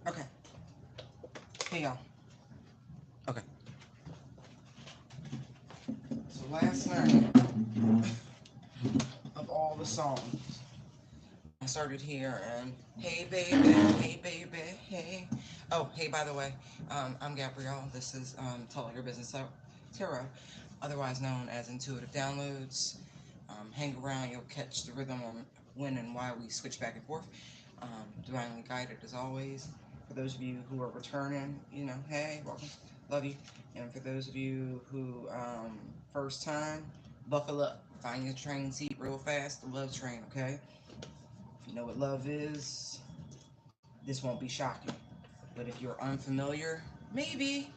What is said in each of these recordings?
Okay. Hey, y'all. Okay. So last night, of all the songs, I started here and hey baby, hey. Oh, hey, by the way, I'm Gabrielle. This is Tell Your Business Tarot, otherwise known as Intuitive Downloads. Hang around, you'll catch the rhythm on when and why we switch back and forth. Divinely guided as always. For those of you who are returning, hey, welcome, love you. And for those of you who first time, buckle up, find your train seat real fast. The love train, okay? If you know what love is, this won't be shocking. But if you're unfamiliar, maybe.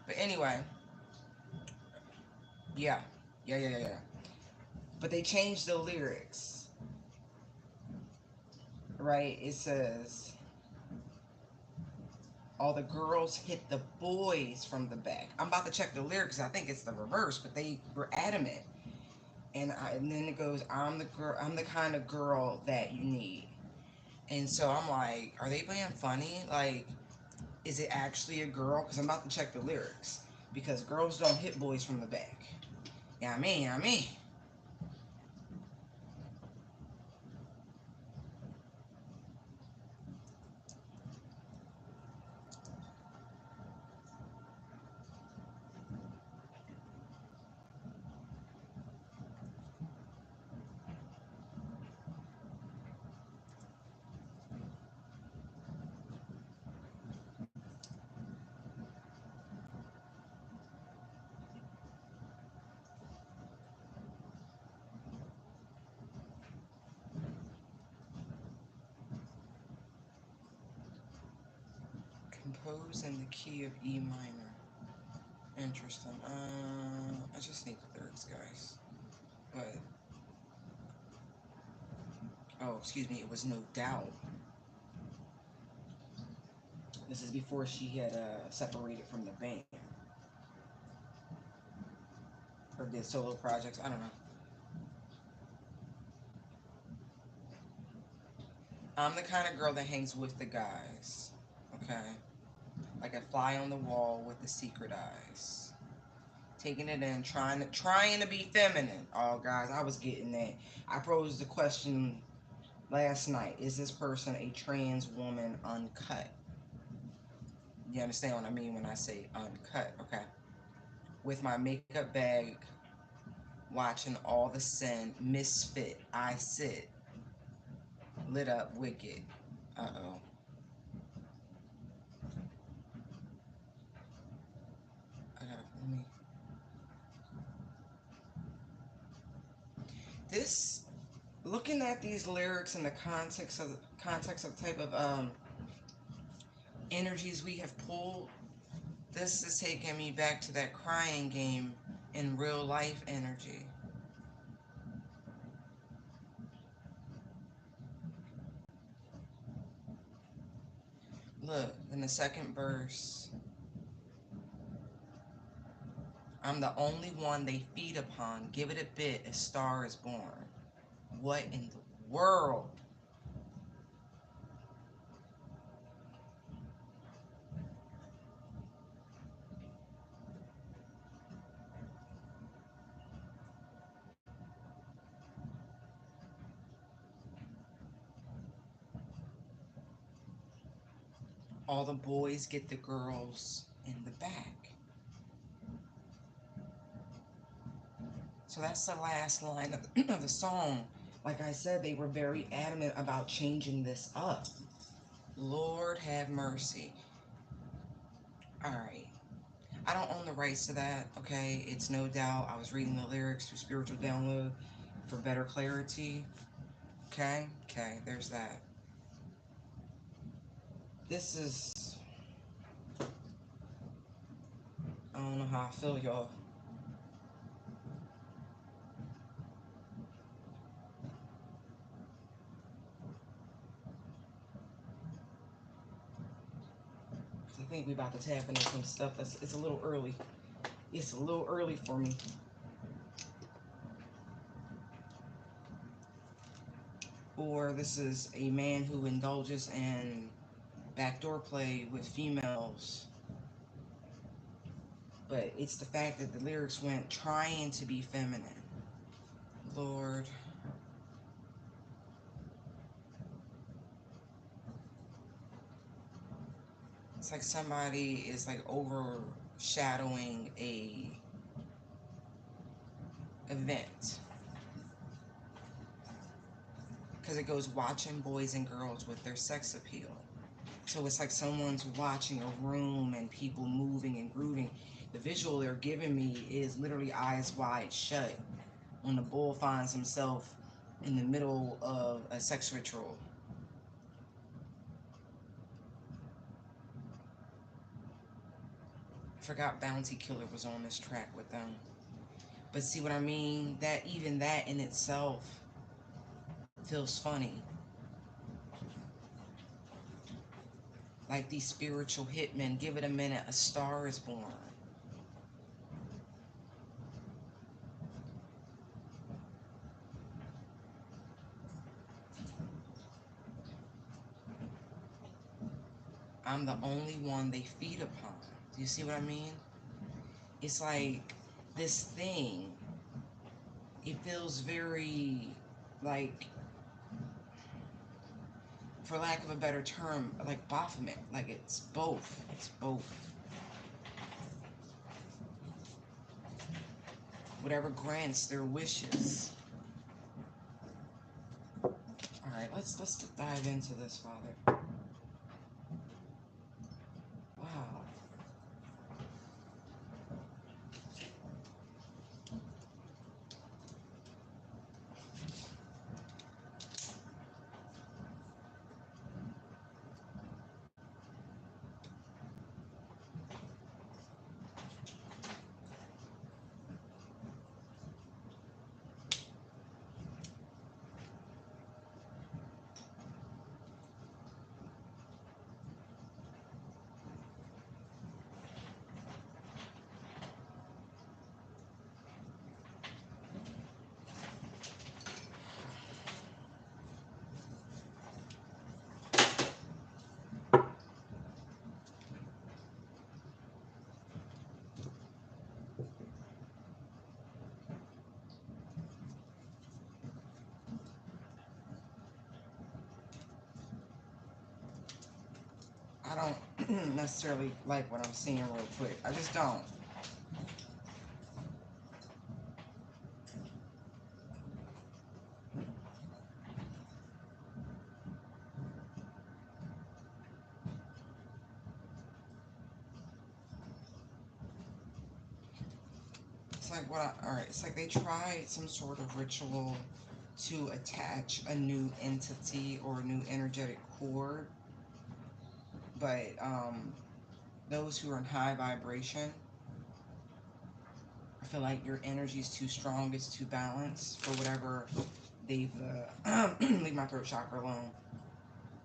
But anyway, yeah, yeah. But they changed the lyrics, right? It says, all the girls hit the boys from the back. I'm about to check the lyrics. I think it's the reverse, but they were adamant. And then it goes, I'm the girl. I'm the kind of girl that you need. And so I'm like, are they being funny? Like, is it actually a girl? Because I'm about to check the lyrics. Because girls don't hit boys from the back. Yeah, I mean. Compose in the key of E minor. Interesting. I just need the lyrics, guys. But oh, excuse me. It was No Doubt. This is before she had separated from the band or did solo projects. I don't know. I'm the kind of girl that hangs with the guys. Okay, like a fly on the wall with the secret eyes. Taking it in, trying to be feminine. Oh, guys, I was getting that. I posed the question last night: is this person a trans woman uncut? You understand what I mean when I say uncut? Okay. With my makeup bag, watching all the sin, misfit, I sit, lit up, wicked. Uh oh. I gotta let me. This looking at these lyrics in the context of type of energies we have pulled, this is taking me back to that crying game in real life energy. Look, in the second verse, I'm the only one they feed upon. Give it a bit, a star is born. What in the world? All the boys get the girls in the back. So that's the last line of of the song. Like I said, they were very adamant about changing this up. Lord have mercy. All right. I don't own the rights to that, okay? It's No Doubt. I was reading the lyrics through Spiritual Download for better clarity. Okay? Okay, there's that. This is. I don't know how I feel, y'all. I think we about to tap into some stuff that's it's a little early. It's a little early for me. Or this is a man who indulges in backdoor play with females, but it's the fact that the lyrics went trying to be feminine. Lord, it's like somebody is like overshadowing a event because it goes watching boys and girls with their sex appeal. So it's like someone's watching a room and people moving and grooving. The visual they're giving me is literally eyes wide shut when the bull finds himself in the middle of a sex ritual. I forgot Bounty Killer was on this track with them. But see what I mean? That even that in itself feels funny. Like these spiritual hitmen, give it a minute, a star is born. I'm the only one they feed upon. Do you see what I mean? It's like this thing, it feels very like, for lack of a better term, like Baphomet. Like it's both. It's both. Whatever grants their wishes. All right, let's dive into this, Father. Wow. I don't necessarily like what I'm seeing real quick. I just don't. It's like all right, it's like they tried some sort of ritual to attach a new entity or a new energetic cord, but those who are in high vibration, I feel like your energy is too strong, it's too balanced for whatever they've, leave my throat chakra alone.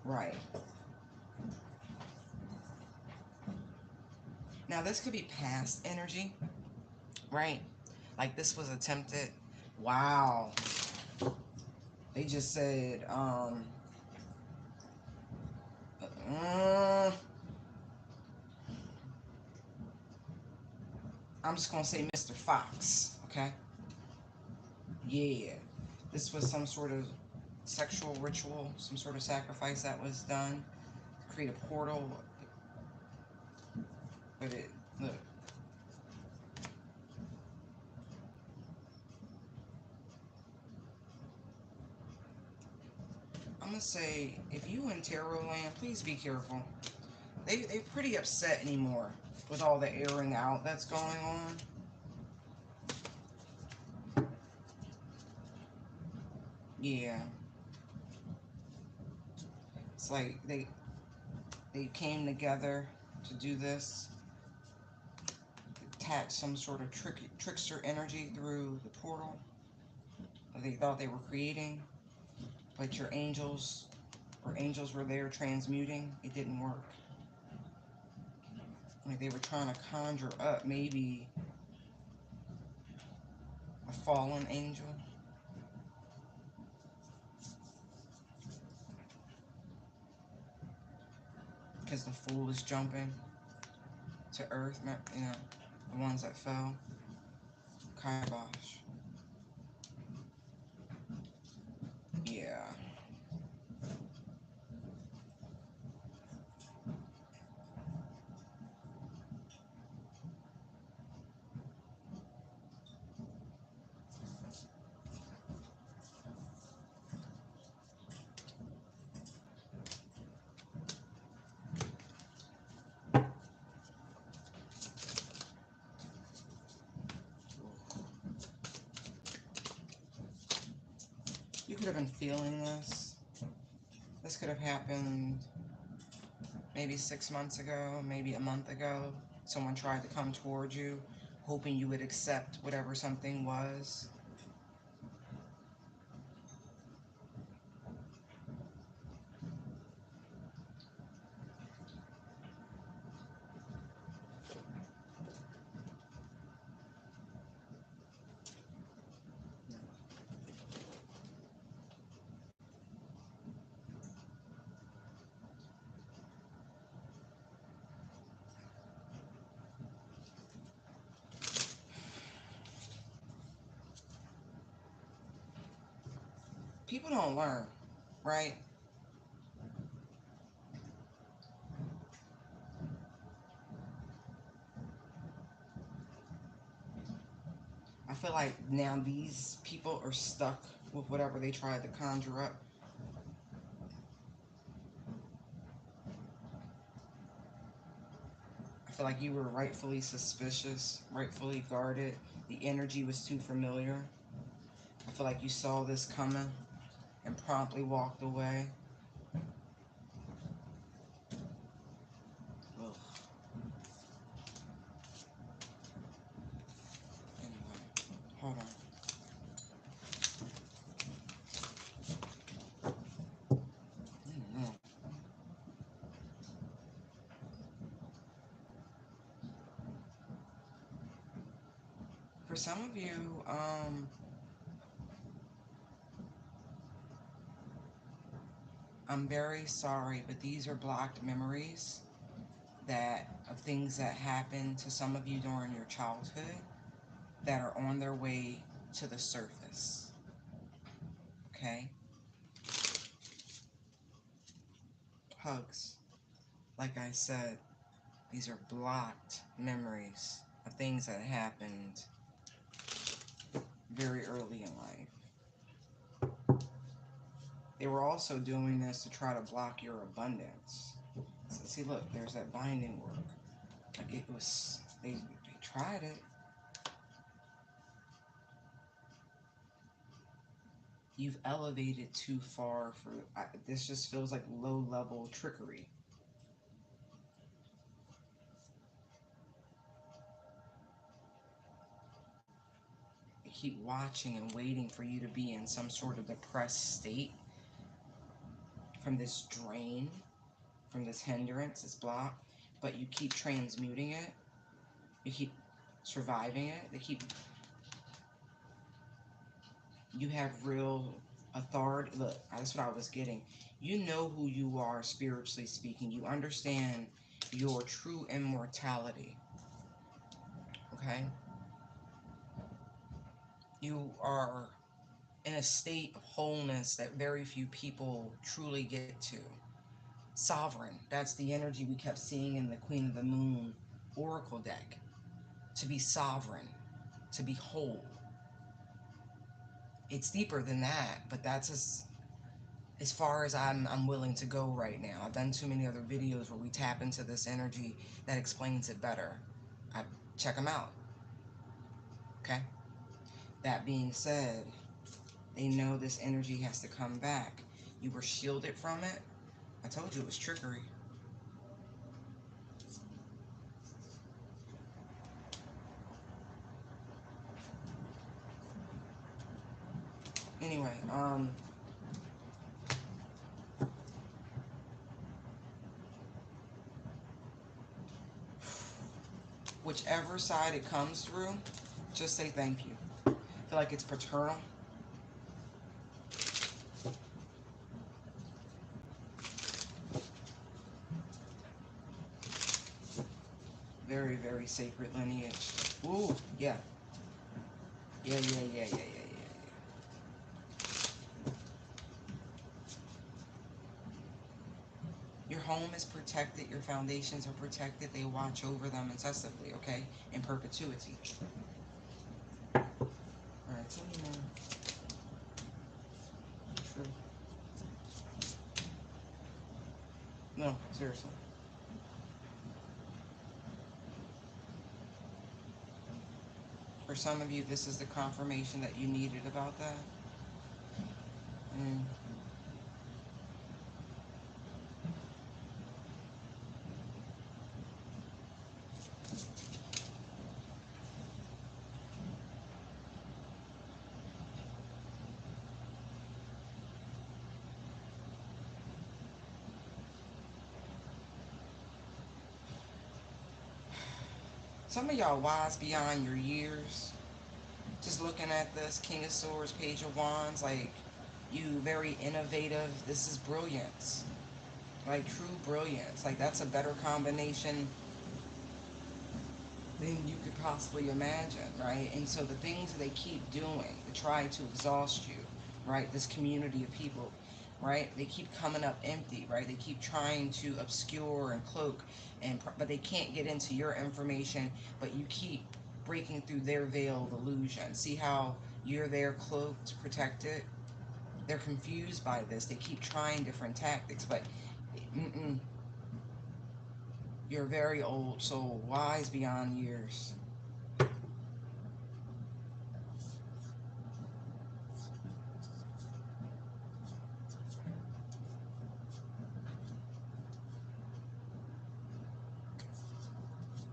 Right. Now, this could be past energy, right? Like this was attempted. Wow. They just said, uh, I'm just going to say Mr. Fox, okay? Yeah. This was some sort of sexual ritual, some sort of sacrifice that was done to create a portal. But it, look, I'm going to say, if you in tarot land, please be careful. They're pretty upset anymore with all the airing out that's going on. Yeah. It's like they came together to do this, attach some sort of trickster energy through the portal that they thought they were creating, but your angels were there transmuting. It didn't work. Like they were trying to conjure up maybe a fallen angel. because the Fool is jumping to Earth, you know, the ones that fell. Kibosh. Yeah. You could have been feeling this. This could have happened maybe 6 months ago, maybe a month ago. Someone tried to come towards you, hoping you would accept whatever something was. People don't learn, right? I feel like now these people are stuck with whatever they tried to conjure up. I feel like you were rightfully suspicious, rightfully guarded. The energy was too familiar. I feel like you saw this coming and promptly walked away. Ugh. Anyway, hold on. Mm. For some of you, I'm very sorry, but these are blocked memories that of things that happened to some of you during your childhood that are on their way to the surface. Okay? Hugs. Like I said, these are blocked memories of things that happened very early in life. They were also doing this to try to block your abundance. So, see, look, there's that binding work. Like it was, they tried it. You've elevated too far for this. Just feels like low level trickery. They keep watching and waiting for you to be in some sort of depressed state from this drain, from this hindrance, this block, but you keep transmuting it. You keep surviving it. They keep. You have real authority. Look, that's what I was getting. You know who you are spiritually speaking. You understand your true immortality. Okay? You are in a state of wholeness that very few people truly get to. Sovereign. That's the energy we kept seeing in the Queen of the Moon Oracle deck. To be sovereign, to be whole. It's deeper than that, but that's as far as I'm willing to go right now. I've done too many other videos where we tap into this energy that explains it better. Check them out. Okay? That being said, they know this energy has to come back. You were shielded from it. I told you it was trickery. Anyway, whichever side it comes through, just say thank you. I feel like it's paternal. very, very sacred lineage. Ooh, yeah. Yeah, yeah, yeah, yeah, yeah, yeah. Your home is protected. Your foundations are protected. They watch over them incessantly, okay? In perpetuity. Alright, so you know. True. No, seriously. For some of you, this is the confirmation that you needed about that. Mm. Some of y'all wise beyond your years. Just looking at this, King of Swords, Page of Wands, like, you very innovative. This is brilliance. Like, true brilliance. Like, that's a better combination than you could possibly imagine, right? And so the things that they keep doing to try to exhaust you, right? This community of people, right? They keep coming up empty, right? They keep trying to obscure and cloak, but they can't get into your information, but you keep breaking through their veil of illusion. See how you're there cloaked, protected? They're confused by this. They keep trying different tactics, but mm-mm, you're very old soul, wise beyond years.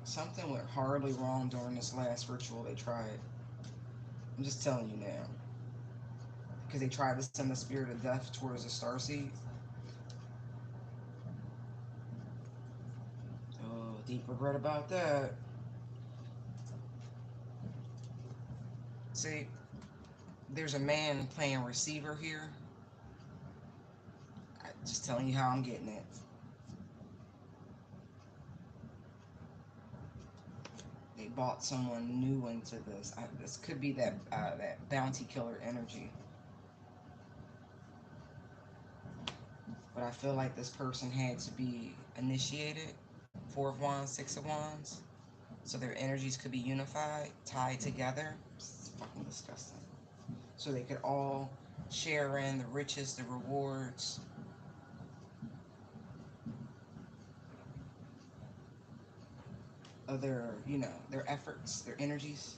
Something went horribly wrong during this last ritual they tried. I'm just telling you now. Because they tried to send the spirit of death towards the starseed. Oh, deep regret about that. See, there's a man playing receiver here. Just telling you how I'm getting it. They bought someone new into this. This could be that bounty killer energy. But I feel like this person had to be initiated. Four of Wands, Six of Wands. So their energies could be unified, tied together. It's fucking disgusting. So they could all share in the riches, the rewards of their, their efforts, their energies.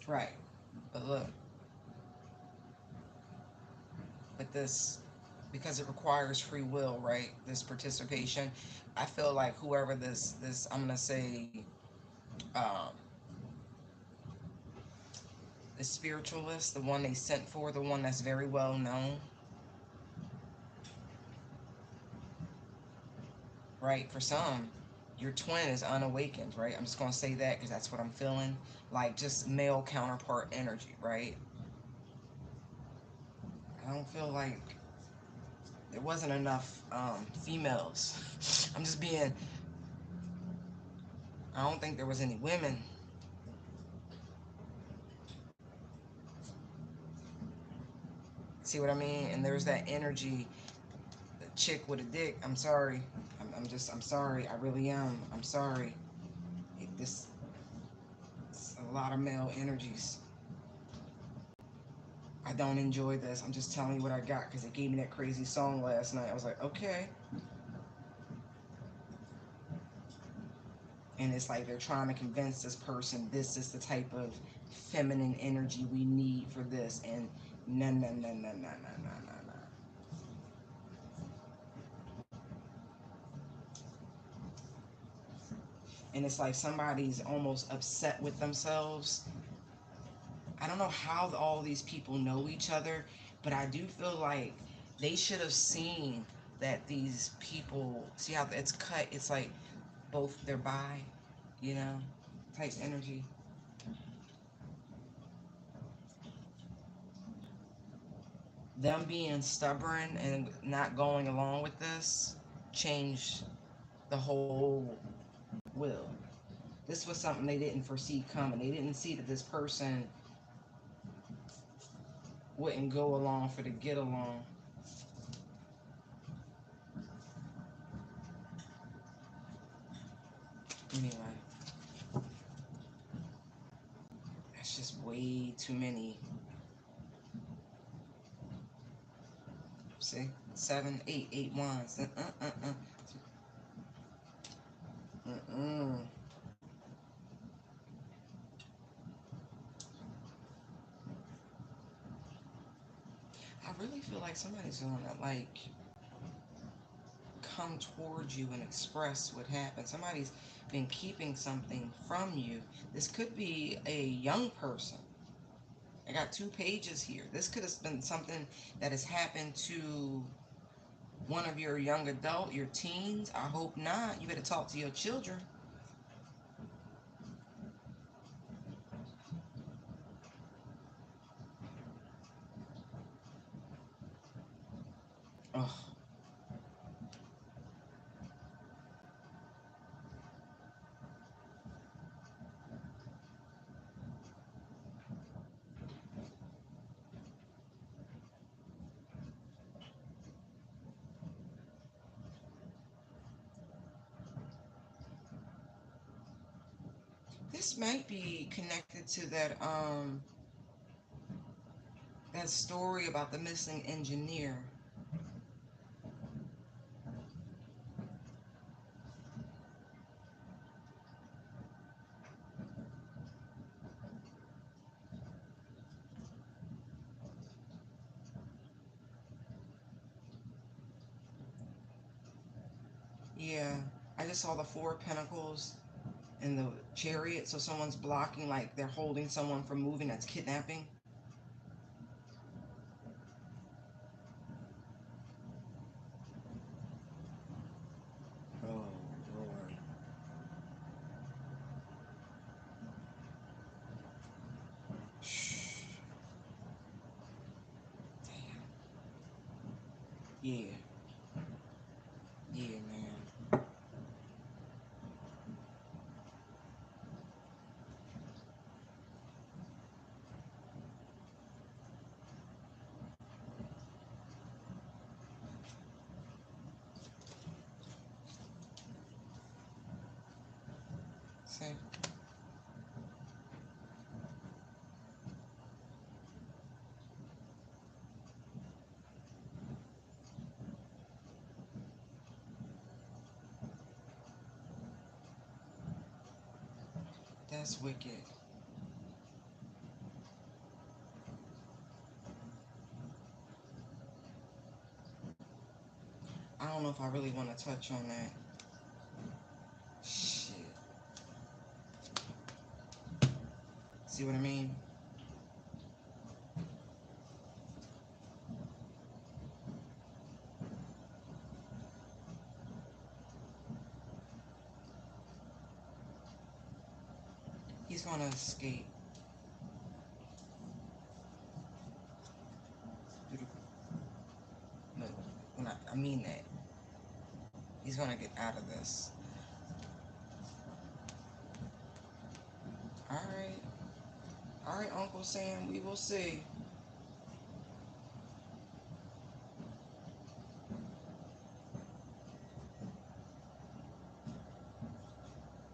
Right. But look, but this, because it requires free will, right? This participation. I feel like whoever this, I'm gonna say, um, the spiritualist, the one they sent for, the one that's very well known, right? For some, your twin is unawakened, right? I'm just gonna say that because that's what I'm feeling. Like just male counterpart energy, right? I don't feel like there wasn't enough females. I'm just being. I don't think there was any women. See what I mean? And there's that energy, the chick with a dick. I'm sorry. I'm sorry. I really am. I'm sorry. This it's a lot of male energies. I don't enjoy this. I'm just telling you what I got because it gave me that crazy song last night. I was like, okay. And it's like they're trying to convince this person this is the type of feminine energy we need for this. And no, no, no, no, no, no, no, no, no. And it's like somebody's almost upset with themselves. I don't know how all these people know each other, but I do feel like they should have seen that these people, see how it's cut, it's like both they're bi, you know, type energy. Them being stubborn and not going along with this changed the whole will. This was something they didn't foresee coming. They didn't see that this person wouldn't go along for the get along. Anyway, that's just way too many. See? 7, 8, 8 wands. Mm-mm. I really feel like somebody's gonna like come towards you and express what happened. Somebody's been keeping something from you. This could be a young person. I got 2 pages here. This could have been something that has happened to one of your young adult, your teens. I hope not. You better talk to your children. Oh, this might be connected to that story about the missing engineer. Yeah, I just saw the 4 of Pentacles in the Chariot. So someone's blocking, like they're holding someone from moving. That's kidnapping. Oh Lord. Shh. Damn. Yeah. Yeah, man. See, that's wicked. I don't know if I really want to touch on that. Shit. See what I mean? He's gonna escape. No, I mean that. He's gonna get out of this. All right. All right, Uncle Sam. We will see.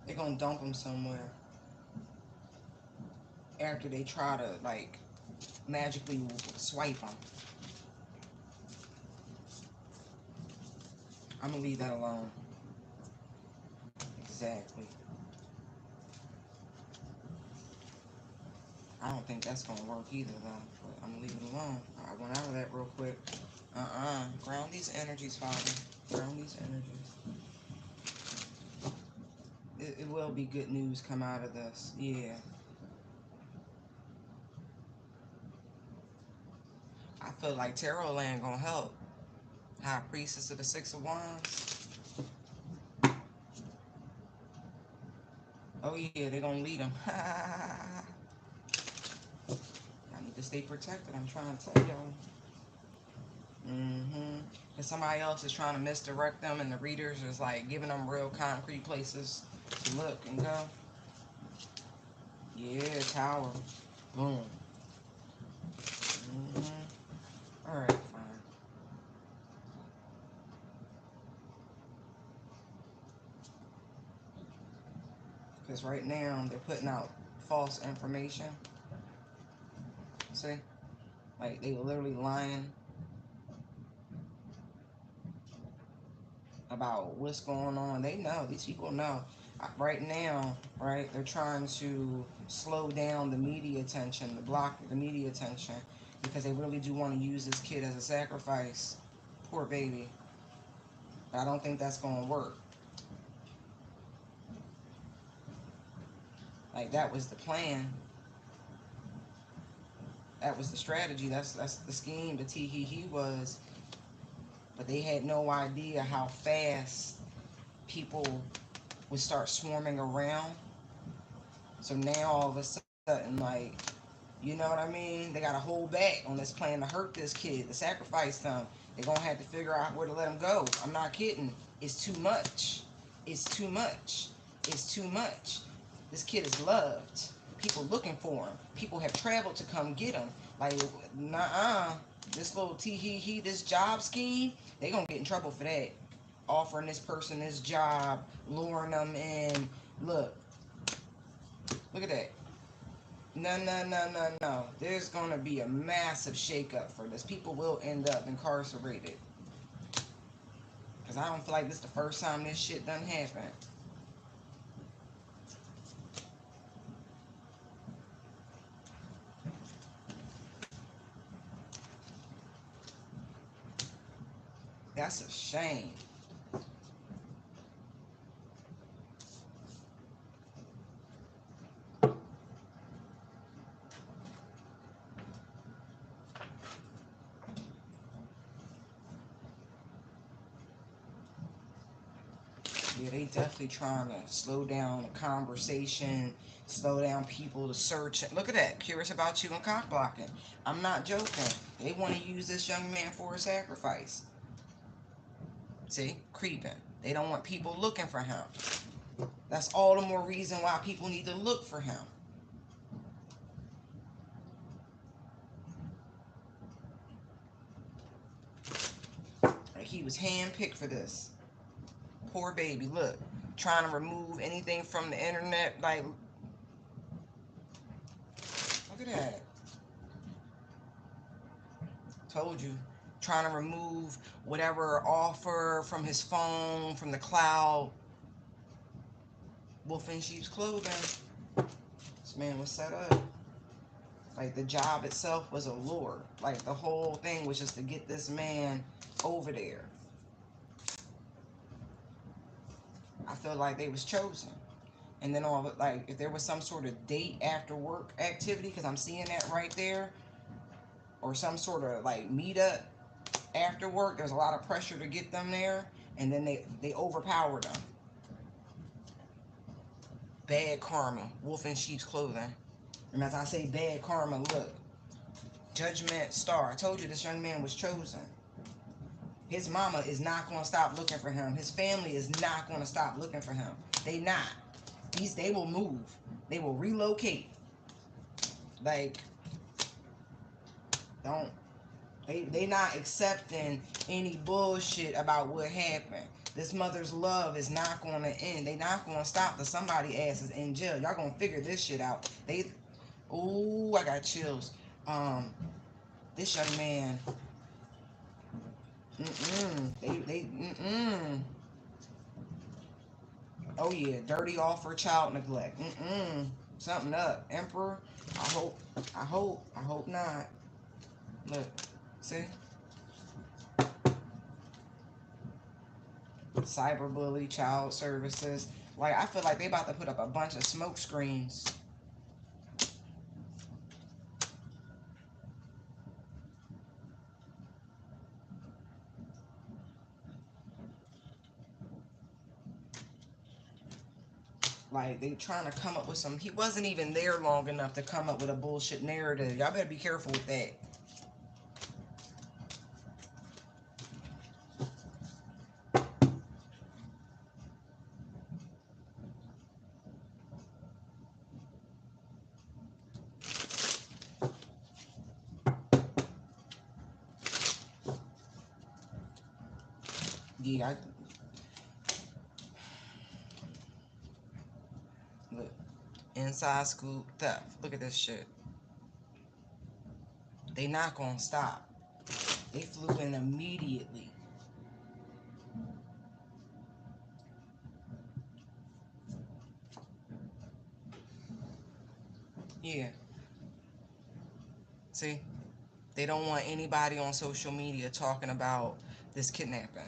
They're gonna dump him somewhere after they try to like magically swipe him. I'm gonna leave that alone. Exactly. I don't think that's gonna work either though. But I'm gonna leave it alone. I went out of that real quick. Ground these energies, Father. Ground these energies. It will be good news come out of this. Yeah. I feel like Tarot Land gonna help. High Priestess of the 6 of Wands. Oh yeah, they're gonna lead them. I need to stay protected. I'm trying to tell y'all. Mm-hmm. And somebody else is trying to misdirect them, and the readers is like giving them real concrete places to look and go. Yeah, Tower. Boom. Alright, fine. Because right now, they're putting out false information. See? Like, they were literally lying about what's going on. They know. These people know. Right now, right, they're trying to slow down the media attention, to block the media attention, because they really do want to use this kid as a sacrifice. Poor baby. But I don't think that's going to work. Like, that was the plan. That was the strategy. That's the scheme. The tee-hee-hee was. But they had no idea how fast people would start swarming around. So now all of a sudden, like, you know what I mean? They got to hold back on this plan to hurt this kid, to sacrifice them. They're going to have to figure out where to let him go. I'm not kidding. It's too much. It's too much. It's too much. This kid is loved. People looking for him. People have traveled to come get him. Like, nah, this little tee-hee-hee, this job scheme, they going to get in trouble for that. Offering this person this job, luring them in. Look at that. No. There's going to be a massive shakeup for this. People will end up incarcerated. Because I don't feel like this is the first time this shit done happened. That's a shame. Yeah, they definitely trying to slow down the conversation, slow down people to search. Look at that. Curious about you and cock blocking. I'm not joking. They want to use this young man for a sacrifice. See? Creeping. They don't want people looking for him. That's all the more reason why people need to look for him. Like he was handpicked for this. Poor baby. Look. Trying to remove anything from the internet. Like, look at that. Told you. Trying to remove whatever offer from his phone, from the cloud. Wolf in sheep's clothing. This man was set up. Like, the job itself was a lure. Like, the whole thing was just to get this man over there. I feel like they was chosen. And then all, like, if there was some sort of date after work activity, because I'm seeing that right there, or some sort of, like, meetup after work, there's a lot of pressure to get them there, and then they overpower them. Bad karma. Wolf in sheep's clothing. And as I say bad karma, look. Judgment star. I told you this young man was chosen. His mama is not going to stop looking for him. His family is not going to stop looking for him. They not. They will move. They will relocate. Like, don't. They not accepting any bullshit about what happened. This mother's love is not going to end. They not going to stop till somebody ass is in jail. Y'all going to figure this shit out. Ooh, I got chills. This young man. Oh yeah, dirty offer, child neglect. Something up. Emperor. I hope not. Look, see? Cyberbully, child services. Like, I feel like they about to put up a bunch of smoke screens. Like, they trying to come up with some. He wasn't even there long enough to come up with a bullshit narrative. Y'all better be careful with that. Yeah, look. Inside scoop theft. Look at this shit. They not gonna stop. They flew in immediately. Yeah. See? They don't want anybody on social media talking about this kidnapping.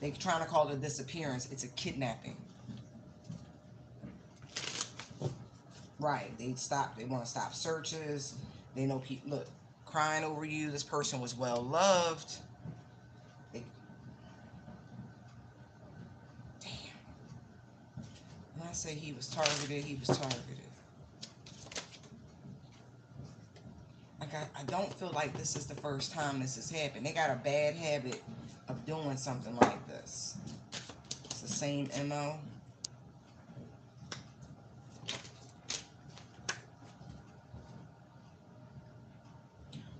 They trying to call it a disappearance. It's a kidnapping. Right. They stop. They want to stop searches. They know people look crying over you. This person was well loved. They, damn. When I say he was targeted, he was targeted. I don't feel like this is the first time this has happened. They got a bad habit of doing something like this. It's the same MO.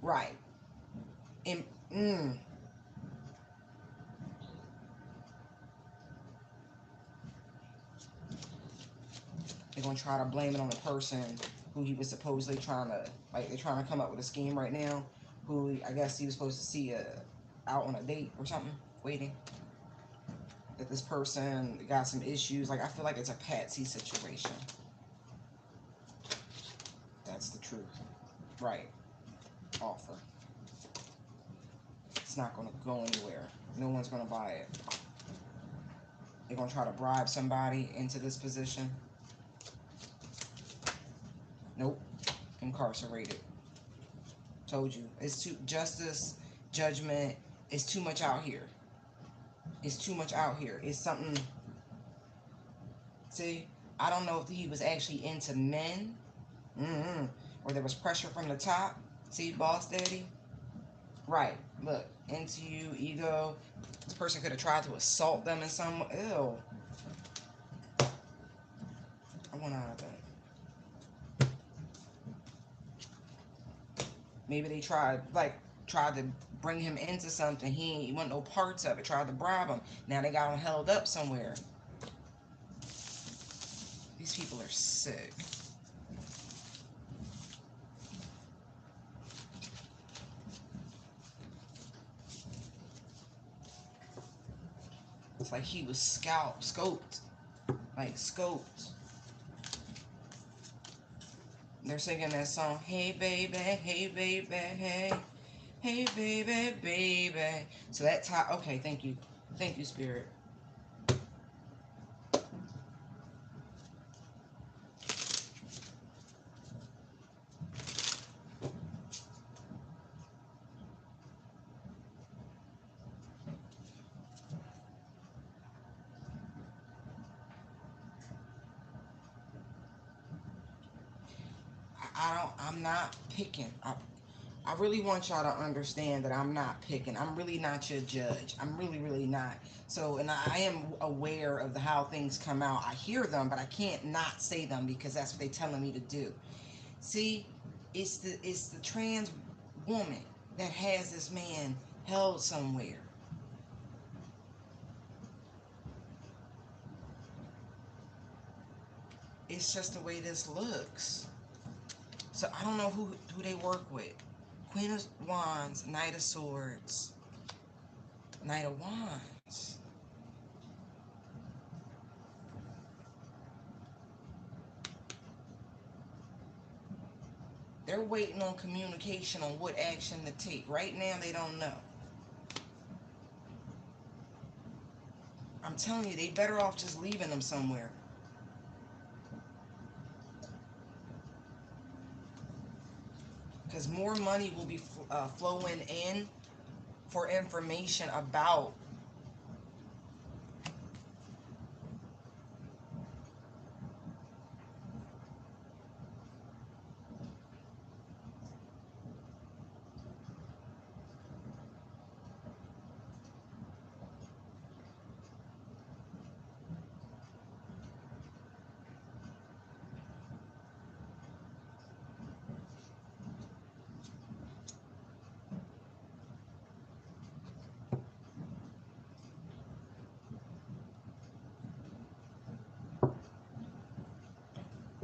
Right. And, they're gonna try to blame it on the person who he was supposedly trying to, like, they're trying to come up with a scheme right now. Who I guess he was supposed to see out on a date or something, waiting. That this person got some issues. Like, I feel like it's a Patsy situation. That's the truth. Right. Offer. It's not gonna go anywhere. No one's gonna buy it. They're gonna try to bribe somebody into this position. Nope. Incarcerated. Told you. It's too justice, judgment. It's too much out here. It's too much out here. It's something. See, I don't know if he was actually into men, or there was pressure from the top. See, boss daddy. Right. Look, into you, ego. This person could have tried to assault them in some. Ew. I want out of that. Maybe they tried to bring him into something. He want no parts of it. Tried to bribe him. Now they got him held up somewhere. These people are sick. It's like he was scoped, like scoped. They're singing that song, hey baby, hey baby, hey, hey baby, baby. So that time, okay, thank you, Spirit. I'm not picking. I really want y'all to understand that I'm not picking. I'm really not your judge. I'm really, really not. So, and I am aware of how things come out. I hear them, but I can't not say them because that's what they're telling me to do. See, it's the trans woman that has this man held somewhere. It's just the way this looks. So I don't know who they work with. Queen of Wands, Knight of Swords, Knight of Wands. They're waiting on communication on what action to take. Right now, they don't know. I'm telling you, they better off just leaving them somewhere. Because more money will be flowing in for information about.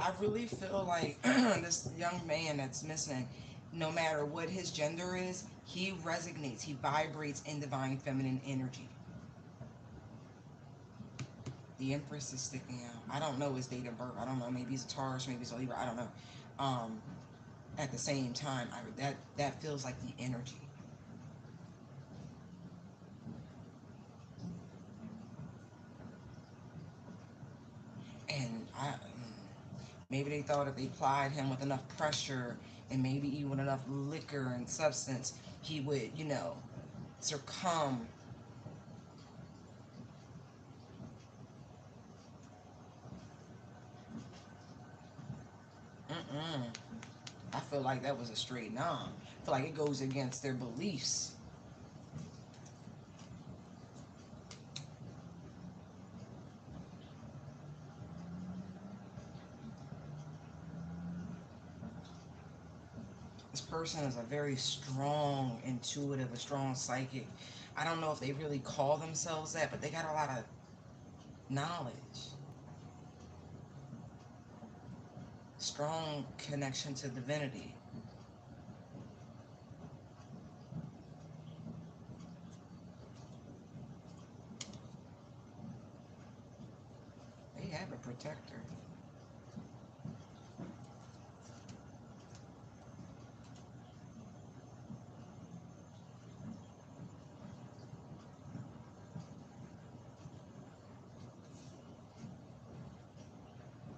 I really feel like this young man that's missing, no matter what his gender is, he resonates, he vibrates in divine feminine energy. The Empress is sticking out. I don't know his date of birth. I don't know. Maybe he's a Taurus, maybe he's a Libra. I don't know. Um, at the same time, that feels like the energy. And maybe they thought if they plied him with enough pressure and maybe even with enough liquor and substance, he would, succumb. Mm-mm. I feel like that was a straight no. I feel like it goes against their beliefs. This person is a very strong, intuitive, a strong psychic. I don't know if they really call themselves that, but they got a lot of knowledge, strong connection to divinity. They have a protector.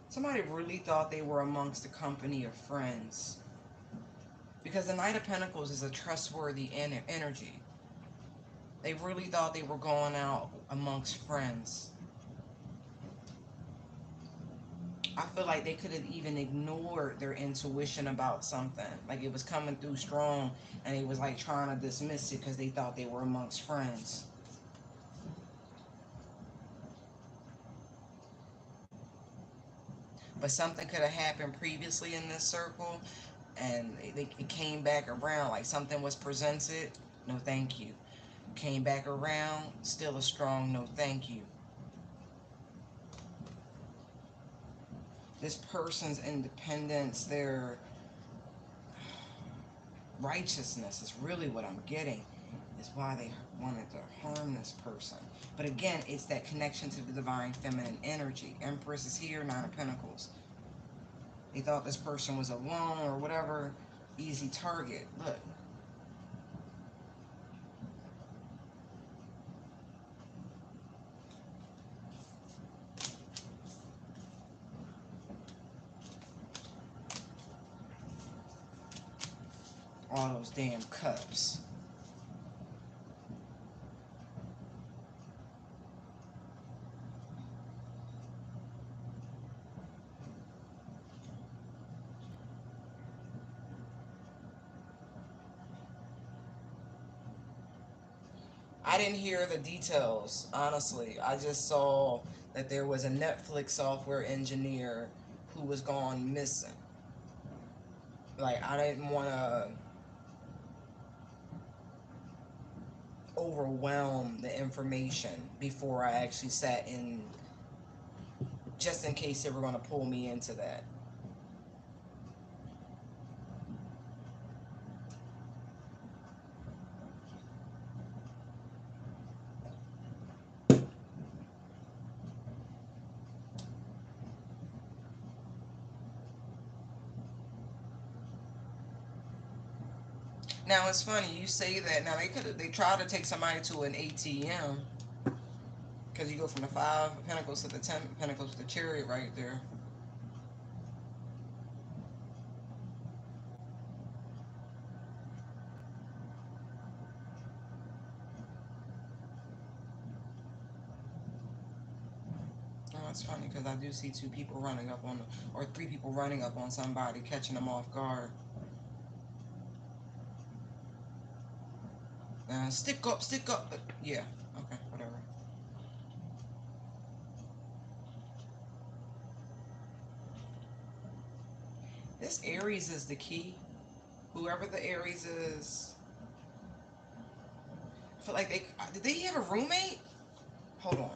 Somebody really thought they were amongst a company of friends. Because the Knight of Pentacles is a trustworthy energy. They really thought they were going out amongst friends. I feel like they could have even ignored their intuition about something. Like it was coming through strong and they was like trying to dismiss it because they thought they were amongst friends. But something could have happened previously in this circle and it came back around. Like something was presented. No, thank you. Came back around. Still a strong no, thank you. This person's independence, their righteousness is really what I'm getting, is why they wanted to harm this person. But again, it's that connection to the divine feminine energy. Empress is here, Nine of Pentacles. They thought this person was alone or whatever. Easy target. Look. All those damn cups. I didn't hear the details, honestly. I just saw that there was a Netflix software engineer who was gone missing. Like, I didn't want to overwhelm the information before I actually sat in, just in case they were going to pull me into that. Now it's funny you say that. Now they tried to take somebody to an ATM because you go from the Five of Pentacles to the Ten of Pentacles to the Chariot right there. Oh, it's funny because I do see two people running up on, or three people running up on somebody, catching them off guard. Stick up, stick up. Yeah, okay, whatever. This Aries is the key. Whoever the Aries is, I feel like did they have a roommate? Hold on.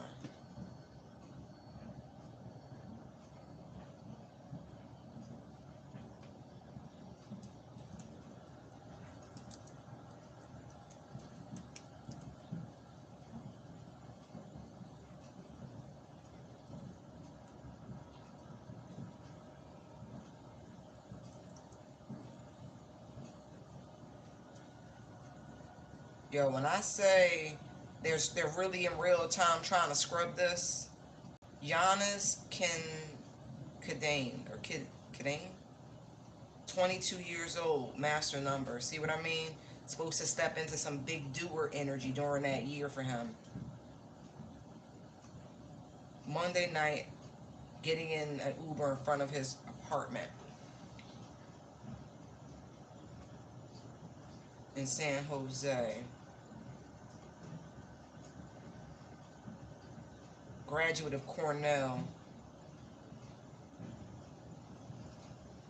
Yo, when I say they're really in real time trying to scrub this, Giannis Kidane, 22 years old, master number. See what I mean? Supposed to step into some big doer energy during that year for him. Monday night, getting in an Uber in front of his apartment in San Jose. Graduate of Cornell.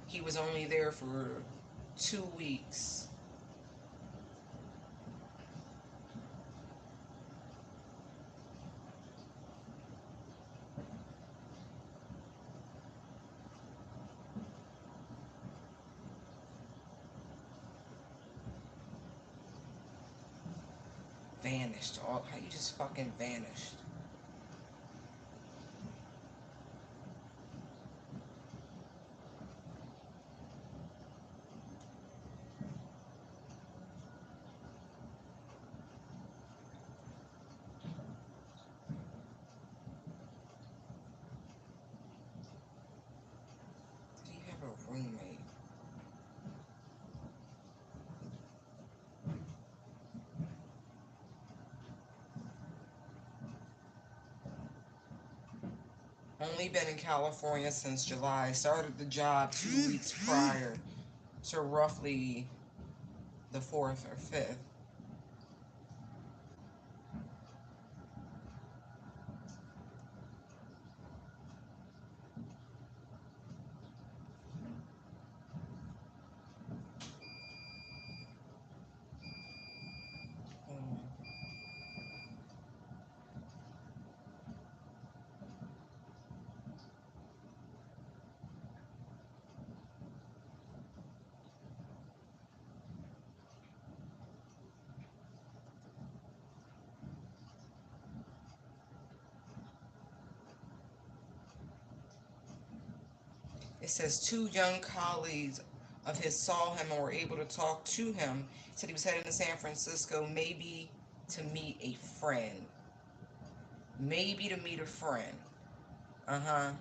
He was only there for 2 weeks. Vanished. How you just fucking vanished? Did he have a roommate? Only been in California since July. Started the job 2 weeks prior, so roughly the 4th or 5th. It says two young colleagues of his saw him and were able to talk to him. Said he was heading to San Francisco, maybe to meet a friend. Maybe to meet a friend. Uh huh.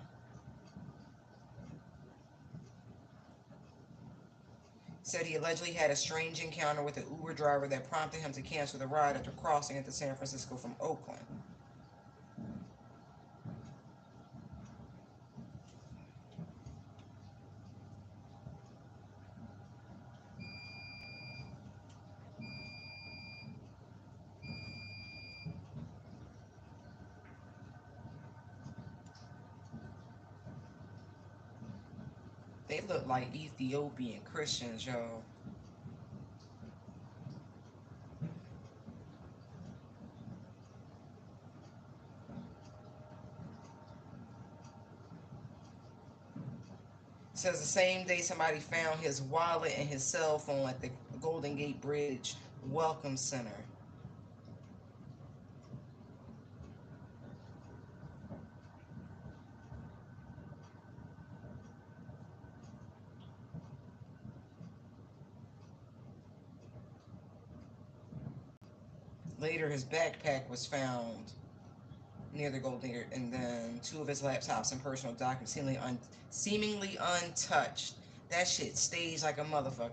Said he allegedly had a strange encounter with an Uber driver that prompted him to cancel the ride after crossing into San Francisco from Oakland. They look like Ethiopian Christians, yo. Says the same day somebody found his wallet and his cell phone at the Golden Gate Bridge Welcome Center. Later, his backpack was found near the Golden Gate, and then two of his laptops and personal documents seemingly untouched. That shit stays like a motherfucker.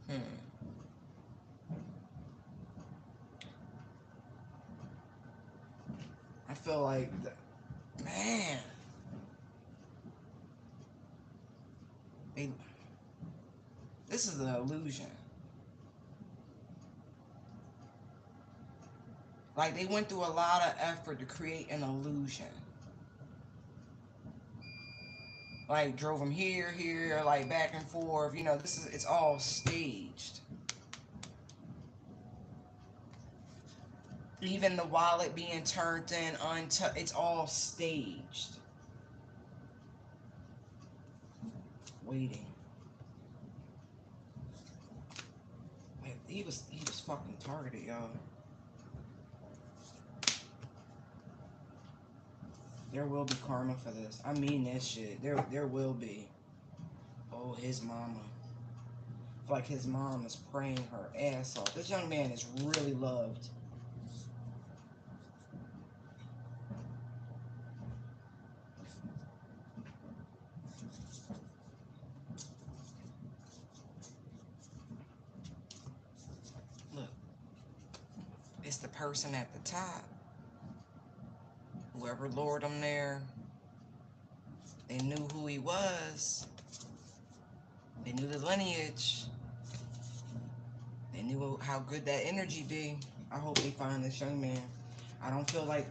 Hmm. I feel like, man, they, this is the illusion. Like they went through a lot of effort to create an illusion. Like drove him here, like back and forth. You know, it's all staged. Even the wallet being turned in, it's all staged. Waiting. Like, he was fucking targeted, y'all. There will be karma for this. I mean that shit. There will be. Oh, his mama. Like his mom is praying her ass off. This young man is really loved. Look, it's the person at the top. Whoever lured him there, they knew who he was. They knew the lineage. They knew how good that energy be. I hope they find this young man. I don't feel like,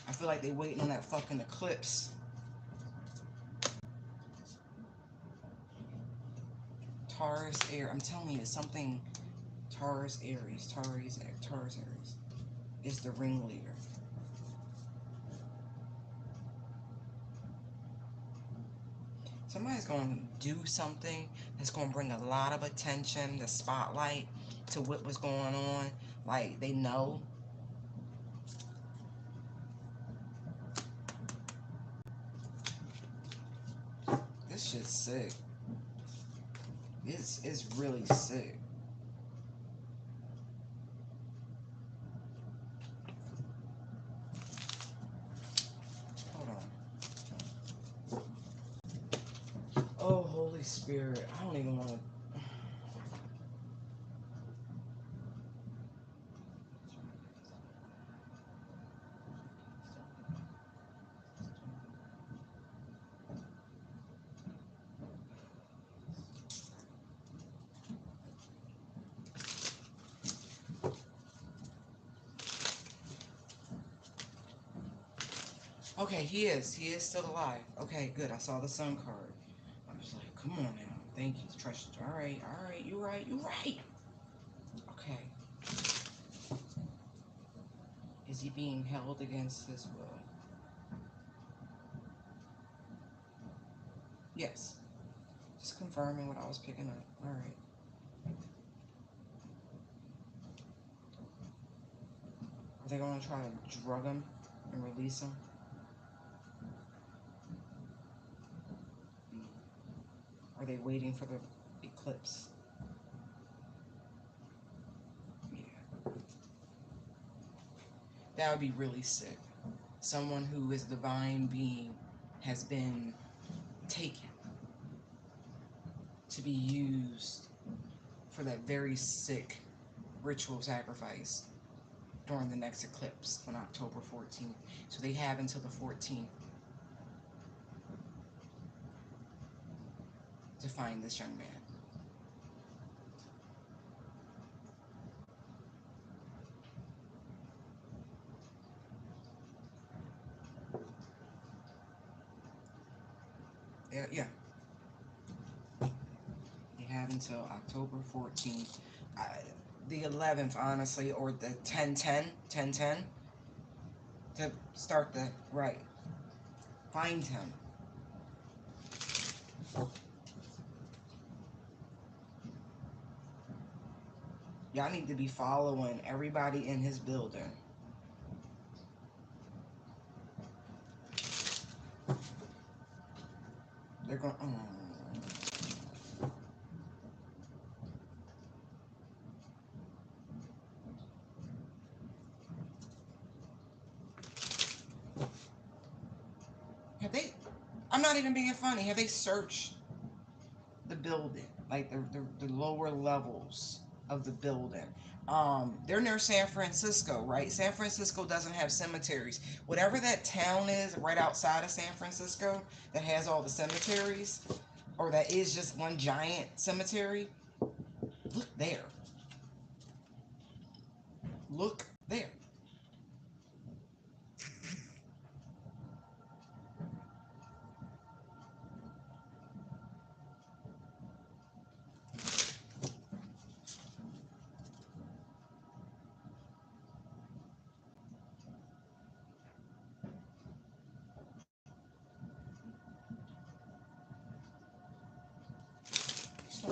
I feel like they waiting on that fucking eclipse. Taurus, Aries. I'm telling you, it's something. Taurus, Aries. Taurus, Aries. Is the ringleader. Somebody's going to do something that's going to bring a lot of attention, the spotlight to what was going on. Like, they know. This shit's sick. It's really sick. Hold on. Oh, Holy Spirit. I don't even want to. Okay, he is. He is still alive. Okay, good. I saw the sun card. I was like, come on now. Thank you. Trust. All right. All right. You're right. You're right. Okay. Is he being held against his will? Yes. Just confirming what I was picking up. All right. Are they going to try to drug him and release him? Are they waiting for the eclipse? Yeah. That would be really sick. Someone who is a divine being has been taken to be used for that very sick ritual sacrifice during the next eclipse on October 14th. So they have until the 14th to find this young man. Yeah. They have until October 14th. The 11th, honestly, or the 10-10 to start the right. Find him. Y'all need to be following everybody in his building. They're going. Have they? I'm not even being funny. Have they searched the building, like the lower levels of the building? They're near San Francisco, right? San Francisco doesn't have cemeteries. Whatever that town is right outside of San Francisco that has all the cemeteries, or that is just one giant cemetery, look there. Look there.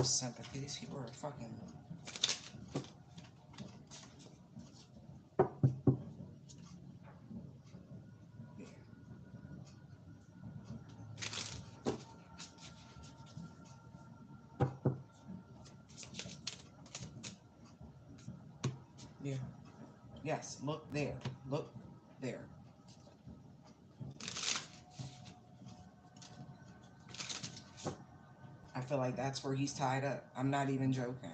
no sympathy. These people are fucking. Yeah. Yes. Look there. Look there. I feel like that's where he's tied up. I'm not even joking.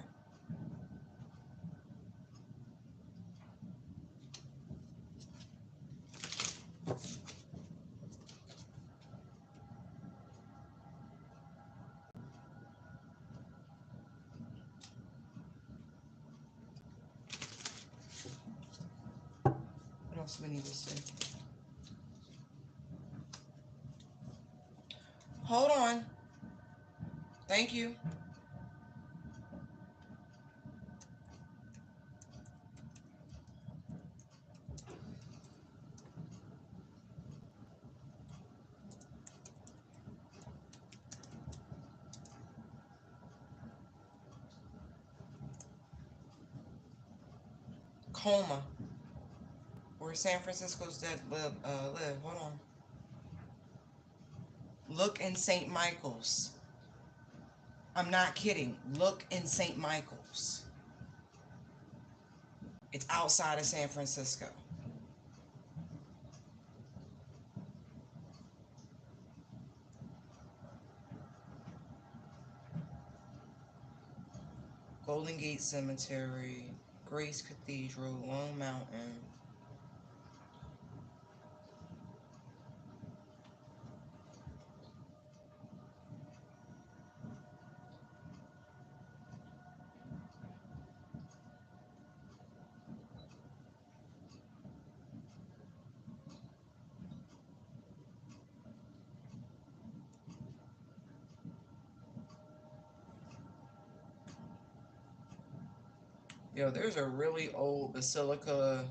What else do we need to see? Hold on. Thank you. Coma. Where San Francisco's dead live. Hold on. Look in St. Michael's. I'm not kidding. Look in St. Michael's. It's outside of San Francisco. Golden Gate Cemetery, Grace Cathedral, Long Mountain. Yo, there's a really old basilica.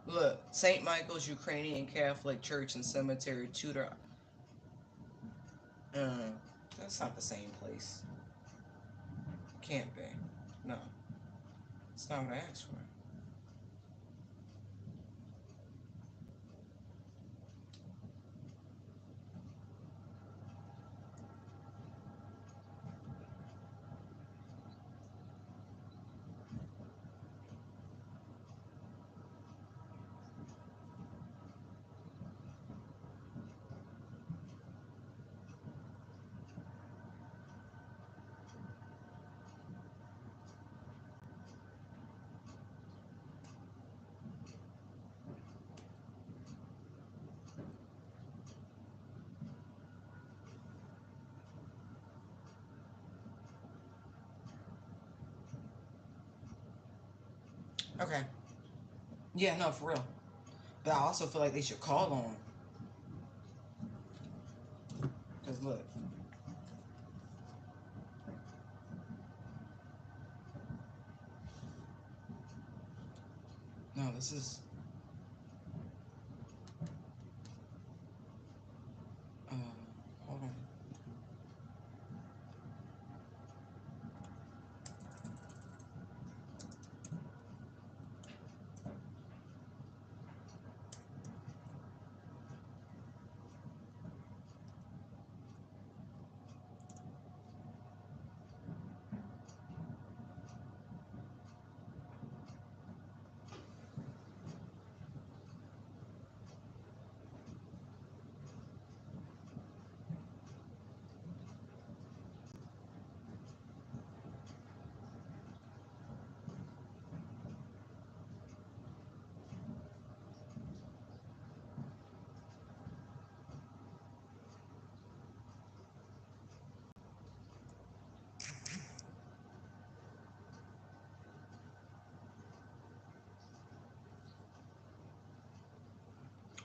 Look, St. Michael's Ukrainian Catholic Church and Cemetery, Tudor. Uh, that's not the same place. Can't be. No, it's not what I asked for. Okay. Yeah, no, for real. But I also feel like they should call on him. Because look, no, this is. Uh, hold on.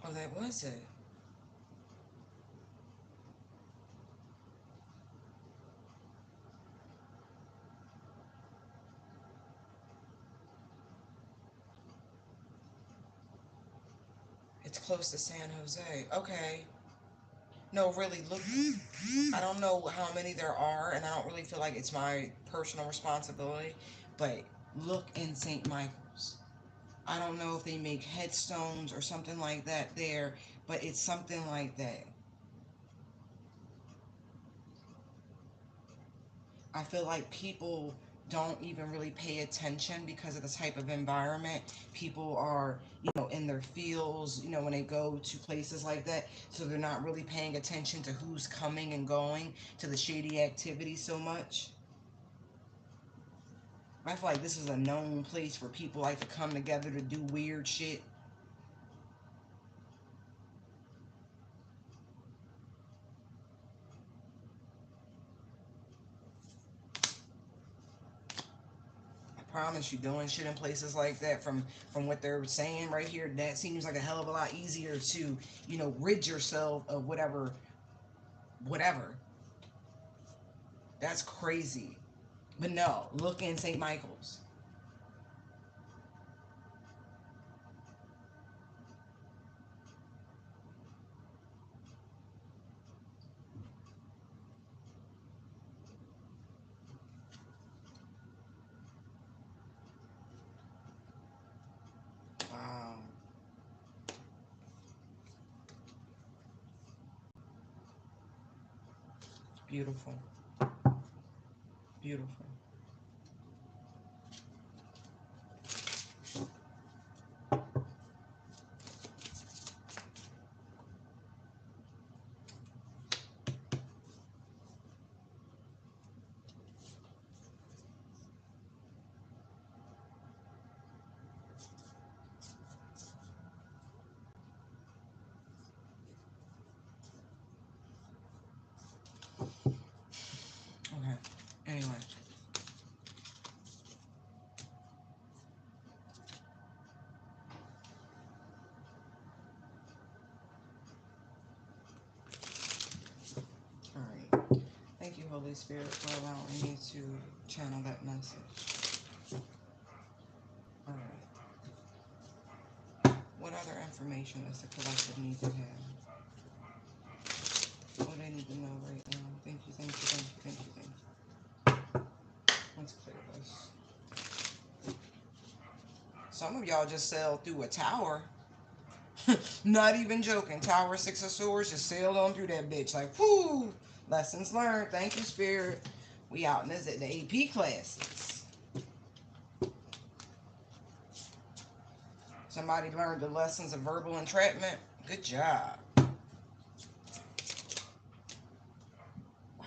Oh, that was it. It's close to San Jose. Okay. No, really, look. I don't know how many there are, and I don't really feel like it's my personal responsibility, but look in St. Michael's. I don't know if they make headstones or something like that there, but it's something like that. I feel like people don't even really pay attention because of the type of environment people are, in their fields, when they go to places like that. So they're not really paying attention to who's coming and going to the shady activity so much. I feel like this is a known place where people like to come together to do weird shit. I promise you, doing shit in places like that, from what they're saying right here, that seems like a hell of a lot easier to, rid yourself of whatever. That's crazy. But no, look in St. Michael's. Wow. Beautiful. Beautiful. Okay. Anyway. All right. Thank you, Holy Spirit, for allowing me to channel that message. All right. What other information does the collective need to have? What do they need to know right now? Thank you, thank you, thank you, thank you, thank you. Let's clear this. Some of y'all just sailed through a tower. Not even joking. Tower Six of Swords just sailed on through that bitch. Like, whoo! Lessons learned. Thank you, Spirit. We out in this at the AP classes. Somebody learned the lessons of verbal entrapment. Good job. Wow.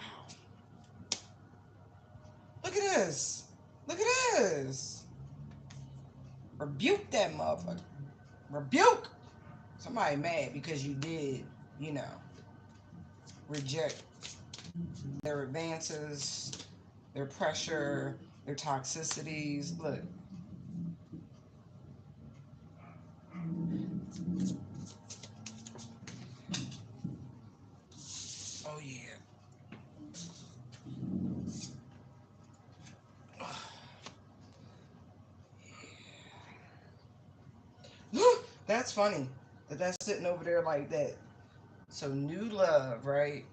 Look at this. Look at this. Rebuke that motherfucker. Rebuke. Somebody mad because you did, you know, reject their advances, their pressure, their toxicities. Look. Oh, yeah. That's funny that that's sitting over there like that. So, new love, right?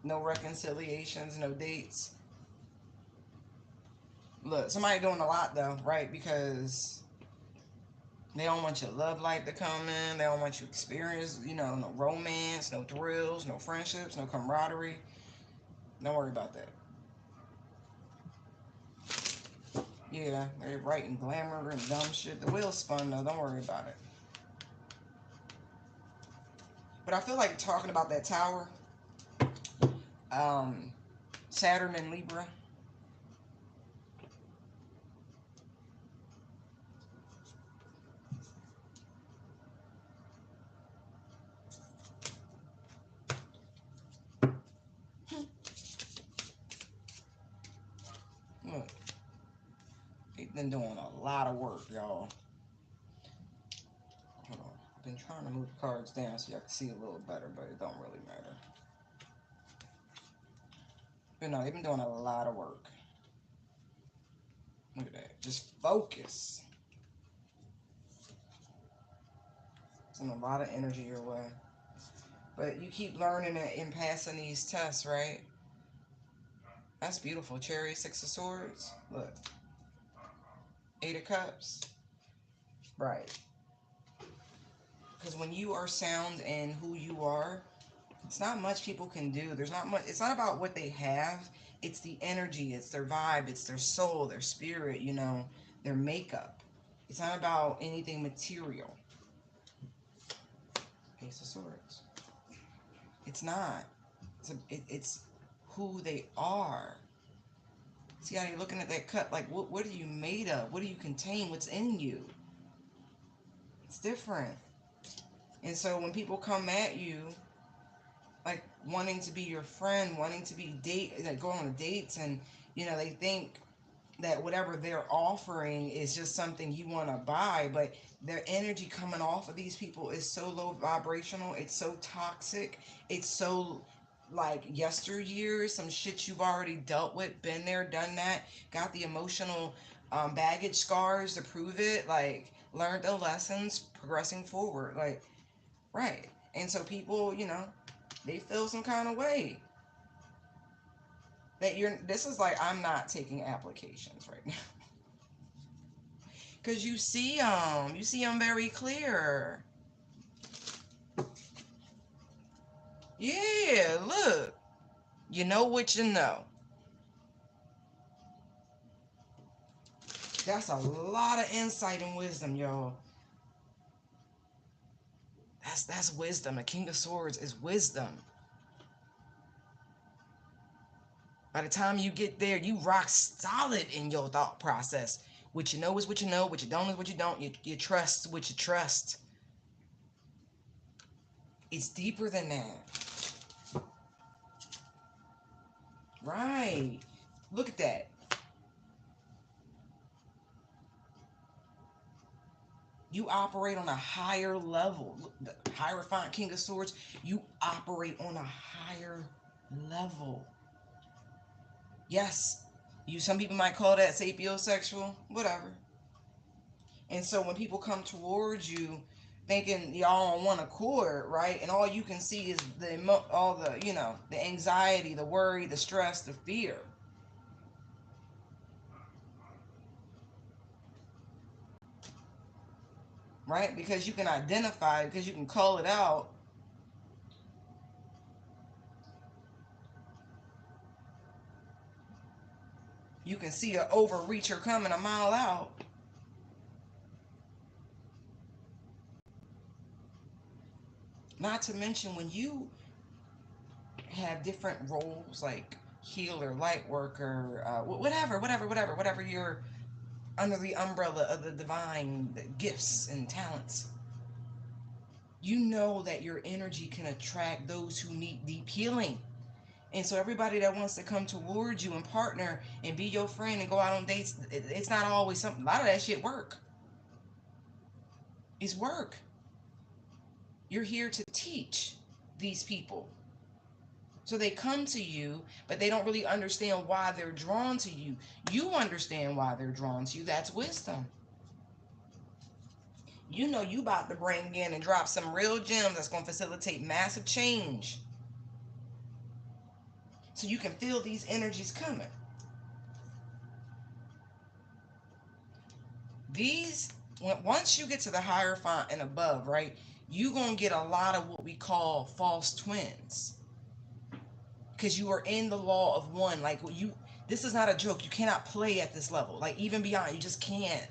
No reconciliations, no dates. Look, somebody doing a lot though, right? Because they don't want your love life to come in. They don't want you to experience, no romance, no thrills, no friendships, no camaraderie. Don't worry about that. Yeah, they're writing glamour and dumb shit. The wheel's spun though. Don't worry about it. But I feel like talking about that tower, um, Saturn and Libra. Look, they've been doing a lot of work, y'all. Hold on. I've been trying to move the cards down so y'all can see a little better, but it don't really matter. But no, they've been doing a lot of work. Look at that. Just focus. Send a lot of energy your way. But you keep learning it and passing these tests, right? That's beautiful. Cherry, Six of Swords. Look, Eight of Cups. Right. Because when you are sound in who you are, it's not much people can do. There's not much. It's not about what they have. It's the energy. It's their vibe. It's their soul, their spirit, their makeup. It's not about anything material. Ace of Swords. It's not. It's who they are. See how you're looking at that cut? Like, what are you made of? What do you contain? What's in you? It's different. And so when people come at you, like wanting to be your friend, wanting to be like go on dates, and they think that whatever they're offering is just something you want to buy, but their energy coming off of these people is so low vibrational. It's so toxic. It's so like yesteryear, some shit you've already dealt with, been there, done that, got the emotional baggage scars to prove it, like learned the lessons, progressing forward, like right. And so people, they feel some kind of way that this is like, I'm not taking applications right now. Because you see them very clear. Yeah, look, you know what you know. That's a lot of insight and wisdom, y'all. That's wisdom. The King of Swords is wisdom. By the time you get there, you rock solid in your thought process. What you know is what you know. What you don't is what you don't. You trust what you trust. It's deeper than that. Right. Look at that. You operate on a higher level. The Hierophant King of Swords, you operate on a higher level. Yes, some people might call that sapiosexual, whatever. And so when people come towards you thinking y'all on one accord, right? And all you can see is all the, the anxiety, the worry, the stress, the fear. Right? Because you can identify, because you can call it out. You can see an overreacher coming a mile out. Not to mention when you have different roles like healer, light worker, whatever you're under the umbrella of the divine gifts and talents. You know that your energy can attract those who need deep healing. And so everybody that wants to come towards you and partner and be your friend and go out on dates, it's not always something. A lot of that shit work. It's work. You're here to teach these people. So they come to you, but they don't really understand why they're drawn to you. You understand why they're drawn to you. That's wisdom. You know you about to bring in and drop some real gems that's going to facilitate massive change. So you can feel these energies coming. These, once you get to the Hierophant and above, right, you're going to get a lot of what we call false twins. Because you are in the law of one. Like, this is not a joke. You cannot play at this level. Like, even beyond, you just can't.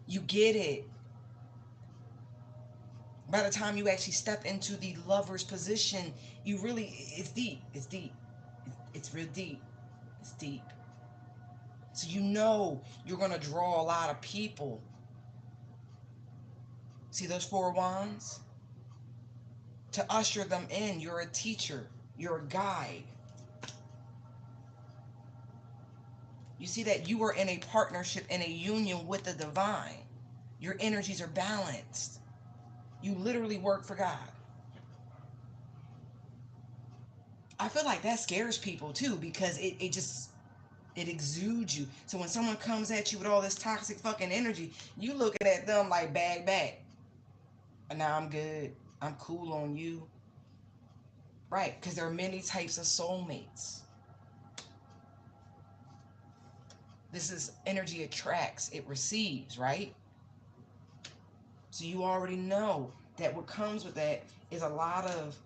You get it. By the time you actually step into the lover's position, it's deep. It's deep. It's real deep. It's deep. So you know you're going to draw a lot of people. See those four wands? To usher them in, you're a teacher. You're a guide. You see that you are in a partnership, in a union with the divine. Your energies are balanced. You literally work for God. I feel like that scares people too, because it exudes you. So when someone comes at you with all this toxic fucking energy, you looking at them like bag back. And now I'm good. I'm cool on you. Right, because there are many types of soulmates. This is energy attracts, it receives, right? So you already know that what comes with that is a lot of,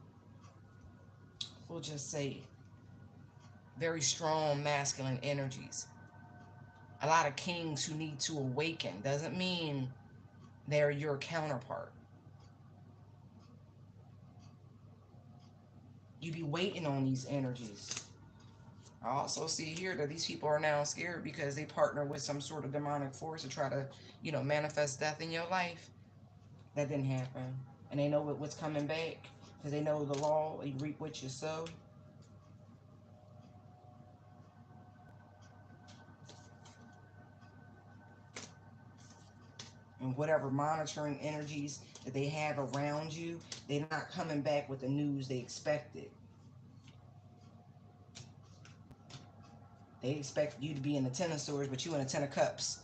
we'll just say, very strong masculine energies. A lot of kings who need to awaken. Doesn't mean they're your counterpart. You be waiting on these energies. I also see here that these people are now scared because they partner with some sort of demonic force to try to, manifest death in your life. That didn't happen. And they know what's coming back because they know the law, you reap what you sow. And whatever monitoring energies that they have around you, they're not coming back with the news they expected. They expect you to be in the Ten of Swords, but you in the Ten of Cups.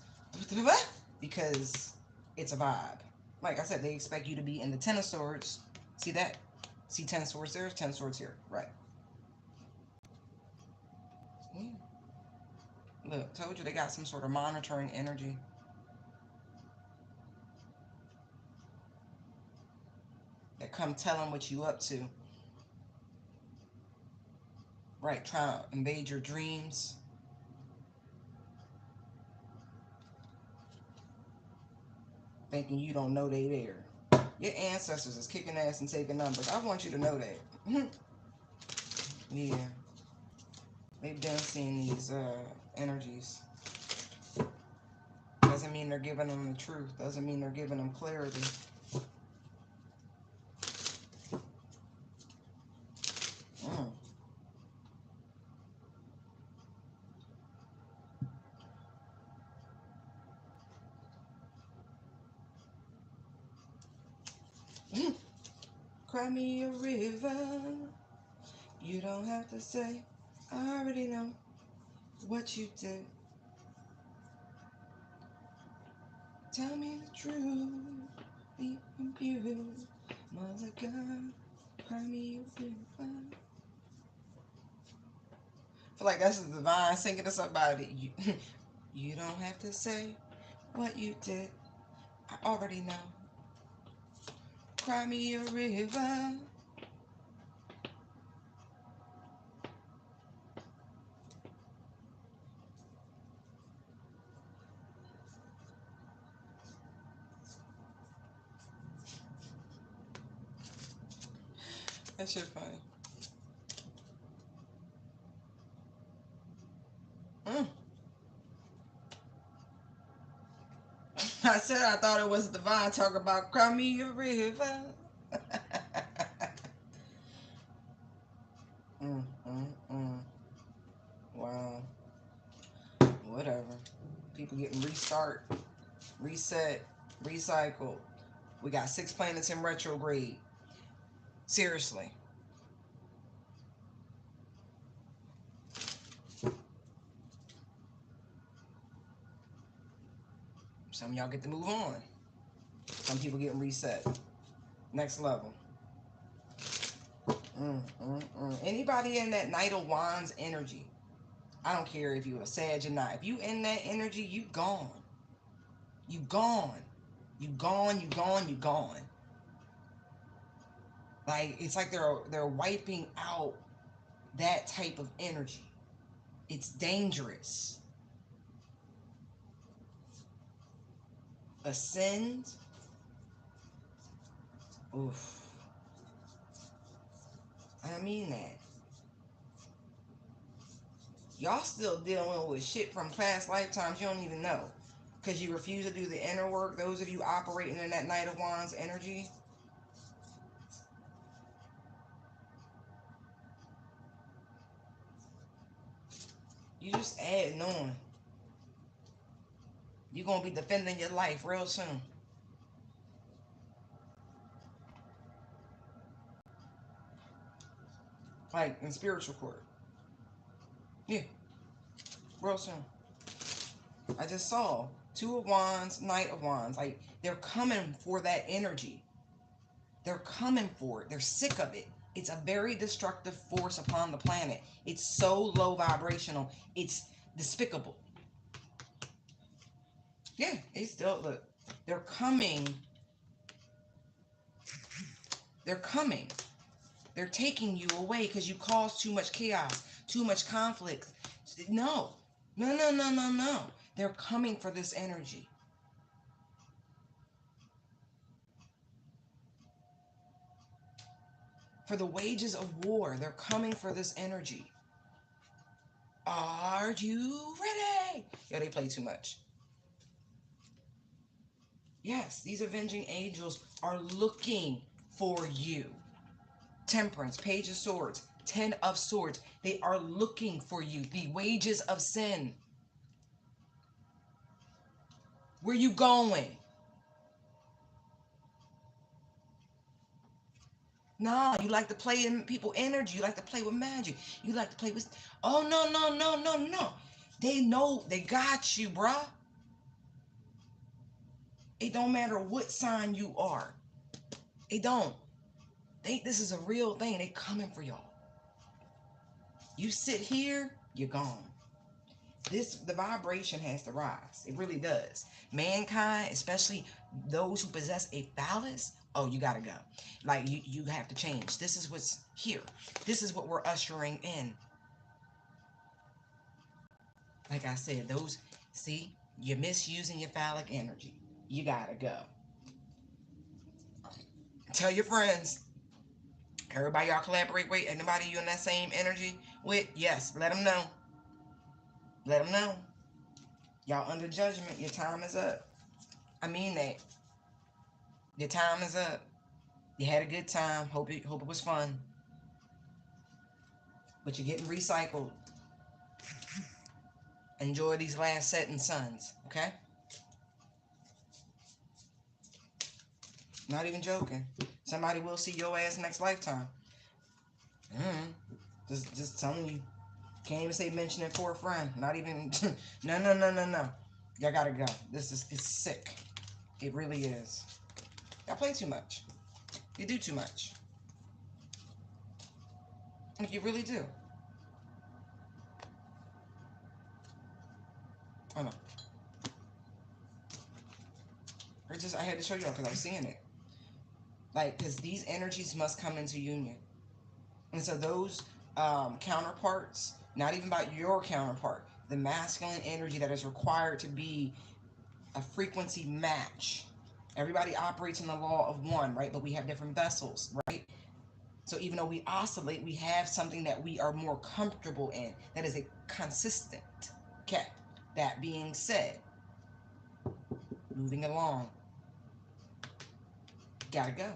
Because it's a vibe. Like I said, they expect you to be in the Ten of Swords. See that? See 10 of Swords there? 10 of Swords here. Right. Yeah. Look, told you they got some sort of monitoring energy. That come tell them what you up to. Right, trying to invade your dreams. Thinking you don't know they there. Your ancestors is kicking ass and taking numbers. I want you to know that. Yeah. They've been seeing these energies. Doesn't mean they're giving them the truth. Doesn't mean they're giving them clarity. Mm. Cry me a river. You don't have to say. I already know what you did. Tell me the truth. Be confused. Mother God, cry me a river. I feel like that's the divine singing to somebody. You don't have to say what you did. I already know. Cry me a river. That shit funny. Mm. I said I thought it was divine talking about cry me a river. mm, mm, mm. Wow. Whatever. People getting reset, recycled. We got 6 planets in retrograde. Seriously. Some of y'all get to move on. Some people getting reset. Next level. Anybody in that Knight of Wands energy, I don't care if you're a Sag or not. If you in that energy, you gone. You gone. You gone, you gone, you gone. Like it's like they're wiping out that type of energy. It's dangerous. Ascend. Oof. I mean that. Y'all still dealing with shit from past lifetimes you don't even know. Because you refuse to do the inner work. Those of you operating in that Knight of Wands energy. You just adding on. You're going to be defending your life real soon. Like in spiritual court. Yeah. Real soon. I just saw 2 of Wands, Knight of Wands. Like they're coming for that energy. They're coming for it. They're sick of it. It's a very destructive force upon the planet. It's so low vibrational. It's despicable. Yeah, it's still, look, they're coming. They're coming. They're taking you away because you cause too much chaos, too much conflict. No, no, no, no, no, no. They're coming for this energy. For the wages of war, they're coming for this energy. Are you ready? Yeah, they play too much. Yes, these avenging angels are looking for you. Temperance, Page of Swords, Ten of Swords. They are looking for you. The wages of sin. Where you going? No, you like to play in people energy. You like to play with magic. You like to play with... Oh, no, no, no, no, no. They know they got you, bruh. It don't matter what sign you are. It don't. This is a real thing. They coming for y'all. You sit here, you're gone. The vibration has to rise. It really does. Mankind, especially those who possess a phallus, oh, you gotta go. Like you have to change. This is what's here. This is what we're ushering in. Like I said, see, you're misusing your phallic energy. You gotta go. Tell your friends. Everybody y'all collaborate with, anybody you in that same energy with, yes, let them know. Let them know. Y'all under judgment. Your time is up. I mean that. Your time is up. You had a good time. Hope it was fun. But you're getting recycled. Enjoy these last setting suns, okay? Not even joking. Somebody will see your ass next lifetime. Just telling you. Can't even say mention it for a friend. Not even. No, no, no, no, no. Y'all gotta go. It's sick. It really is. Y'all play too much. You do too much. Like you really do. Oh no. I had to show y'all because I was seeing it. Like, because these energies must come into union. And so those counterparts, not even about your counterpart, the masculine energy that is required to be a frequency match. Everybody operates in the law of one, right? But we have different vessels, right? So even though we oscillate, we have something that we are more comfortable in that is a consistent. Okay. That being said, moving along, gotta go.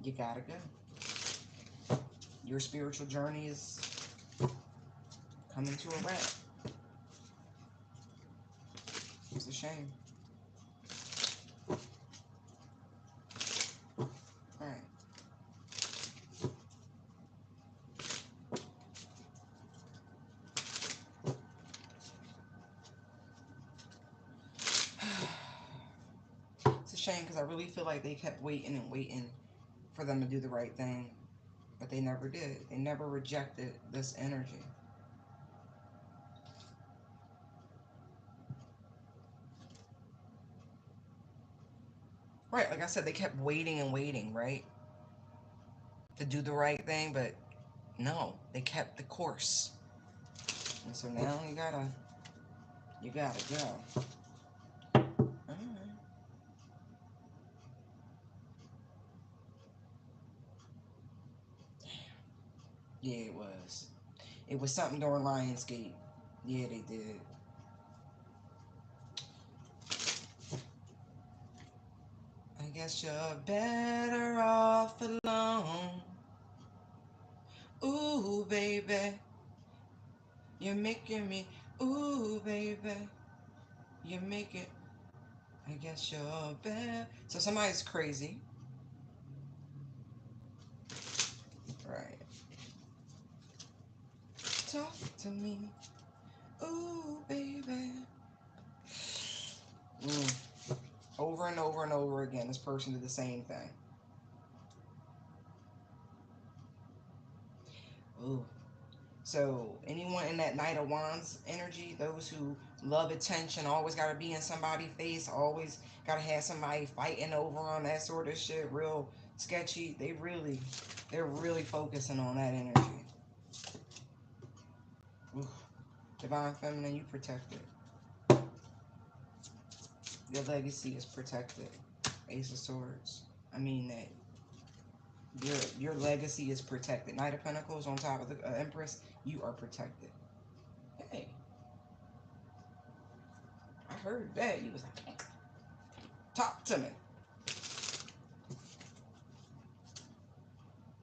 You gotta go. Your spiritual journey is coming to a wrap. It's a shame. All right. It's a shame because I really feel like they kept waiting and waiting for them to do the right thing, but they never did. They never rejected this energy. Right, like I said, they kept waiting and waiting, right? To do the right thing, but no, they kept the course. And so now you gotta go. Alright. Yeah, it was. It was something during Lionsgate. Yeah, they did. I guess you're better off alone. Ooh, baby. You're making me. Ooh, baby. You make it. I guess you're better. So somebody's crazy. Right. Talk to me. Ooh, baby. Over and over and over again, this person did the same thing. Ooh. So anyone in that Knight of Wands energy, those who love attention, always got to be in somebody's face, always got to have somebody fighting over them, that sort of shit, real sketchy. They're really focusing on that energy. Ooh. Divine Feminine, you protected. Your legacy is protected. Ace of Swords. I mean that your legacy is protected. Knight of Pentacles on top of the Empress. You are protected. Hey, I heard that. You was like, talk to me.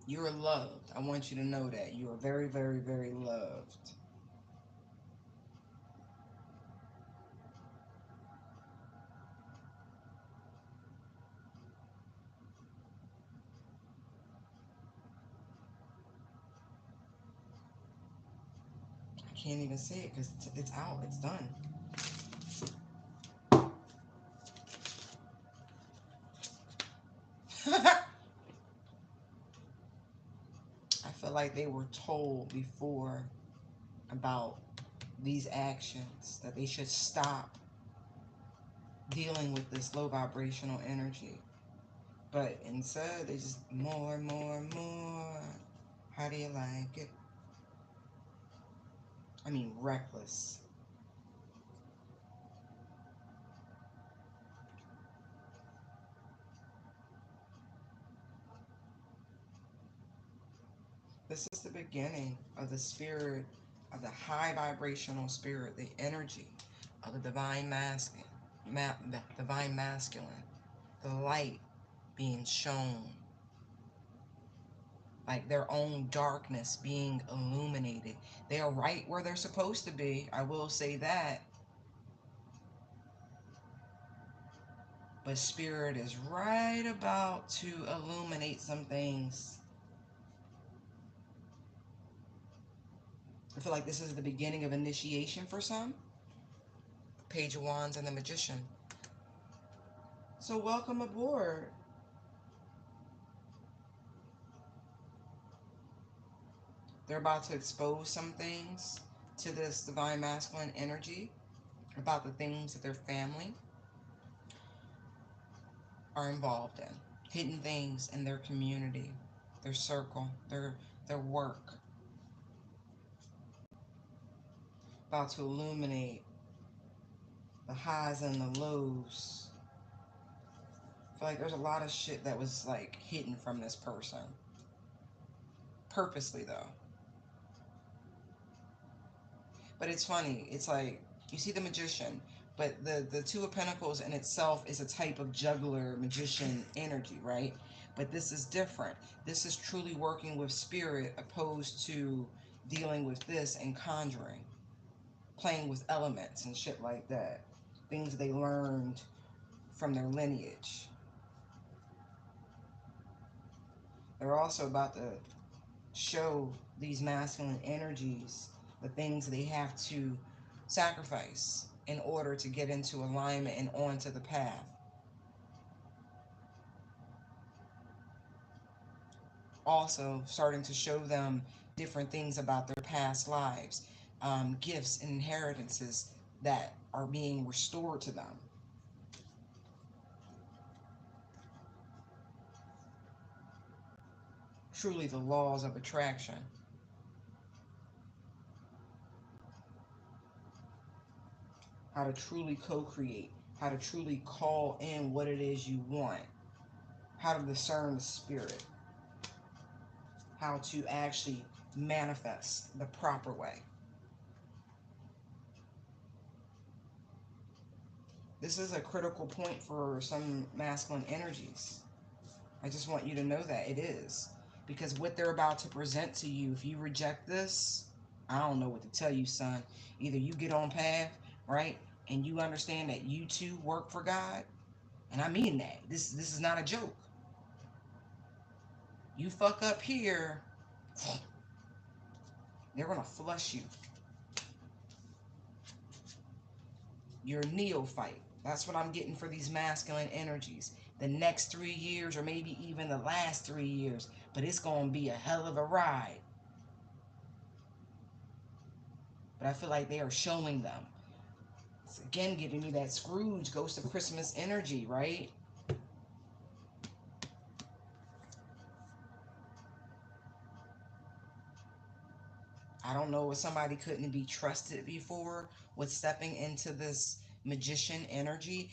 You're loved. I want you to know that. You are very, very, very loved. I can't even say it because it's out. It's done. I feel like they were told before about these actions that they should stop dealing with this low vibrational energy. But instead, they just more, more, more. How do you like it? I mean, reckless. This is the beginning of the spirit, of the high vibrational spirit, the energy of the divine masculine, the divine masculine, the light being shown, like their own darkness being illuminated. They are right where they're supposed to be. I will say that. But spirit is right about to illuminate some things. I feel like this is the beginning of initiation for some. Page of Wands and the Magician. So welcome aboard. They're about to expose some things to this divine masculine energy about the things that their family are involved in. Hidden things in their community, their circle, their work. About to illuminate the highs and the lows. I feel like there's a lot of shit that was like hidden from this person. Purposely though. But it's funny. It's like you see the Magician, but the Two of Pentacles in itself is a type of juggler magician energy, right? But this is different. This is truly working with spirit opposed to dealing with this and conjuring, playing with elements and shit like that. Things they learned from their lineage. They're also about to show these masculine energies the things they have to sacrifice in order to get into alignment and onto the path. Also starting to show them different things about their past lives, gifts and inheritances that are being restored to them. Truly the laws of attraction. How to truly co-create, how to truly call in what it is you want, how to discern the spirit, how to actually manifest the proper way. This is a critical point for some masculine energies. I just want you to know that it is. Because what they're about to present to you, if you reject this, I don't know what to tell you, son. Either you get on path, right? And you understand that you too work for God. And I mean that. This is not a joke. You fuck up here, they're gonna flush you. You're a neophyte. That's what I'm getting for these masculine energies. The next 3 years, or maybe even the last 3 years, but it's gonna be a hell of a ride. but I feel like they are showing them. It's again giving me that Scrooge Ghost of Christmas energy, right? I don't know if somebody couldn't be trusted before with stepping into this magician energy.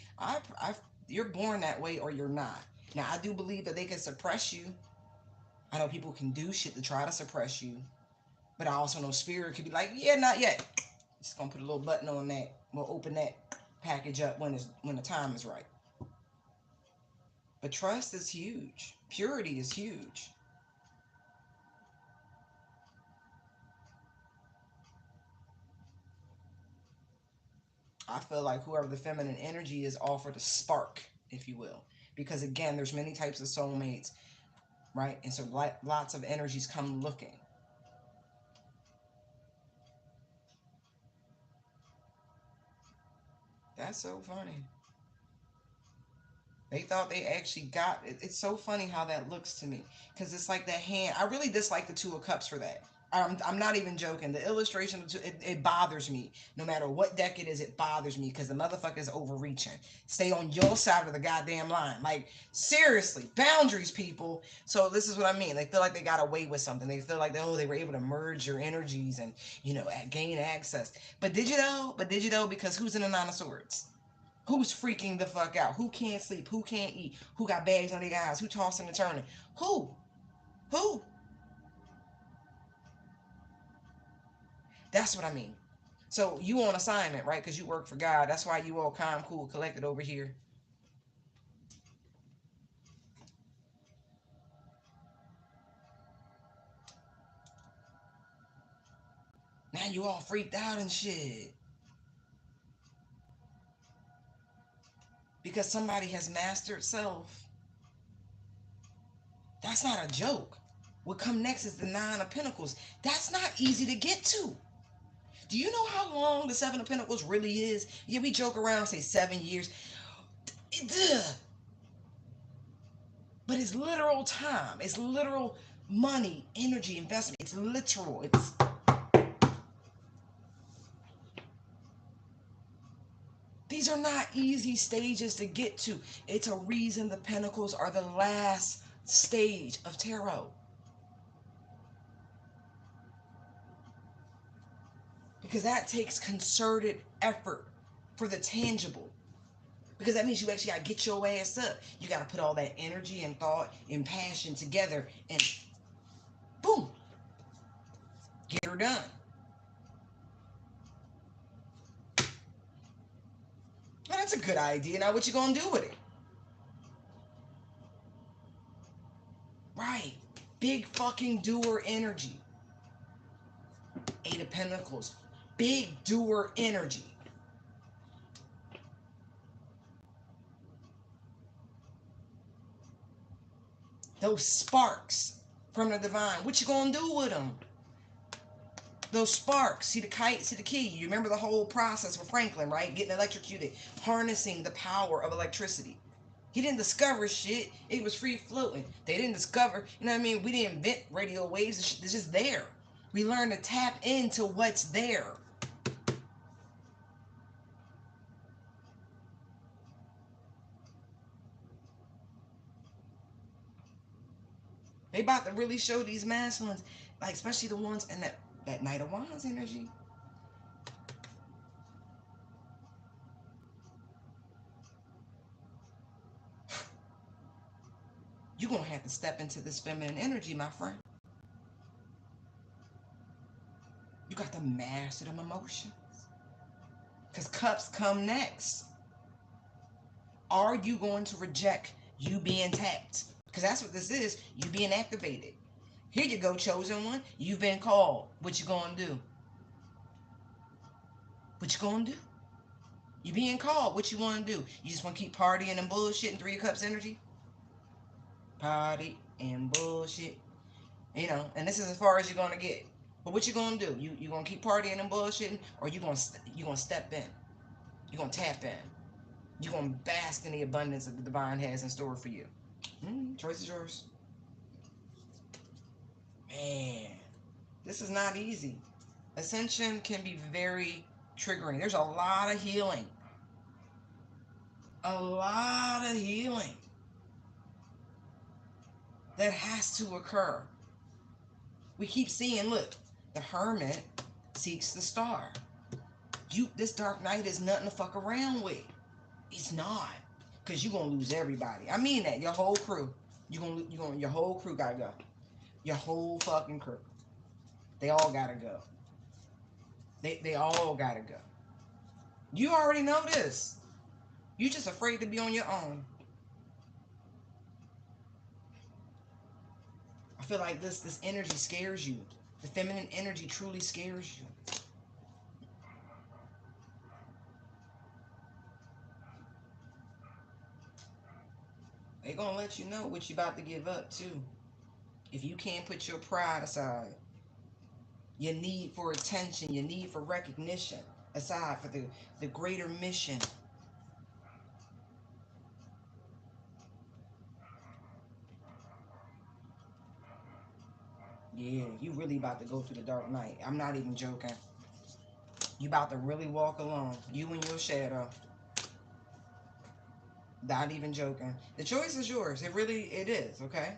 You're born that way or you're not. Now, I do believe that they can suppress you. I know people can do shit to try to suppress you, but I also know spirit could be like, yeah, not yet. Just gonna put a little button on that. We'll open that package up when the time is right. But trust is huge. Purity is huge. I feel like whoever the feminine energy is offered a spark, if you will, because again, there's many types of soulmates, right? And so lots of energies come looking. That's so funny. They thought they actually got it. It's so funny how that looks to me because it's like that hand. I really dislike the Two of Cups for that. I'm not even joking. The illustration, it bothers me. No matter what deck it is, it bothers me because the motherfucker is overreaching. Stay on your side of the goddamn line. Like, seriously, boundaries, people. So this is what I mean. They feel like they got away with something. They feel like, oh, they were able to merge your energies and, gain access. But did you know? Because who's in the Nine of Swords? Who's freaking the fuck out? Who can't sleep? Who can't eat? Who got bags on their eyes? Who tossing and turning? Who? Who? That's what I mean. So you on assignment, right? Because you work for God. That's why you all calm, cool, collected over here. Now you all freaked out and shit. Because somebody has mastered self. That's not a joke. What come next is the Nine of Pentacles. That's not easy to get to. Do you know how long the Seven of Pentacles really is? Yeah, we joke around, say 7 years. Ugh. But it's literal time. It's literal money, energy, investment. It's literal. These are not easy stages to get to. It's a reason the Pentacles are the last stage of tarot. Because that takes concerted effort for the tangible. Because that means you actually got to get your ass up. You got to put all that energy and thought and passion together and boom, get her done. Well, that's a good idea. Now what you gonna do with it? Right. Big fucking doer energy. Eight of Pentacles. Big doer energy. Those sparks from the divine. What you gonna do with them? Those sparks. See the kite, see the key. You remember the whole process with Franklin, right? Getting electrocuted. Harnessing the power of electricity. He didn't discover shit. It was free floating. They didn't discover, you know what I mean? We didn't invent radio waves. It's just there. We learn to tap into what's there. They about to really show these masculines, like especially the ones in that Knight of Wands energy. You're gonna have to step into this feminine energy, my friend. You got to master them emotions. Because cups come next. Are you going to reject you being tapped? Because that's what this is. You being activated. Here you go, chosen one. You've been called. What you gonna do? What you gonna do? You being called. What you wanna do? You just wanna keep partying and bullshitting? Three of Cups energy. Party and bullshit. And this is as far as you're gonna get. But what you gonna do? You gonna keep partying and bullshitting, or you gonna step in? You gonna tap in? You gonna bask in the abundance that the divine has in store for you? Choice is yours. Man, this is not easy. Ascension can be very triggering. There's a lot of healing. A lot of healing that has to occur. We keep seeing, look, the hermit seeks the star. This dark night is nothing to fuck around with. It's not. Cause you're gonna lose everybody. I mean that. Your whole crew. Your whole crew gotta go. Your whole fucking crew. They all gotta go. They all gotta go. You already know this. You just afraid to be on your own. I feel like this energy scares you. The feminine energy truly scares you. They gonna let you know what you about to give up too. If you can't put your pride aside, your need for attention, your need for recognition aside for the greater mission. Yeah, you really about to go through the dark night. I'm not even joking. You about to really walk alone. You and your shadow. Not even joking. The choice is yours. It is, okay?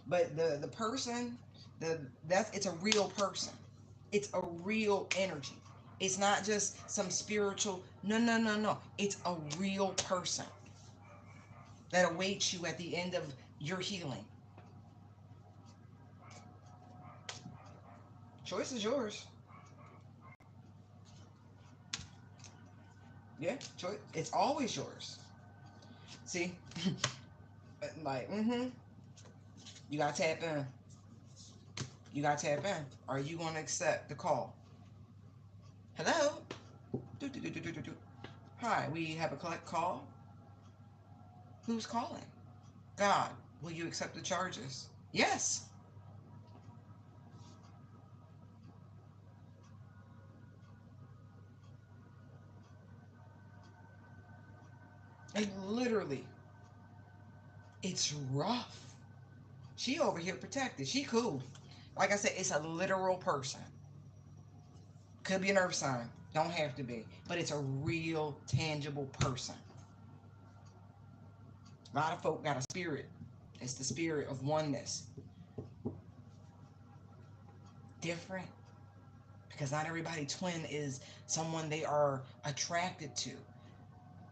But the person, it's a real person. It's a real energy. It's not just some spiritual. No, no, no, no. It's a real person that awaits you at the end of your healing. Choice is yours. Yeah, choice. It's always yours. See, like, you gotta tap in. You gotta tap in. Are you gonna accept the call? Hello. Do, do, do, do, do, do, do. Hi, we have a collect call. Who's calling? God, will you accept the charges? Yes. And literally, it's rough. She over here protected. She cool. Like I said, it's a literal person. Could be an earth sign. Don't have to be. But it's a real, tangible person. A lot of folk got a spirit. It's the spirit of oneness. Different. Because not everybody twin is someone they are attracted to.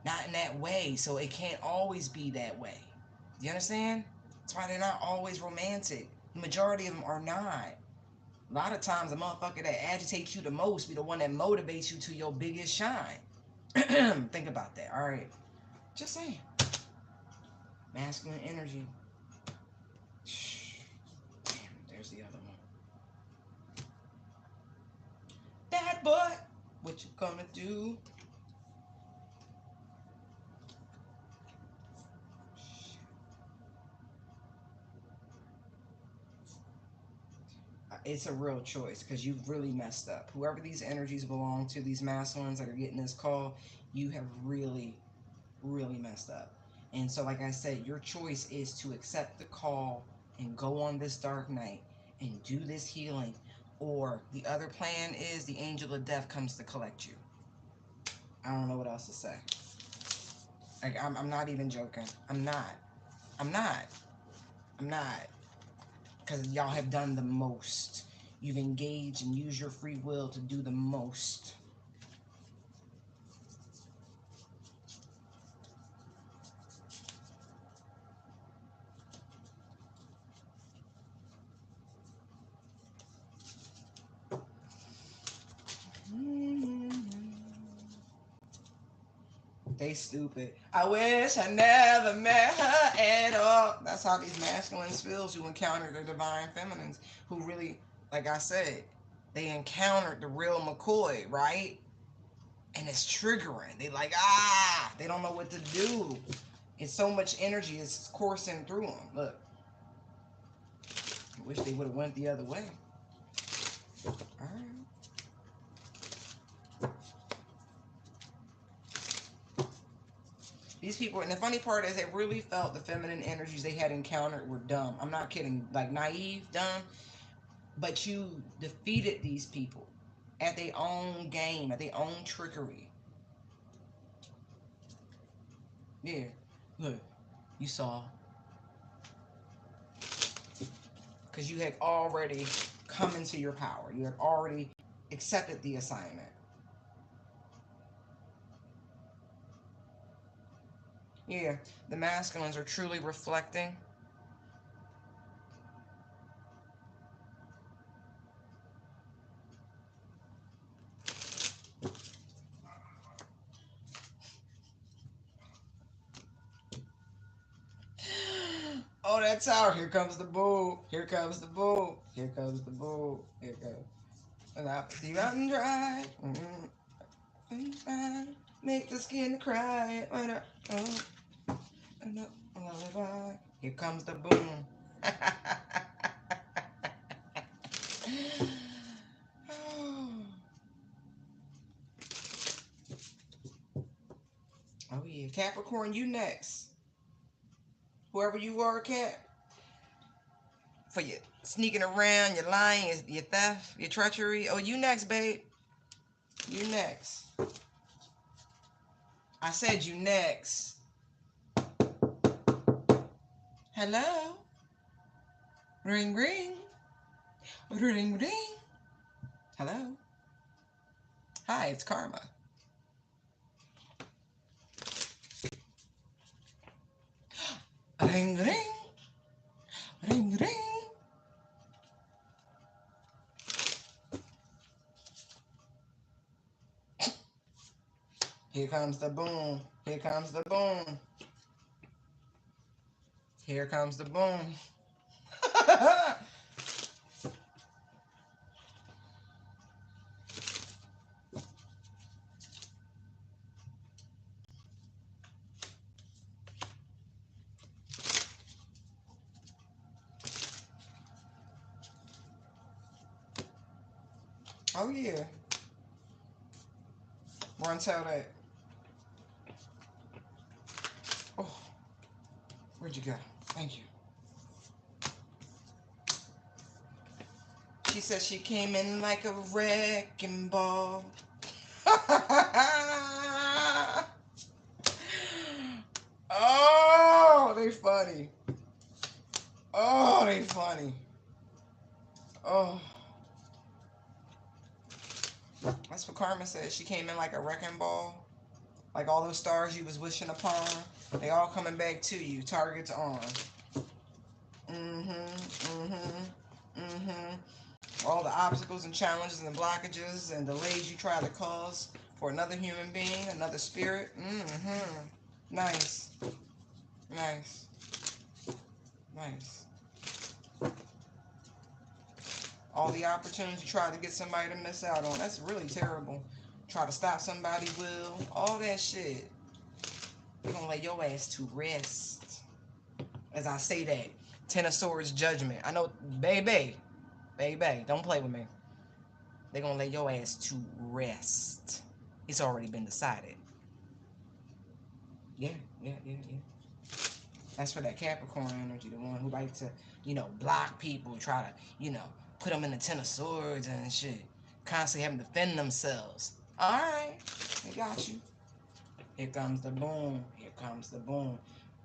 Not in that way. So it can't always be that way. You understand? That's why they're not always romantic. The majority of them are not. A lot of times, the motherfucker that agitates you the most be the one that motivates you to your biggest shine. Think about that. All right. Just saying. Masculine energy. Damn, there's the other one. Bad boy. What you gonna do? It's a real choice because you've really messed up. Whoever these energies belong to, these masculines that are getting this call, you have really, really messed up. And so, like I said, your choice is to accept the call and go on this dark night and do this healing. Or the other plan is the angel of death comes to collect you. I don't know what else to say. Like, I'm not even joking. I'm not. I'm not. I'm not. Because y'all have done the most. You've engaged and used your free will to do the most. They stupid. I wish I never met her at all. That's how these masculines feels who encounter the divine feminines who really, like I said, they encountered the real McCoy, right? And it's triggering. They like, they don't know what to do. It's so much energy is coursing through them. Look, I wish they would have went the other way. All right. These people, and the funny part is, they really felt the feminine energies they had encountered were dumb. I'm not kidding. Like naive, dumb. But you defeated these people at their own game, at their own trickery. Yeah. Look, you saw. Because you had already come into your power. You had already accepted the assignment. Yeah, the masculines are truly reflecting. Oh, that's out. Here comes the bull. Here comes the bull. Here comes the bull. Here comes. And I see out and dry. Make the skin cry. Here comes the boom. Oh yeah, Capricorn, you next. Whoever you are, Cap, for your sneaking around, your lying, your theft, your treachery. Oh, you next, babe. You next. I said you next. Hello? Ring, ring. Ring, ring. Hello? Hi, it's Karma. Ring, ring. Ring, ring. Here comes the boom. Here comes the boom. Here comes the boom. Oh, yeah. Run tell that. Oh, where'd you go? Thank you. She said she came in like a wrecking ball. Oh, they funny. Oh, they funny. Oh. That's what Karma said. She came in like a wrecking ball. Like all those stars you was wishing upon. They all coming back to you. Targets on. Mm-hmm. Mm-hmm. Mm-hmm. All the obstacles and challenges and blockages and delays you try to cause for another human being, another spirit. Mm-hmm. Nice. Nice. Nice. All the opportunities you try to get somebody to miss out on. That's really terrible. Try to stop somebody will. All that shit. You're gonna lay your ass to rest. As I say that. Ten of Swords judgment. I know, baby. Baby, don't play with me. They're gonna lay your ass to rest. It's already been decided. Yeah, yeah, yeah, yeah. That's for that Capricorn energy, the one who like to, block people, try to, put them in the Ten of Swords and shit. Constantly having to defend themselves. All right, they got you. Here comes the boom. Here comes the boom.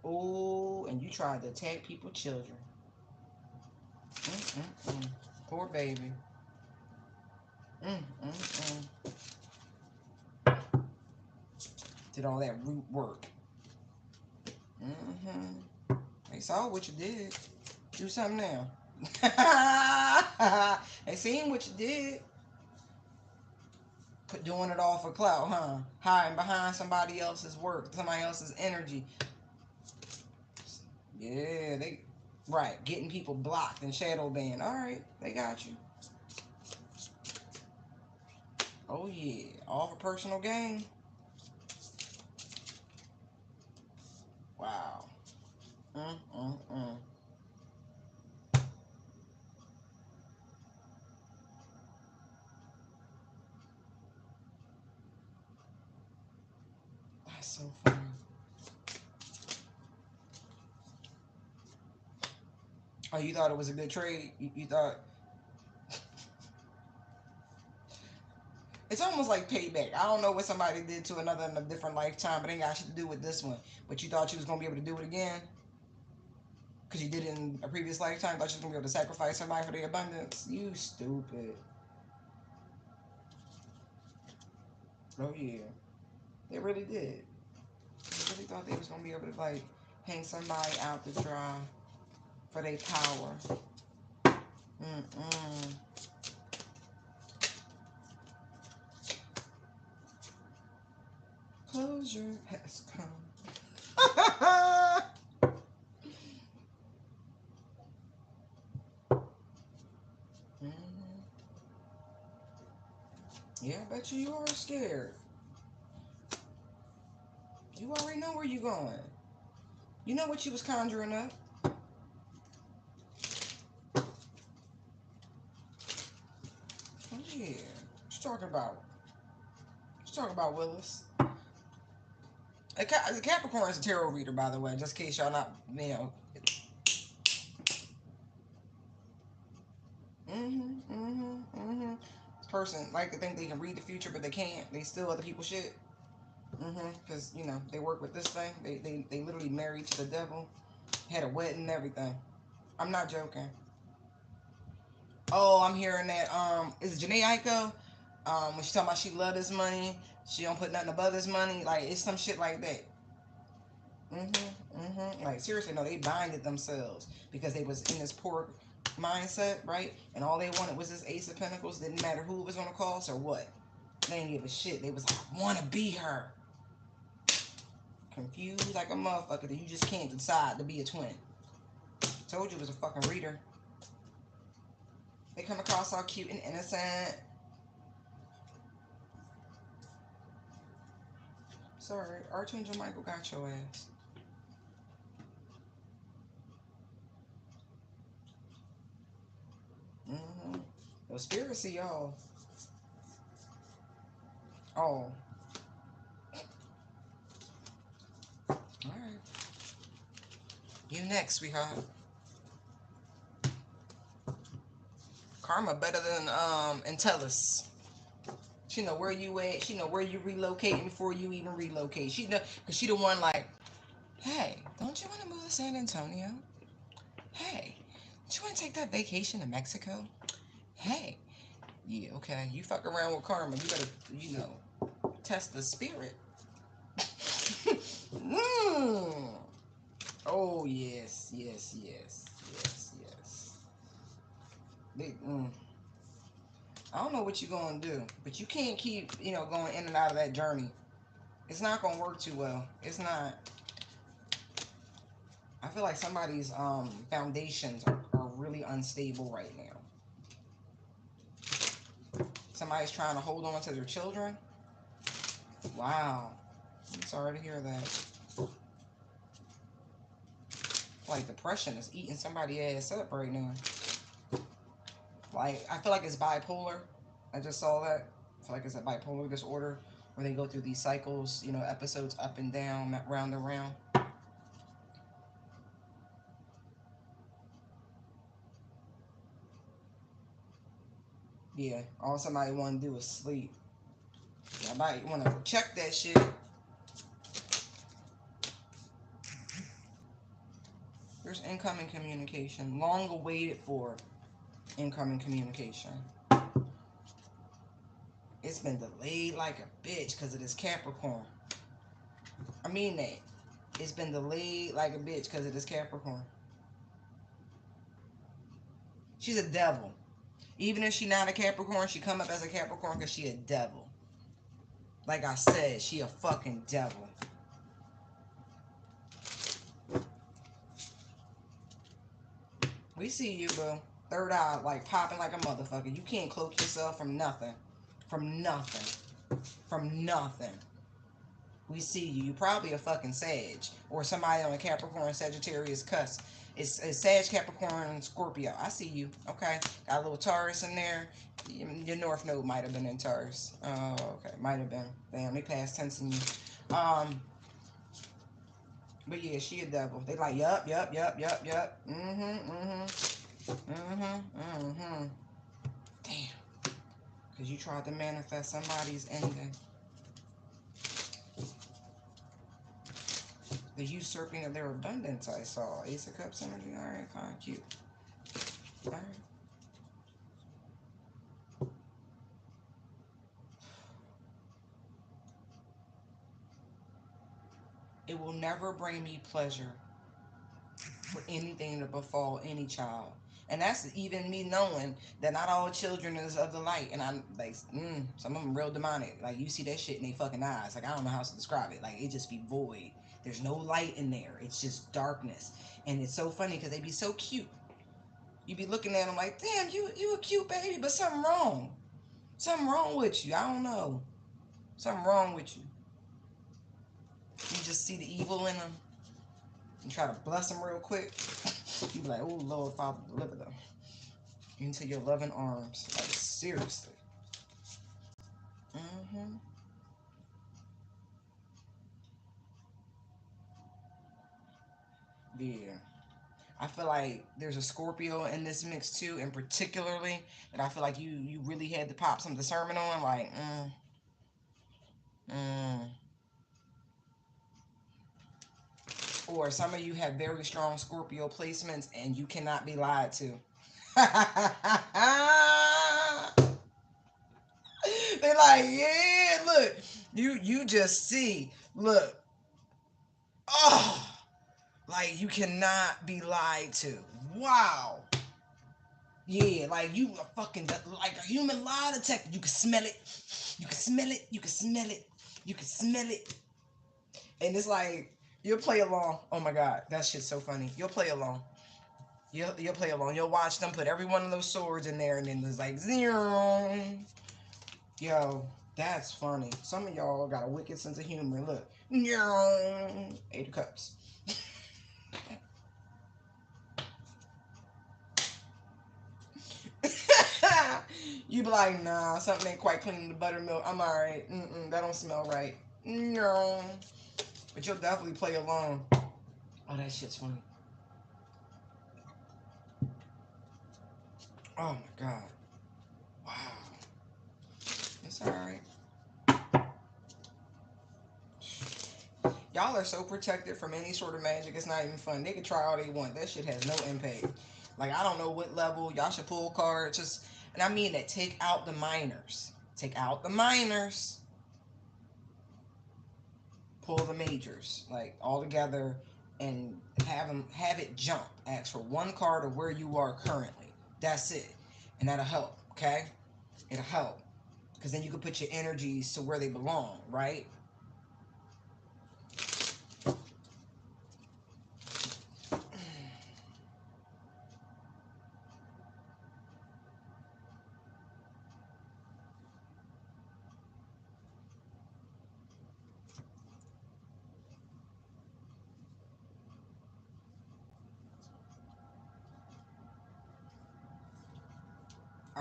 Ooh, and you tried to attack people's children. Mm-mm-mm. Poor baby. Mm-mm-mm. Did all that root work. Mm-hmm. They saw what you did. Do something now. They seen what you did. Doing it all for clout, huh? Hiding behind somebody else's work, somebody else's energy. Yeah, right, getting people blocked and shadow banned. All right, they got you. Oh yeah, all for personal gain. Wow. Mm-mm-mm. That's so funny. Oh, you thought it was a good trade? You thought? almost like payback. I don't know what somebody did to another in a different lifetime, but it ain't got shit to do with this one. But you thought you was gonna be able to do it again because you did it in a previous lifetime. Thought you was gonna be able to sacrifice somebody for the abundance. You stupid. Oh yeah, they really did. They really thought they was gonna be able to like hang somebody out to dry for their power. Mm-mm. Closure has come. Mhm. Yeah, I bet you are scared. You already know where you're going. You know what you was conjuring up. Oh yeah. What you talking about? What you talking about, Willis? The Capricorn is a tarot reader, by the way, just in case y'all not, you know. This person like to think they can read the future, but they can't. They steal other people's shit. Because, you know, they work with this thing. They literally married to the devil. Had a wedding and everything. I'm not joking. Oh, I'm hearing that, is it Janae Aiko? When she talking about she love this money, she don't put nothing above this money. Like, it's some shit like that. Like, seriously, no, they binded themselves because they was in this poor mindset, right? And all they wanted was this Ace of Pentacles. Didn't matter who it was gonna cost or what. They didn't give a shit. They was like, I wanna be her. Confused like a motherfucker that you just can't decide to be a twin. Told you it was a fucking reader. They come across all cute and innocent. Sorry, Archangel Michael got your ass. The spirit see y'all. Oh. Alright. You next, sweetheart. Karma better than Entellus. She know where you at. She know where you relocating before you even relocate. She know, cause she the one like, hey, don't you want to move to San Antonio? Hey, don't you want to take that vacation to Mexico? Hey, yeah, okay. You fuck around with karma. You better, you know, test the spirit. Oh yes, yes, yes, yes, yes. They, I don't know what you're gonna do, but you can't keep, you know, going in and out of that journey. It's not gonna work too well. It's not. I feel like somebody's foundations are really unstable right now. Somebody's trying to hold on to their children. Wow. I'm sorry to hear that. Like depression is eating somebody's ass up right now. Like, I feel like it's bipolar. I just saw that. I feel like it's a bipolar disorder where they go through these cycles, you know, episodes up and down, round and round. Yeah, all somebody want to do is sleep. Somebody want to check that shit. There's incoming communication, long awaited for incoming communication. It's been delayed like a bitch because of this Capricorn. I mean that. It's been delayed like a bitch because of this Capricorn. She's a devil. Even if she not a Capricorn, she come up as a Capricorn because she a devil. Like I said, she a fucking devil. We see you, bro. Third eye, like popping like a motherfucker. You can't cloak yourself from nothing. From nothing. From nothing. We see you. You probably a fucking Sag. Or somebody on a Capricorn, Sagittarius cusp. It's Sag, Capricorn, Scorpio. I see you. Okay. Got a little Taurus in there. Your North Node might have been in Taurus. Oh, okay. Might have been. Damn, they passed tense in you. But yeah, she a devil. They like, yup. Damn. Because you tried to manifest somebody's ending. The usurping of their abundance, I saw. Ace of Cups energy. Alright, fine, cute. Alright. It will never bring me pleasure for anything to befall any child. And that's even me knowing that not all children is of the light. And I'm like, some of them real demonic. Like, you see that shit in their fucking eyes. Like, I don't know how to describe it. Like, it just be void. There's no light in there. It's just darkness. And it's so funny because they be so cute. You be looking at them like, damn, you a cute baby, but something wrong. Something wrong with you. I don't know. Something wrong with you. You just see the evil in them and try to bless them real quick. You be like, oh, Lord, Father, deliver them into your loving arms. Like, seriously. Mm-hmm. Yeah. I feel like there's a Scorpio in this mix too, and particularly that I feel like you really had to pop some discernment on, like, mm. Or some of you have very strong Scorpio placements and you cannot be lied to. They're like, yeah, look, you just see, look, oh, like you cannot be lied to. Wow. Yeah, like you a fucking like a human lie detector. You can smell it. You can smell it. You can smell it. You can smell it. And it's like you'll play along. Oh my god, that shit's so funny. You'll play along. You'll play along. You'll watch them put every one of those swords in there, and then there's like zero. Yo, that's funny. Some of y'all got a wicked sense of humor. Look, Eight of Cups. You be like, nah, something ain't quite clean the buttermilk. I'm alright. That don't smell right. No. But you'll definitely play along. Oh, that shit's funny. Oh my god. Wow. It's alright. Y'all are so protected from any sort of magic, it's not even fun. They can try all they want. That shit has no impact. Like, I don't know what level. Y'all should pull cards. Just, and I mean that. Take out the minors. Take out the minors. Pull the majors. Like, all together and have it jump. Ask for one card of where you are currently. That's it. And that'll help, okay? It'll help. Because then you can put your energies to where they belong, right?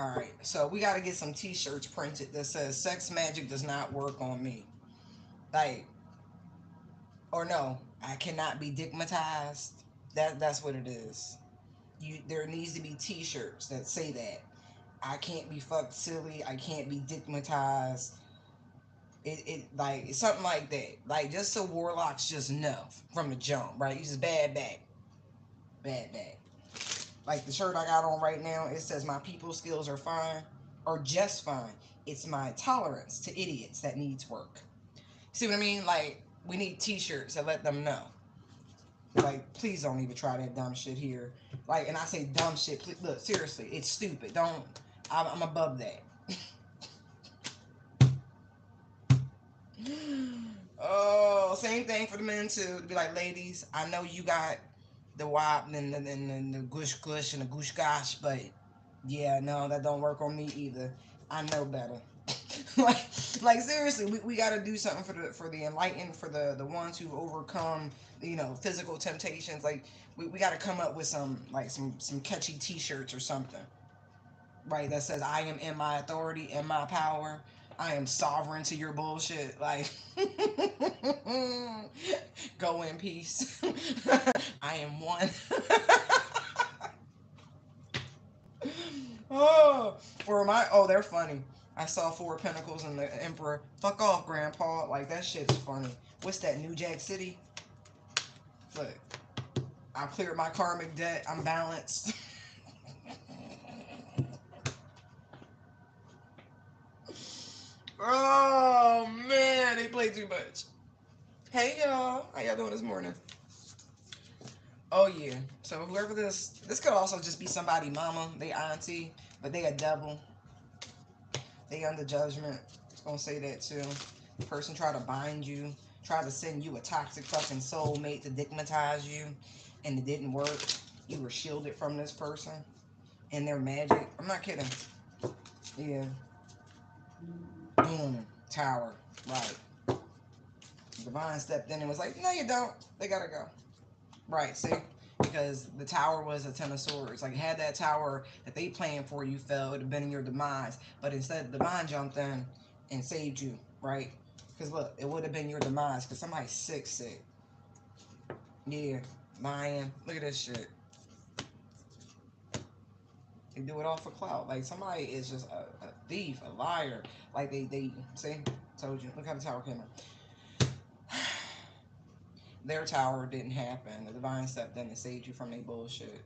All right, so we got to get some T-shirts printed that says "Sex magic does not work on me." Like, or no, I cannot be digmatized. That's what it is. There needs to be T-shirts that say that. I can't be fucked silly. I can't be digmatized. It like it's something like that. Like, just so warlocks just know from the jump, right? You just bad back, bad back. Like the shirt I got on right now, it says my people skills are fine or just fine. It's my tolerance to idiots that needs work. See what I mean? Like, we need T-shirts that let them know. Like, please don't even try that dumb shit here. Like, and I say dumb shit. Please, look, seriously, it's stupid. Don't. I'm above that. Oh, same thing for the men too. To be like, ladies, I know you got the wop and the gush gush and the goosh gosh, but yeah, no, that don't work on me either. I know better. like like seriously, we got to do something for the enlightened, for the ones who've overcome, physical temptations. Like, we got to come up with some catchy T-shirts or something, right? That says I am in my authority, in my power. I am sovereign to your bullshit. Like, go in peace. I am one. Oh, or they're funny. I saw Four of Pentacles and the Emperor. Fuck off, Grandpa. Like, that shit's funny. What's that, New Jack City? Look, I cleared my karmic debt. I'm balanced. Oh, man. They play too much. Hey, y'all. How y'all doing this morning? Oh, yeah. So, whoever this could also just be somebody mama, they auntie, but they a devil. They under judgment. It's gonna say that too. The person try to bind you, try to send you a toxic fucking soulmate to digmatize you, and it didn't work. You were shielded from this person and their magic. I'm not kidding. Yeah. Boom. Tower. Right. Divine stepped in and was like, no, you don't. They gotta go. Right. See? Because the tower was a 10 of swords. Like, had that tower that they planned for you fell, it would have been in your demise. But instead, Divine jumped in and saved you, right? Because look, it would have been your demise because somebody's sick. Yeah, lying. Look at this shit. They do it all for clout. Like, somebody is just a thief, a liar. Like, they see? Told you. Look how the tower came out. Their tower didn't happen. The Divine stepped in and saved you from their bullshit.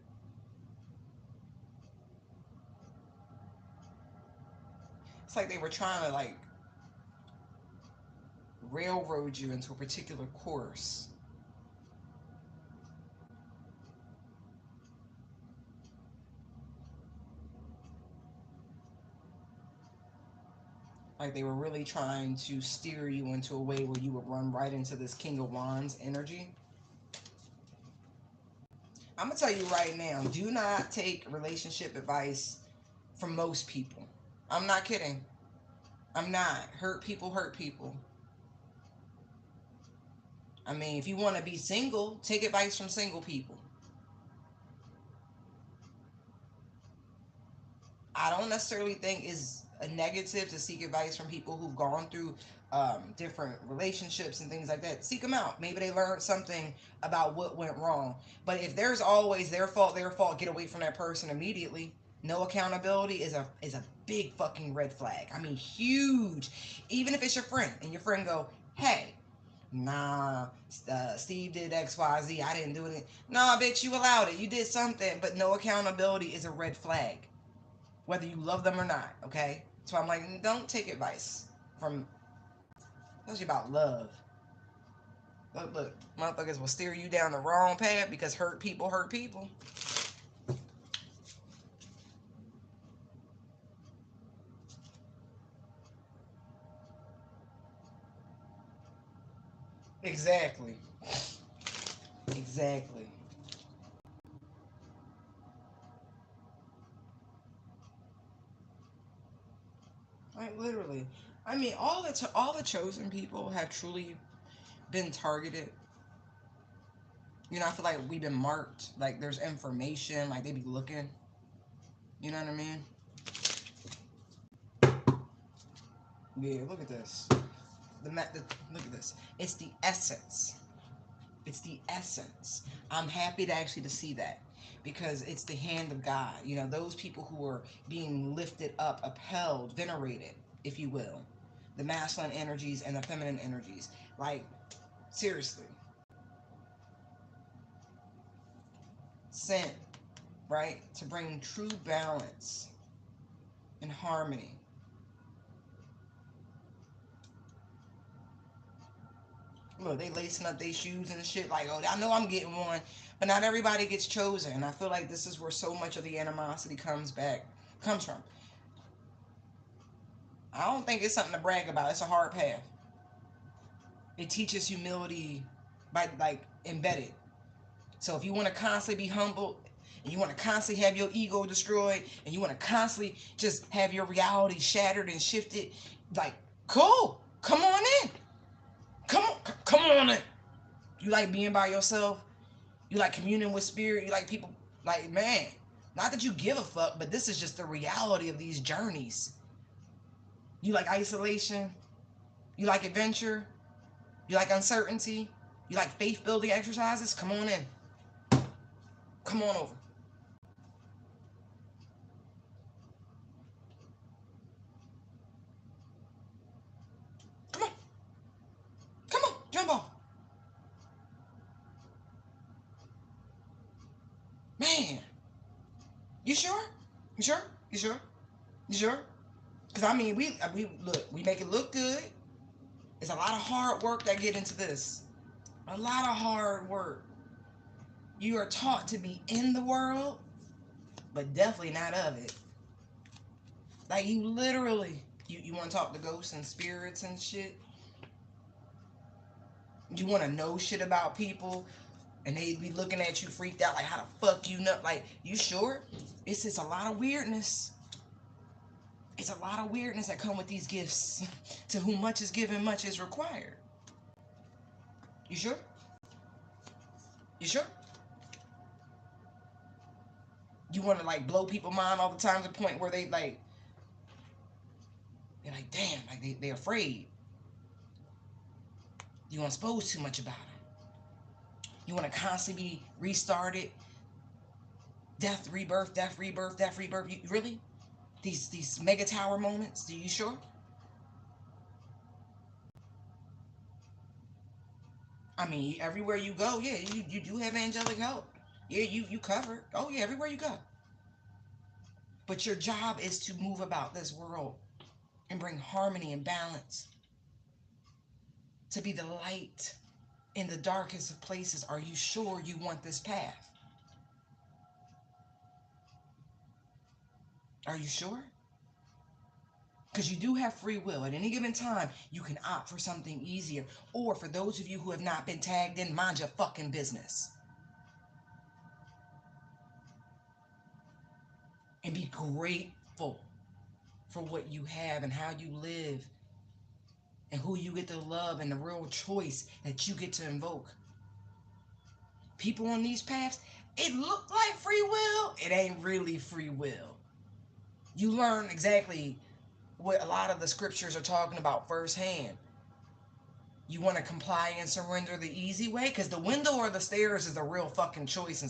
It's like they were trying to, like, railroad you into a particular course. Like they were really trying to steer you into a way where you would run right into this King of Wands energy. I'm going to tell you right now, do not take relationship advice from most people. I'm not kidding. I'm not. Hurt people hurt people. I mean, if you want to be single, take advice from single people. I don't necessarily think is a negative to seek advice from people who've gone through different relationships and things like that. Seek them out. Maybe they learned something about what went wrong. But if there's always their fault, get away from that person immediately. No accountability is a big fucking red flag. I mean, huge. Even if it's your friend and your friend go, hey, nah, Steve did X, Y, Z. I didn't do it. Nah, bitch, you allowed it. You did something, but no accountability is a red flag, whether you love them or not, okay? So I'm like, don't take advice from, especially about love. Look, motherfuckers will steer you down the wrong path because hurt people hurt people. Exactly. Exactly. Like literally. I mean, all the chosen people have truly been targeted. You know, I feel like we've been marked. Like there's information. Like they be looking. You know what I mean? Yeah. Look at this. Look at this. It's the essence. It's the essence. I'm happy to actually to see that because it's the hand of God. You know, those people who are being lifted up, upheld, venerated, if you will, the masculine energies and the feminine energies. Like seriously, sent right to bring true balance and harmony. Look, they lacing up their shoes and shit like, oh, I know I'm getting one, but not everybody gets chosen. And I feel like this is where so much of the animosity comes from. I don't think it's something to brag about. It's a hard path. It teaches humility by like embedded. So if you want to constantly be humble and you want to constantly have your ego destroyed and you want to constantly just have your reality shattered and shifted, like, cool. Come on in. Come on in. You like being by yourself? You like communing with spirit? You like people like, man, not that you give a fuck, but this is just the reality of these journeys. You like isolation? You like adventure? You like uncertainty? You like faith building exercises? Come on in. Come on over. no more. Man, you sure? You sure? You sure? You sure? Because I mean, we look, we make it look good. It's a lot of hard work that get into this. A lot of hard work. You are taught to be in the world, but definitely not of it. Like you literally, you want to talk to ghosts and spirits and shit. You want to know shit about people, and they be looking at you freaked out, like how the fuck you know? Like you sure? It's just a lot of weirdness. It's a lot of weirdness that come with these gifts. To whom much is given, much is required. You sure? You sure? You want to like blow people's mind all the time to the point where they're like, damn, like they're afraid. You want to expose too much about them. You want to constantly be restarted. Death, rebirth, death, rebirth, death, rebirth. You, really? These mega tower moments? Are you sure? I mean, everywhere you go, yeah, you do have angelic help. Yeah, you covered. Oh yeah, everywhere you go. But your job is to move about this world and bring harmony and balance. To be the light in the darkest of places. Are you sure you want this path? Are you sure? Because you do have free will. At any given time, you can opt for something easier. Or for those of you who have not been tagged in, mind your fucking business. And be grateful for what you have and how you live and who you get to love and the real choice that you get to invoke. People on these paths, it look like free will. It ain't really free will. You learn exactly what a lot of the scriptures are talking about firsthand. You want to comply and surrender the easy way? Because the window or the stairs is the real fucking choice in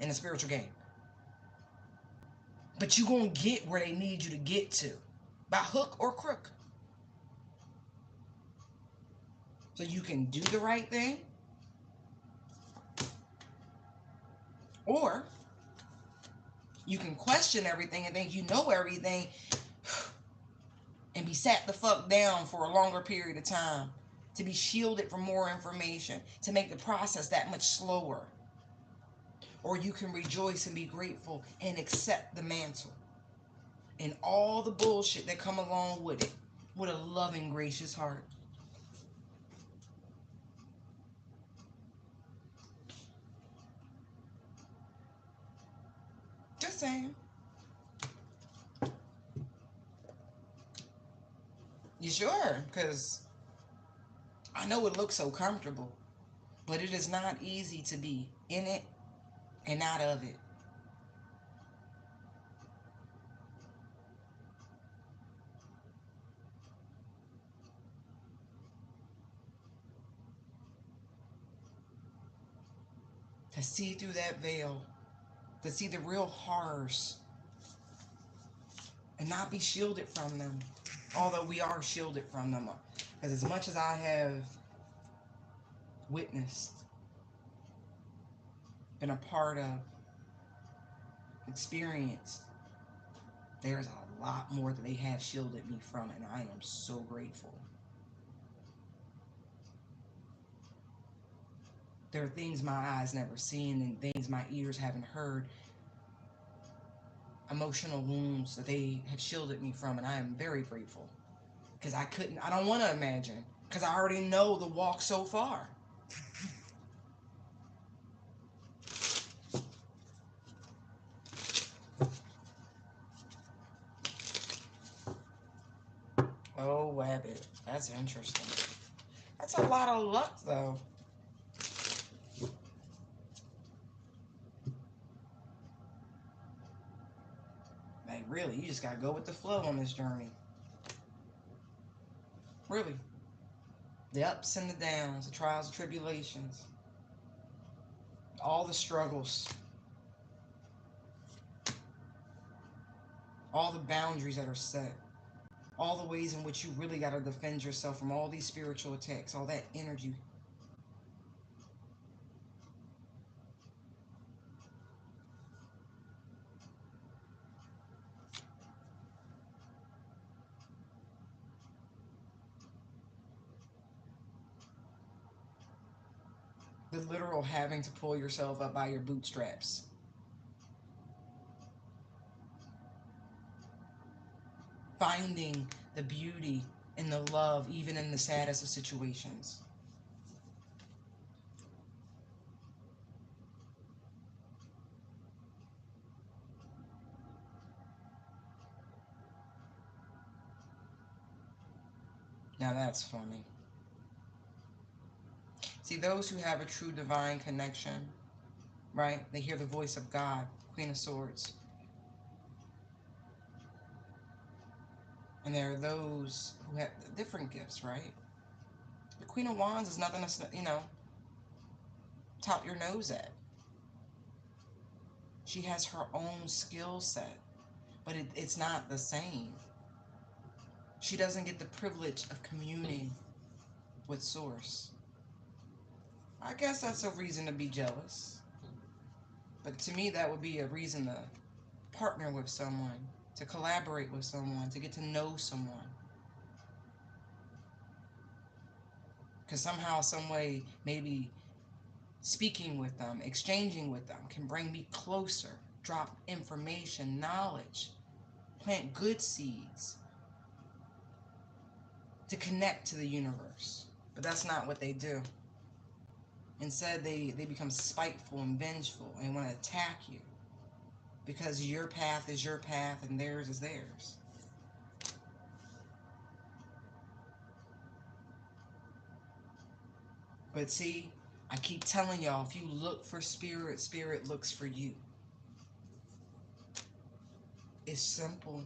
the spiritual game. But you gonna get where they need you to get to. By hook or crook. So you can do the right thing. Or you can question everything and think you know everything and be sat the fuck down for a longer period of time. To be shielded from more information. To make the process that much slower. Or you can rejoice and be grateful and accept the mantle and all the bullshit that come along with it with a loving, gracious heart. Just saying. You sure? Because I know it looks so comfortable, but it is not easy to be in it and out of it. To see through that veil, to see the real horrors and not be shielded from them, although we are shielded from them. Because as much as I have witnessed, been a part of, experienced, there's a lot more that they have shielded me from, and I am so grateful. There are things my eyes never seen and things my ears haven't heard, emotional wounds that they have shielded me from, and I am very grateful. Because I don't want to imagine, because I already know the walk so far. Oh, Wabbit. That's interesting. That's a lot of luck, though. Like, really, you just gotta go with the flow on this journey. Really. The ups and the downs, the trials and tribulations, all the struggles, all the boundaries that are set. all the ways in which you really got to defend yourself from all these spiritual attacks, all that energy. The literal having to pull yourself up by your bootstraps. Finding the beauty and the love even in the saddest of situations. Now that's funny. See, those who have a true divine connection, right? They hear the voice of God, Queen of Swords. And there are those who have different gifts, right? The Queen of Wands is nothing to, top your nose at. She has her own skill set, but it's not the same. She doesn't get the privilege of communing with Source. I guess that's a reason to be jealous. But to me, that would be a reason to partner with someone, to collaborate with someone, to get to know someone. Because somehow, some way, maybe speaking with them, exchanging with them can bring me closer, drop information, knowledge, plant good seeds to connect to the universe. But that's not what they do. Instead, they become spiteful and vengeful and want to attack you because your path is your path and theirs is theirs. But see, I keep telling y'all, if you look for spirit, spirit looks for you. It's simple.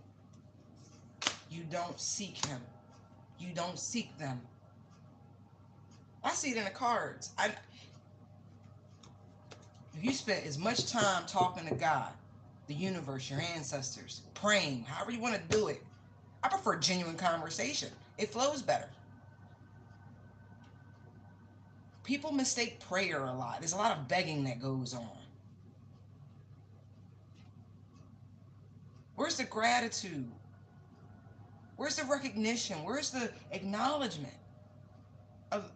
You don't seek him. You don't seek them. I see it in the cards. If you spent as much time talking to God, the universe, your ancestors, praying, however you want to do it, I prefer genuine conversation. It flows better. People mistake prayer a lot. There's a lot of begging that goes on. Where's the gratitude? Where's the recognition? Where's the acknowledgement of,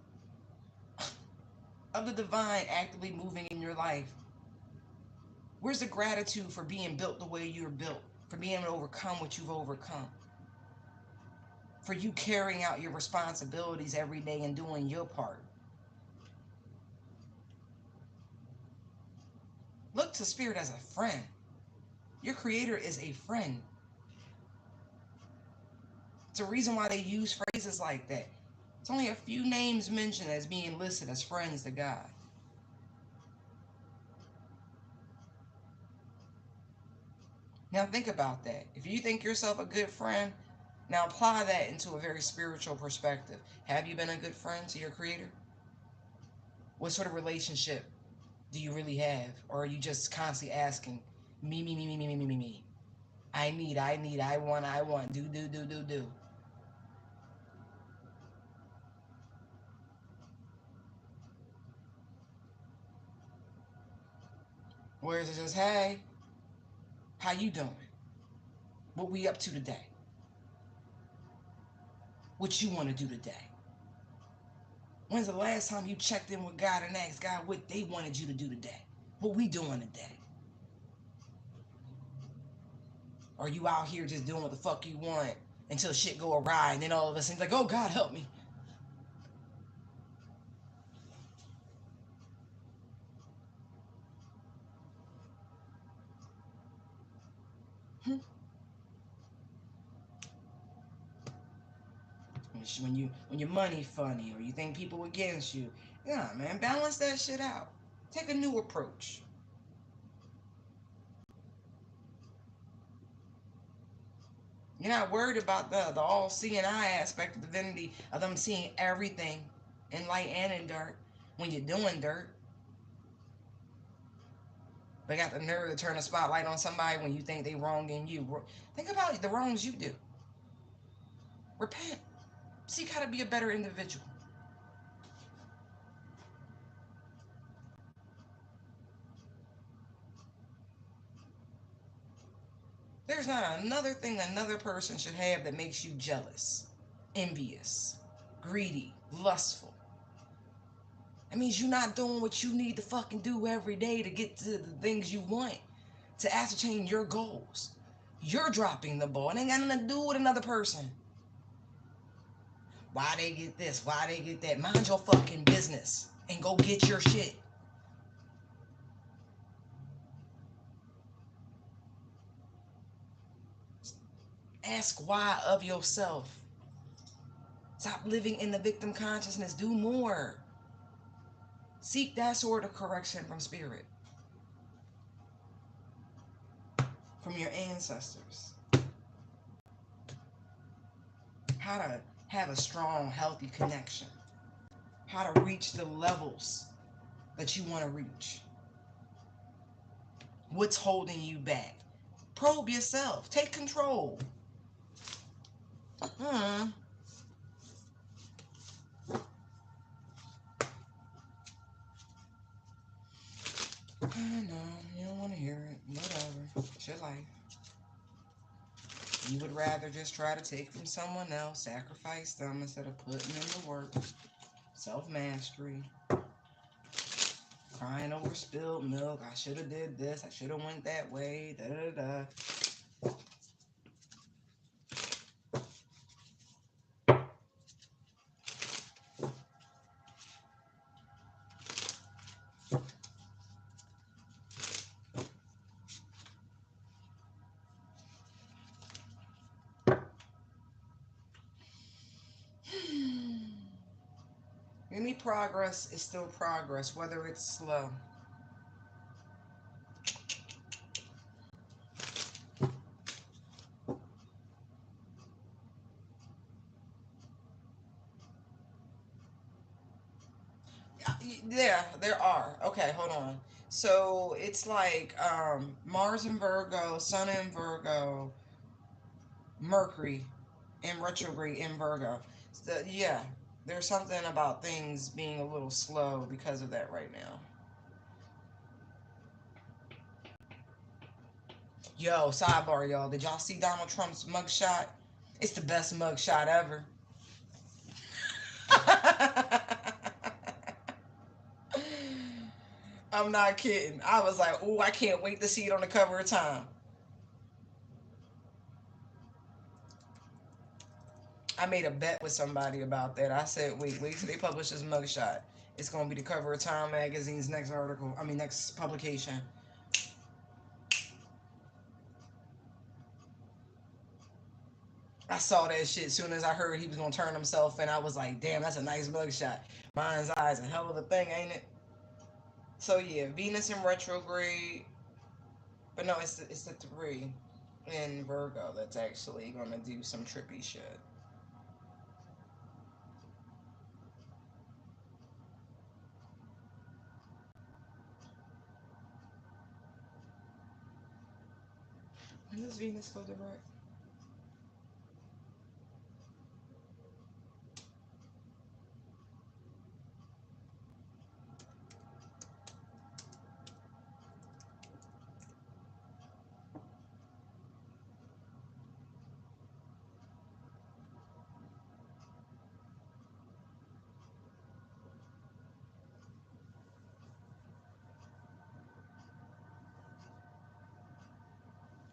of the divine actively moving in your life? Where's the gratitude for being built the way you're built, for being able to overcome what you've overcome, for you carrying out your responsibilities every day and doing your part? Look to spirit as a friend. Your creator is a friend. It's a reason why they use phrases like that. It's only a few names mentioned as being listed as friends to God. Now think about that. If you think yourself a good friend, now apply that into a very spiritual perspective. Have you been a good friend to your creator? What sort of relationship do you really have? Or are you just constantly asking, me, me, me, me, me, me, me, me, me? I need, I want, do, do, do, do, do. Or is it just, hey, how you doing? What we up to today? What you want to do today? When's the last time you checked in with God and asked God what they wanted you to do today? What we doing today? Or you out here just doing what the fuck you want until shit go awry and then all of a sudden like, oh God, help me. Hmm. When your money funny or you think people against you, yeah, man, balance that shit out. Take a new approach. You're not worried about the all seeing eye aspect of divinity of them seeing everything in light and in dark when you're doing dirt. They got the nerve to turn a spotlight on somebody when you think they wronging you. Think about the wrongs you do. Repent. Seek how to be a better individual. There's not another thing another person should have that makes you jealous, envious, greedy, lustful. That means you're not doing what you need to fucking do every day to get to the things you want, to ascertain your goals. You're dropping the ball. It ain't got nothing to do with another person. Why they get this? Why they get that? Mind your fucking business and go get your shit. Ask why of yourself. Stop living in the victim consciousness. Do more. Seek that sort of correction from spirit, from your ancestors. How to have a strong, healthy connection. How to reach the levels that you want to reach. What's holding you back? Probe yourself. Take control. Hmm. I know, you don't want to hear it. Whatever. It's your life. You would rather just try to take from someone else, sacrifice them instead of putting in the work. Self-mastery. Crying over spilled milk. I should have did this. I should have went that way. Da da da. Any progress is still progress, whether it's slow. Yeah, there are. Okay, hold on. So it's like Mars in Virgo, Sun in Virgo, Mercury in retrograde in Virgo. So, yeah, there's something about things being a little slow because of that right now. Yo, sidebar, y'all. Did y'all see Donald Trump's mugshot? It's the best mugshot ever. I'm not kidding. I was like, "Ooh, I can't wait to see it on the cover of Time." I made a bet with somebody about that. I said, wait till they publish this mugshot. It's gonna be the cover of Time magazine's next article. I mean, next publication. I saw that shit as soon as I heard he was gonna turn himself in. I was like, damn, that's a nice mugshot. Mind's Eye's a hell of a thing, ain't it? So yeah, Venus in retrograde, but no, it's the three in Virgo that's actually gonna do some trippy shit. When does Venus go direct?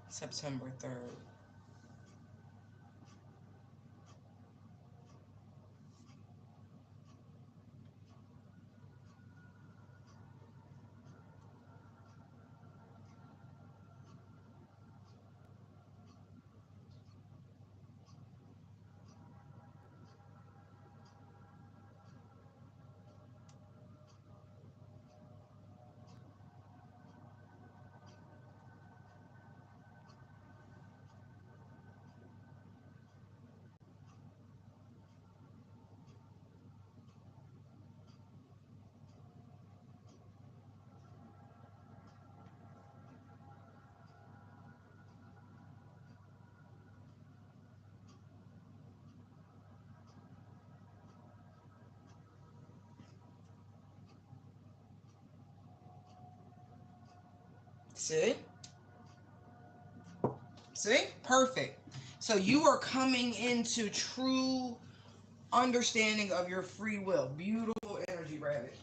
September 3rd. See? See? Perfect. So you are coming into true understanding of your free will. Beautiful energy, rabbit.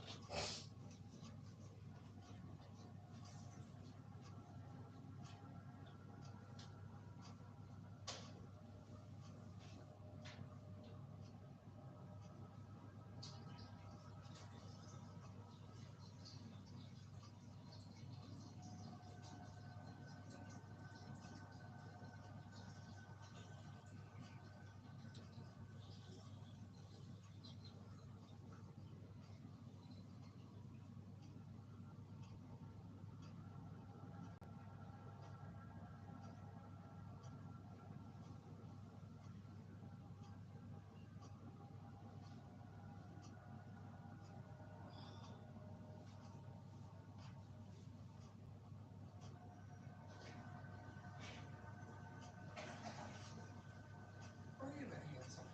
Where you been, handsome?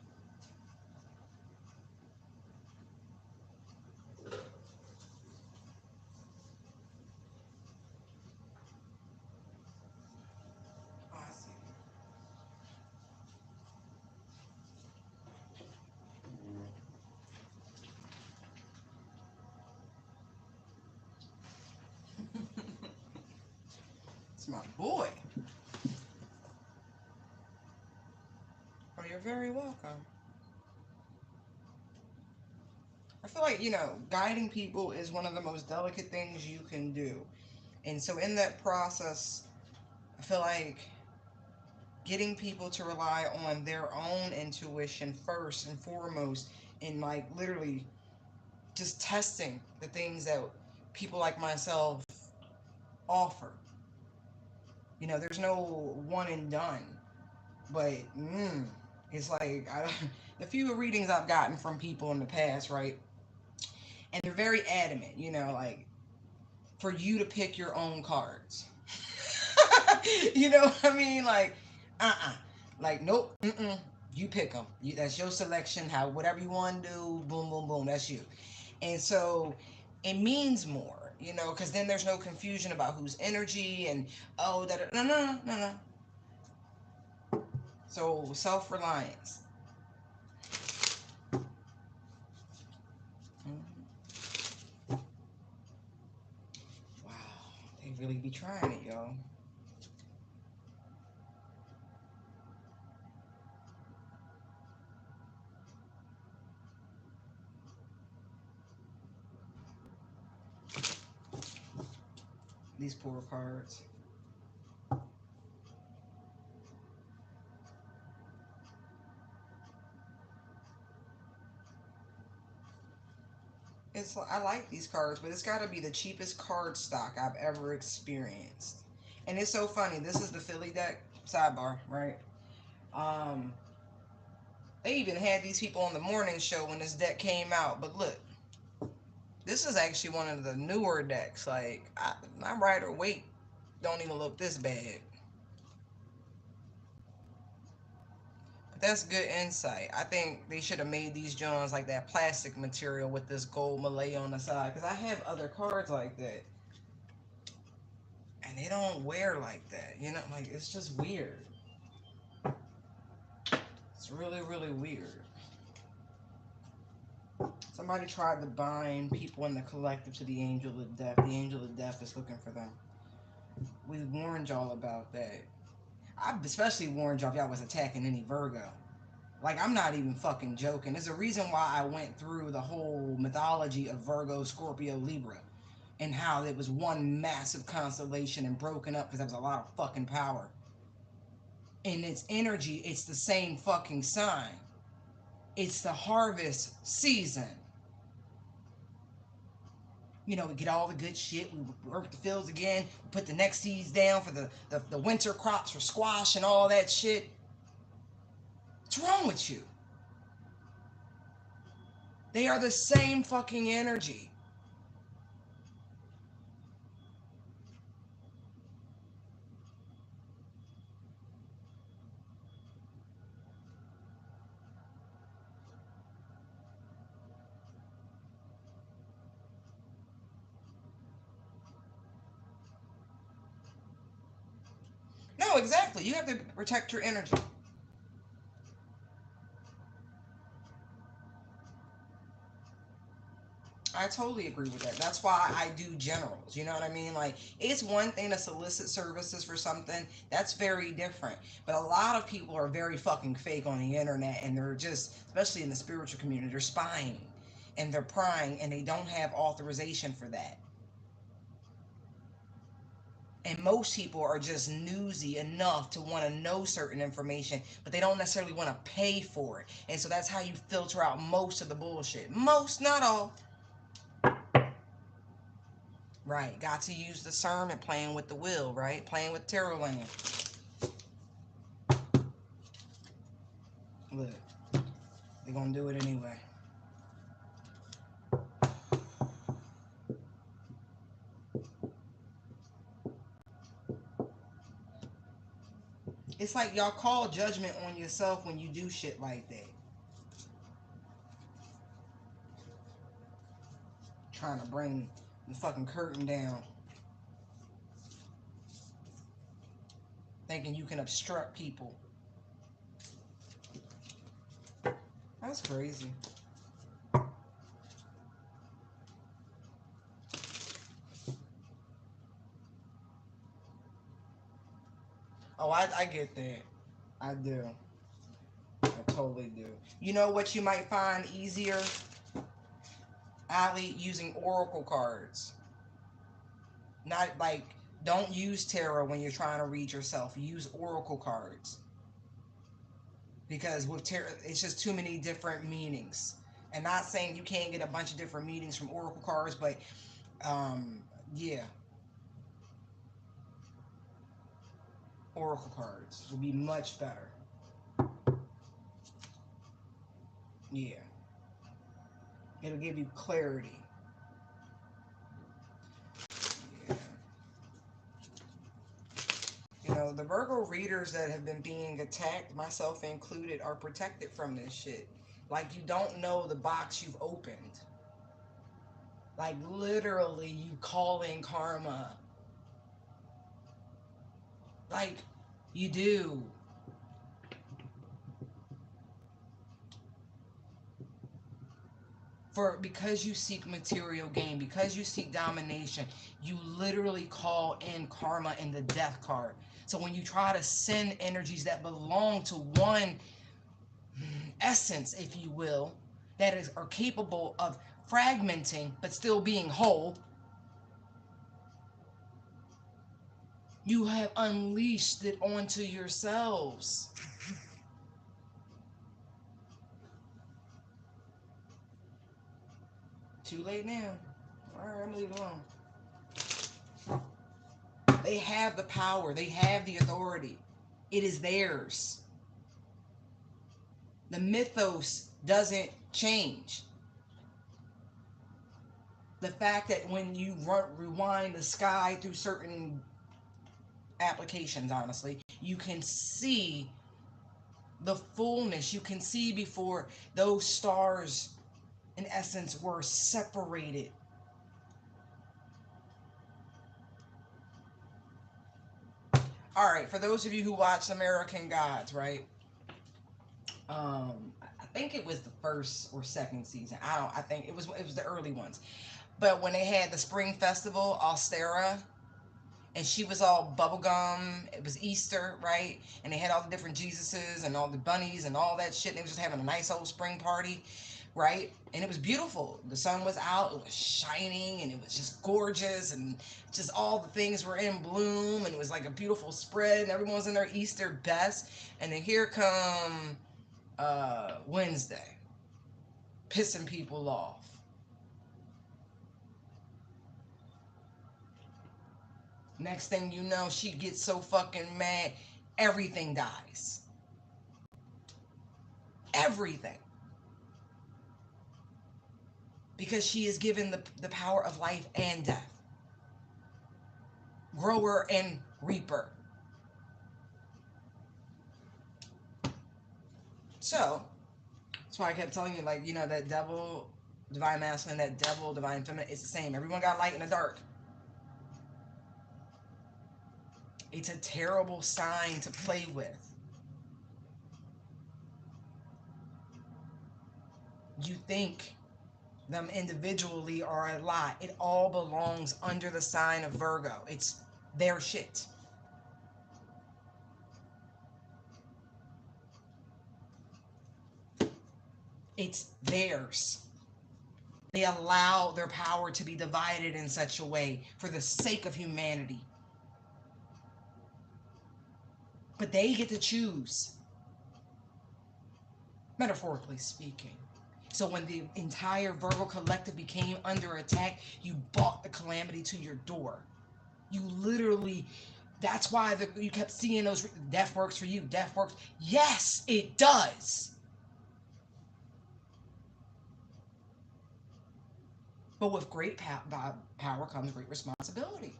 Oh, I see. It's my boy. Oh, you're very welcome. I feel like, guiding people is one of the most delicate things you can do. And so in that process, I feel like getting people to rely on their own intuition first and foremost, and like literally just testing the things that people like myself offer. There's no one and done, but it's like the few readings I've gotten from people in the past, right? And they're very adamant, like for you to pick your own cards. You know what I mean? Like, like nope, you pick them. That's your selection. How whatever you want to do, boom, boom, boom. That's you. And so it means more, because then there's no confusion about whose energy and oh that no no no no no. So self reliance. Wow, they really be trying it, yo. These poor cards. I like these cards, but it's got to be the cheapest card stock I've ever experienced. And it's so funny. This is the Philly deck. Sidebar, right? Um, they even had these people on the morning show when this deck came out. But look, this is actually one of the newer decks. Like, my rider weight don't even look this bad. But that's good insight. I think they should have made these Jones like that plastic material with this gold Malay on the side. Because I have other cards like that. And they don't wear like that. Like, it's just weird. It's really, really weird. Somebody tried to bind people in the collective to the angel of death. The angel of death is looking for them. We warned y'all about that. I especially warned y'all if y'all was attacking any Virgo. Like, I'm not even fucking joking. There's a reason why I went through the whole mythology of Virgo, Scorpio, Libra, and how it was one massive constellation and broken up because there was a lot of fucking power. In its energy, it's the same fucking sign. It's the harvest season. We get all the good shit. We work the fields again. We put the next seeds down for the winter crops for squash and all that shit. What's wrong with you? They are the same fucking energy. No, exactly. You have to protect your energy. I totally agree with that. That's why I do generals. You know what I mean? Like, it's one thing to solicit services for something. That's very different. But a lot of people are very fucking fake on the internet, and they're just, especially in the spiritual community, they're spying and they're prying, and they don't have authorization for that. And most people are just newsy enough to want to know certain information, but they don't necessarily want to pay for it. And so that's how you filter out most of the bullshit. Most, not all. Right. Got to use discernment, playing with the will, right? Playing with tarot land. Look, they're going to do it anyway. It's like y'all call judgment on yourself when you do shit like that. Trying to bring the fucking curtain down. Thinking you can obstruct people. That's crazy. Oh, I get that. I do. I totally do. You know what you might find easier, Ali? Using oracle cards. Not like, don't use tarot when you're trying to read yourself. Use oracle cards. Because with tarot, it's just too many different meanings. And not saying you can't get a bunch of different meanings from oracle cards, but yeah, oracle cards would be much better. Yeah, it'll give you clarity. Yeah. You know, the Virgo readers that have been being attacked, myself included, are protected from this shit. Like, you don't know the box you've opened. Like, literally, you call in karma. Like, you do. For because you seek material gain, because you seek domination, you literally call in karma in the death card. So when you try to send energies that belong to one essence, if you will, that is are capable of fragmenting but still being whole, you have unleashed it onto yourselves. Too late now. All right, I'm gonna leave it alone. They have the power. They have the authority. It is theirs. The mythos doesn't change. The fact that when you rewind the sky through certain applications, honestly, you can see the fullness. You can see before those stars, in essence, were separated. All right, for those of you who watched American Gods, right? I think it was the first or second season. I think it was the early ones. But when they had the spring festival, Austera, and she was all bubblegum. It was Easter, right? And they had all the different Jesuses and all the bunnies and all that shit. And they were just having a nice old spring party, right? And it was beautiful. The sun was out, it was shining, and it was just gorgeous, and just all the things were in bloom, and it was like a beautiful spread, and everyone was in their Easter best. And then here come Wednesday, pissing people off. Next thing you know, she gets so fucking mad, everything dies. Everything. Because she is given the power of life and death. Grower and reaper. So, that's why I kept telling you, like, that devil, divine masculine, that devil, divine feminine, it's the same. Everyone got light and the dark. It's a terrible sign to play with. You think them individually are a lot. It all belongs under the sign of Virgo. It's their shit. It's theirs. They allow their power to be divided in such a way for the sake of humanity. But they get to choose, metaphorically speaking. So when the entire Virgo collective became under attack, you brought the calamity to your door. You literally, that's why you kept seeing those, death works for you, death works. Yes, it does. But with great power comes great responsibility.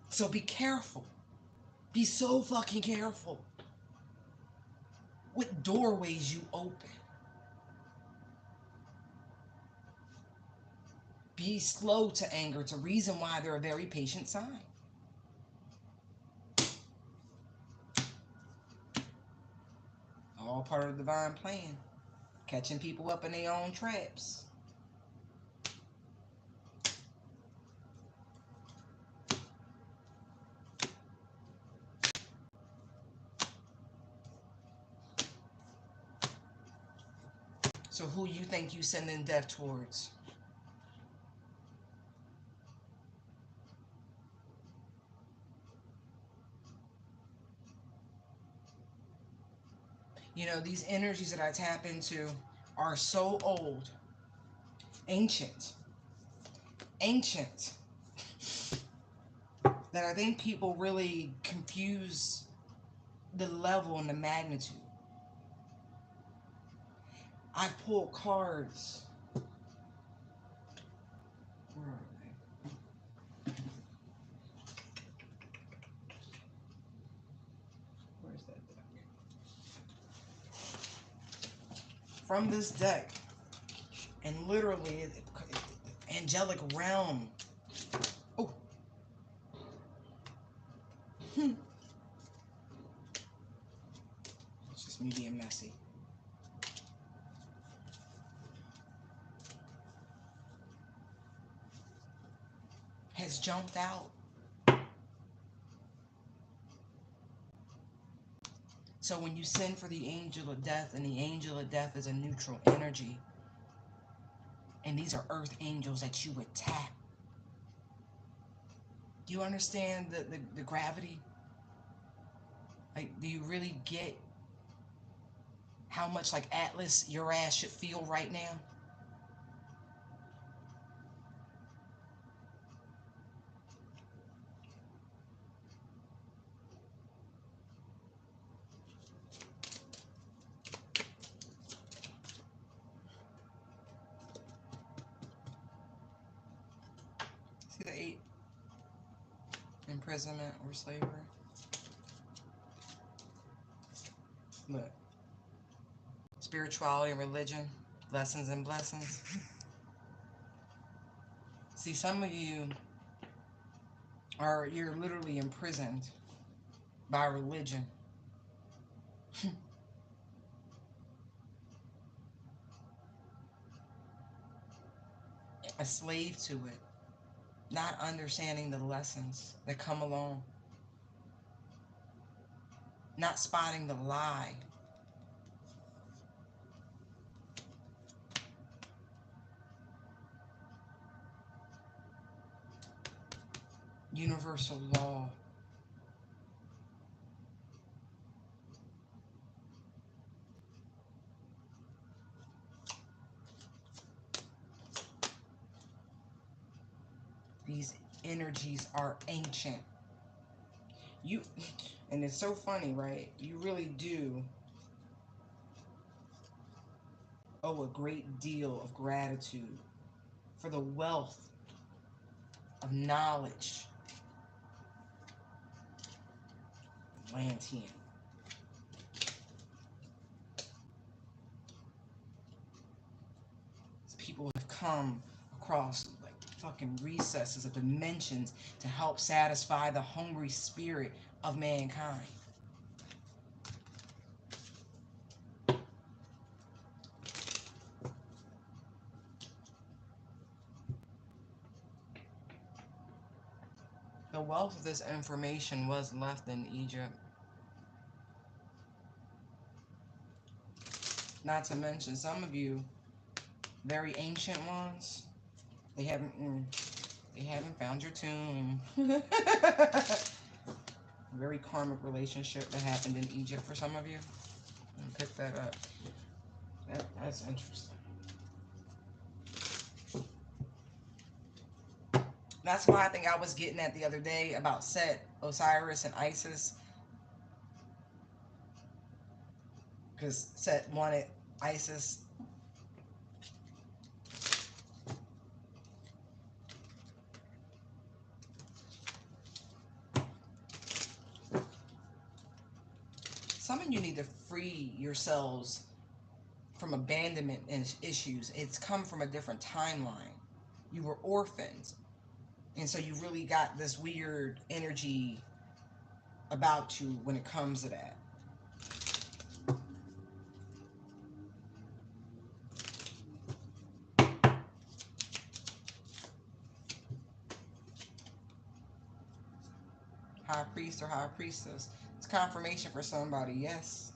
So be careful. Be so fucking careful with doorways you open. Be slow to anger. It's a reason why they're a very patient sign. All part of the divine plan. Catching people up in their own traps. So who you think you sending death towards? You know, these energies that I tap into are so old, ancient, ancient, that I think people really confuse the level and the magnitude. I pull cards. Where are they? Where's that deck? From this deck, and literally, angelic realm. Oh. It's just me being messy. Has jumped out. So when you send for the angel of death, and the angel of death is a neutral energy, and these are earth angels that you would tap. Do you understand the gravity? Like, do you really get how much like Atlas your ass should feel right now? See the 8? Imprisonment or slavery. Look. Spirituality and religion. Lessons and blessings. See, some of you you're literally imprisoned by religion. A slave to it. Not understanding the lessons that come along. Not spotting the lie. Universal law. These energies are ancient. You, and it's so funny, right? You really do owe a great deal of gratitude for the wealth of knowledge. Atlantean. people have come across like fucking recesses of dimensions to help satisfy the hungry spirit of mankind. The wealth of this information was left in Egypt. Not to mention some of you very ancient ones, they haven't they haven't found your tomb. Very karmic relationship that happened in Egypt for some of you. Pick that up. That's interesting. That's why I think I was getting at the other day about Set, Osiris, and Isis. Because Set wanted Isis. Some of you need to free yourselves from abandonment issues. It's come from a different timeline. You were orphans. And so you really got this weird energy about you when it comes to that. High priest or high priestess. It's confirmation for somebody, yes.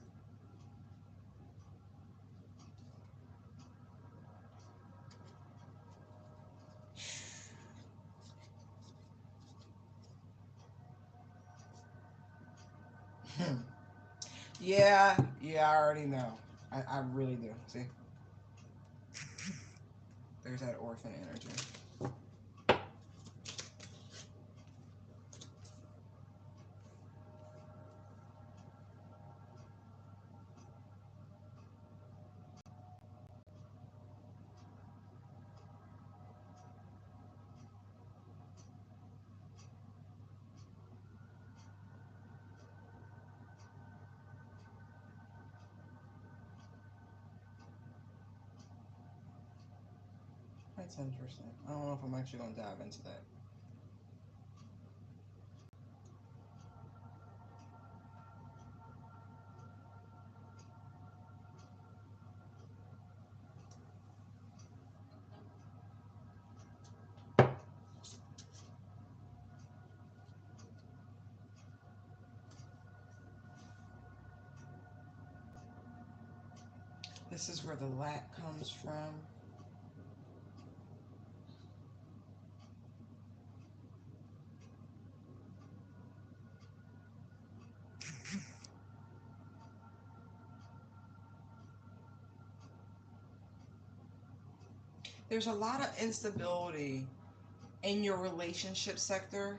Yeah, I already know. I really do. See? There's that orphan energy. That's interesting. I don't know if I'm actually going to dive into that. This is where the lack comes from. There's a lot of instability in your relationship sector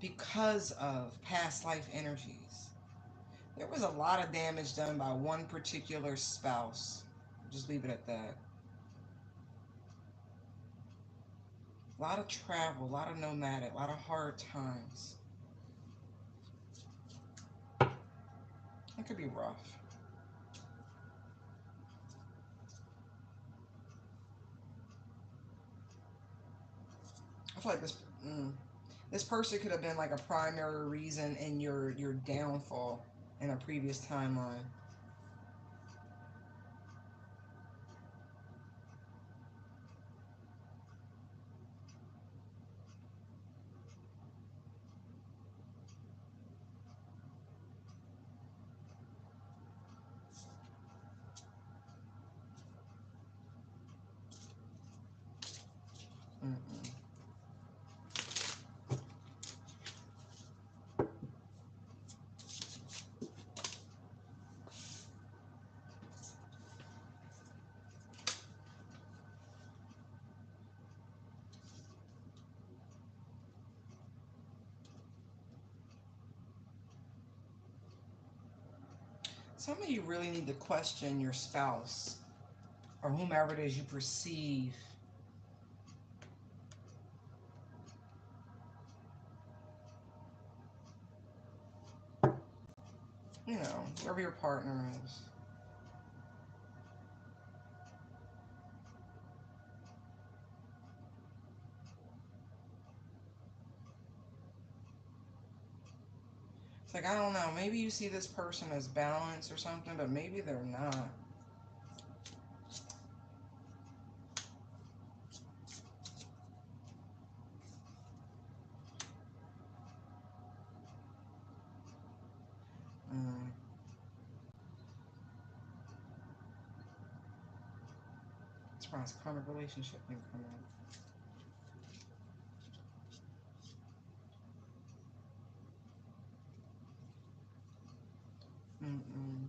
because of past life energies. There was a lot of damage done by one particular spouse. Just leave it at that. A lot of travel, a lot of nomadic, a lot of hard times. It could be rough. I feel like this person could have been like a primary reason in your downfall in a previous timeline. Mm-mm. Some of you really need to question your spouse or whomever it is you perceive. You know, whoever your partner is. It's like, I don't know, maybe you see this person as balanced or something, but maybe they're not. Mm. That's why it's a karmic relationship thing coming up. Mm-mm.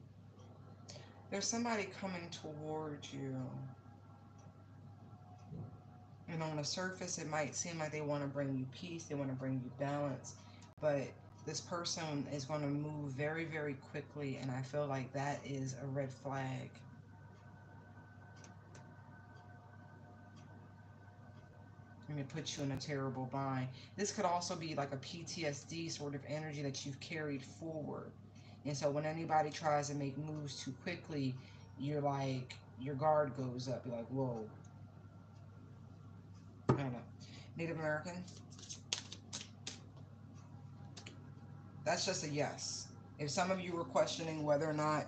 There's somebody coming towards you. And on the surface, it might seem like they want to bring you peace, they want to bring you balance, but this person is going to move very, very quickly, and I feel like that is a red flag. And it puts you in a terrible bind. This could also be like a PTSD sort of energy that you've carried forward. And so when anybody tries to make moves too quickly, you're like, your guard goes up. You're like, whoa. I don't know. Native American? That's just a yes. If some of you were questioning whether or not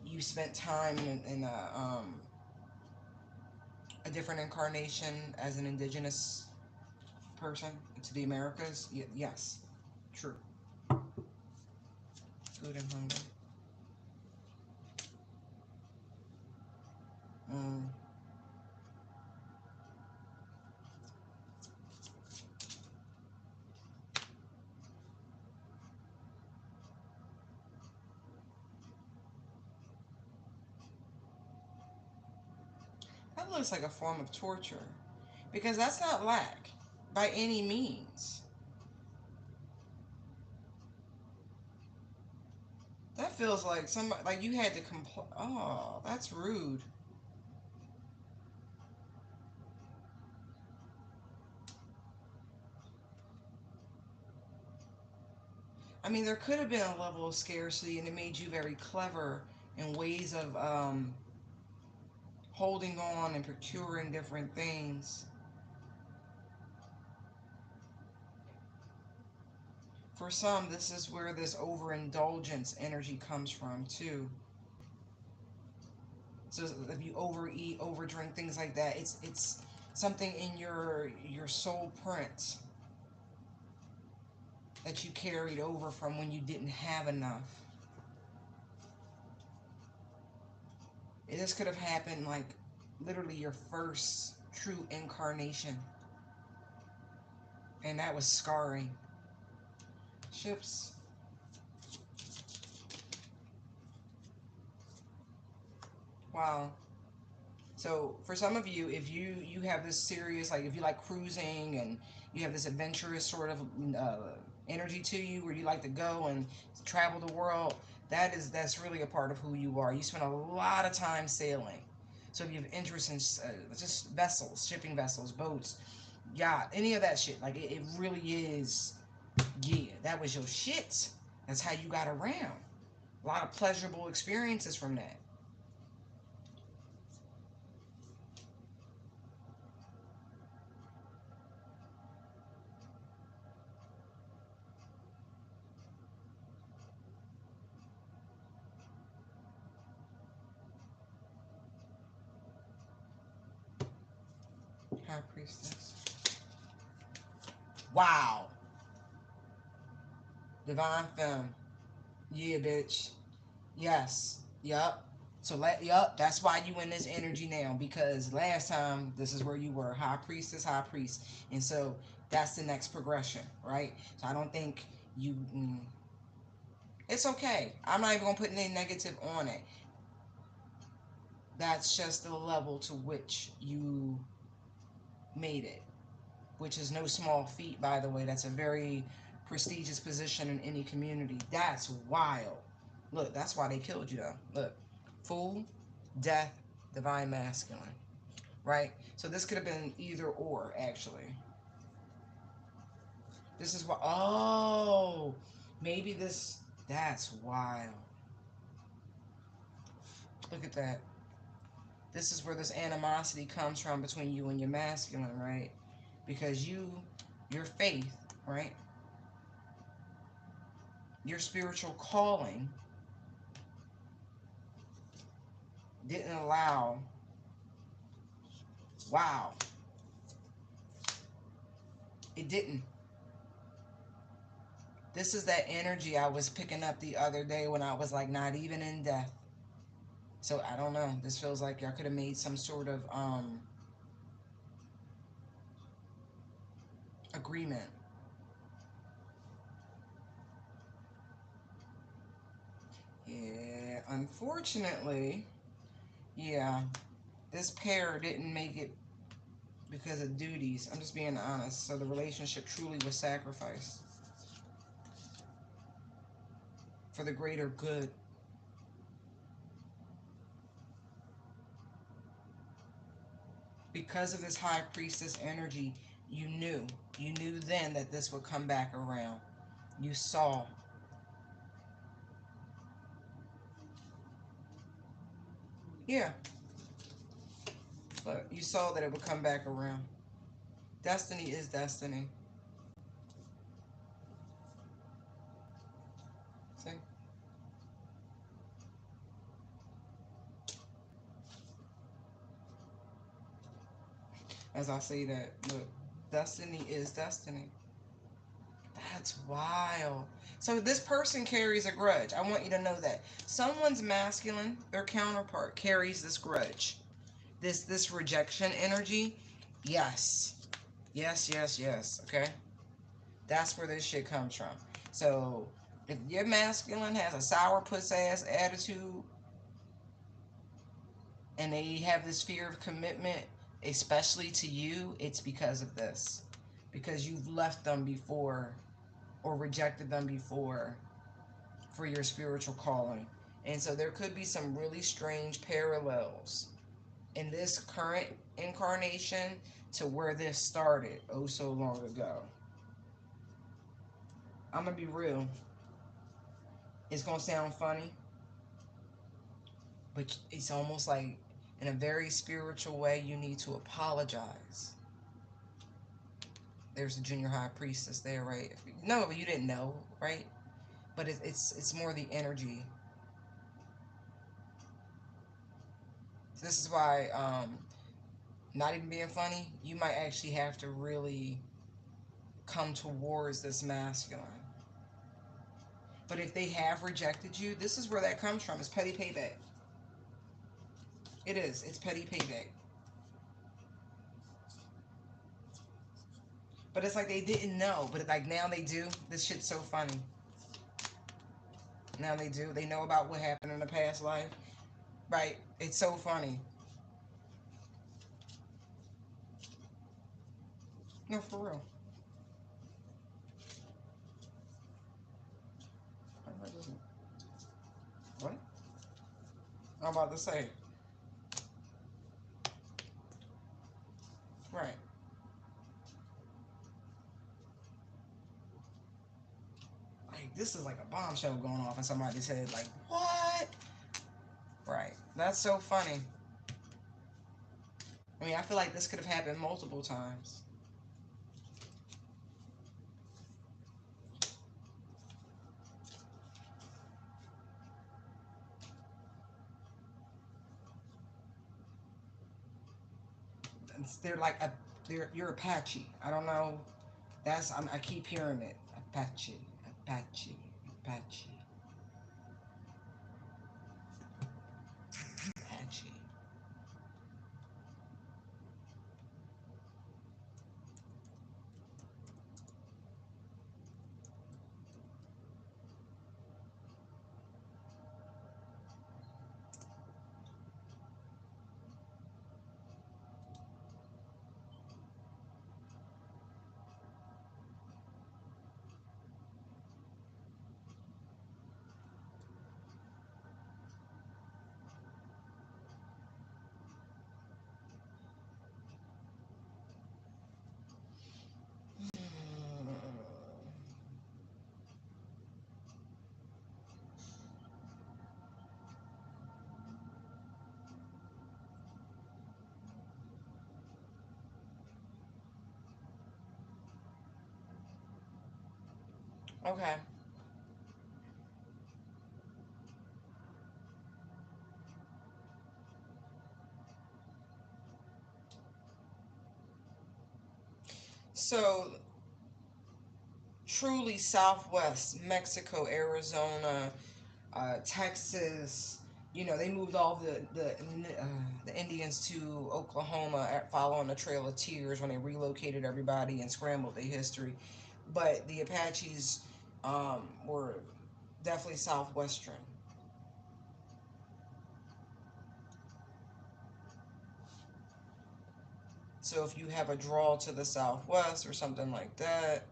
you spent time in a different incarnation as an indigenous person to the Americas, yes, true. Food and hunger. Mm. That looks like a form of torture because that's not lack by any means. That feels like somebody, like you had to compl. Oh, that's rude. I mean, there could have been a level of scarcity, and it made you very clever in ways of holding on and procuring different things. For some, this is where this overindulgence energy comes from too. So if you overeat, overdrink, things like that, it's something in your soul print that you carried over from when you didn't have enough. This could have happened like literally your first true incarnation, and that was scarring. Ships. Wow. So for some of you, if you have this serious, like if you like cruising and you have this adventurous sort of energy to you, where you like to go and travel the world, that's really a part of who you are. You spend a lot of time sailing. So if you have interest in just vessels, shipping vessels, boats, yacht, any of that shit, like it really is. Yeah, that was your shit. That's how you got around. A lot of pleasurable experiences from that. High priestess. Wow. Divine femme. Yeah, bitch. Yes. Yup. So yup, that's why you in this energy now, because last time this is where you were, high priestess, high priest. And so that's the next progression, right? So I don't think you it's okay. I'm not even gonna put any negative on it. That's just the level to which you made it, which is no small feat, by the way. That's a very prestigious position in any community. That's wild. Look, that's why they killed you, though. Look, fool, death, divine masculine, right? So this could have been either or, actually. This is what, oh, maybe this, that's wild. Look at that. This is where this animosity comes from between you and your masculine, right? Because your faith, right? your spiritual calling didn't allow, wow, it didn't. This is that energy I was picking up the other day when I was like not even in death. So I don't know. This feels like y'all could have made some sort of agreement. Yeah, unfortunately, yeah, this pair didn't make it because of duties. I'm just being honest. So the relationship truly was sacrificed for the greater good. Because of this high priestess energy, you knew. You knew then that this would come back around. You saw. Yeah, but you saw that it would come back around. Destiny is destiny. See? As I say that, look, destiny is destiny. That's wild. So this person carries a grudge. I want you to know that. Someone's masculine, their counterpart, carries this grudge. This rejection energy. Yes. Yes, yes, yes. Okay? That's where this shit comes from. So if your masculine has a sourpuss ass attitude and they have this fear of commitment, especially to you, it's because of this. Because you've left them before or rejected them before for your spiritual calling. And so there could be some really strange parallels in this current incarnation to where this started oh so long ago. I'm gonna be real. It's gonna sound funny, but it's almost like in a very spiritual way you need to apologize. There's a junior high priestess there, right? No, but you didn't know, right? But it's more the energy. So this is why, not even being funny, you might actually have to really come towards this masculine. But if they have rejected you, this is where that comes from. It's petty payback. It is. It's petty payback. But it's like they didn't know. But like now they do. This shit's so funny. Now they do. They know about what happened in the past life. Right? It's so funny. No, for real. What? I'm about to say. Right. Like this is like a bombshell going off in somebody's head. Like, what? Right. That's so funny. I mean, I feel like this could have happened multiple times. They're like a, you're Apache. I don't know. I keep hearing it. Apache, Apache, Apache, Apache. Okay. So truly Southwest, Mexico, Arizona, Texas. You know, they moved all the Indians to Oklahoma following the Trail of Tears when they relocated everybody and scrambled their history. But the Apaches were definitely southwestern. So if you have a draw to the southwest or something like that,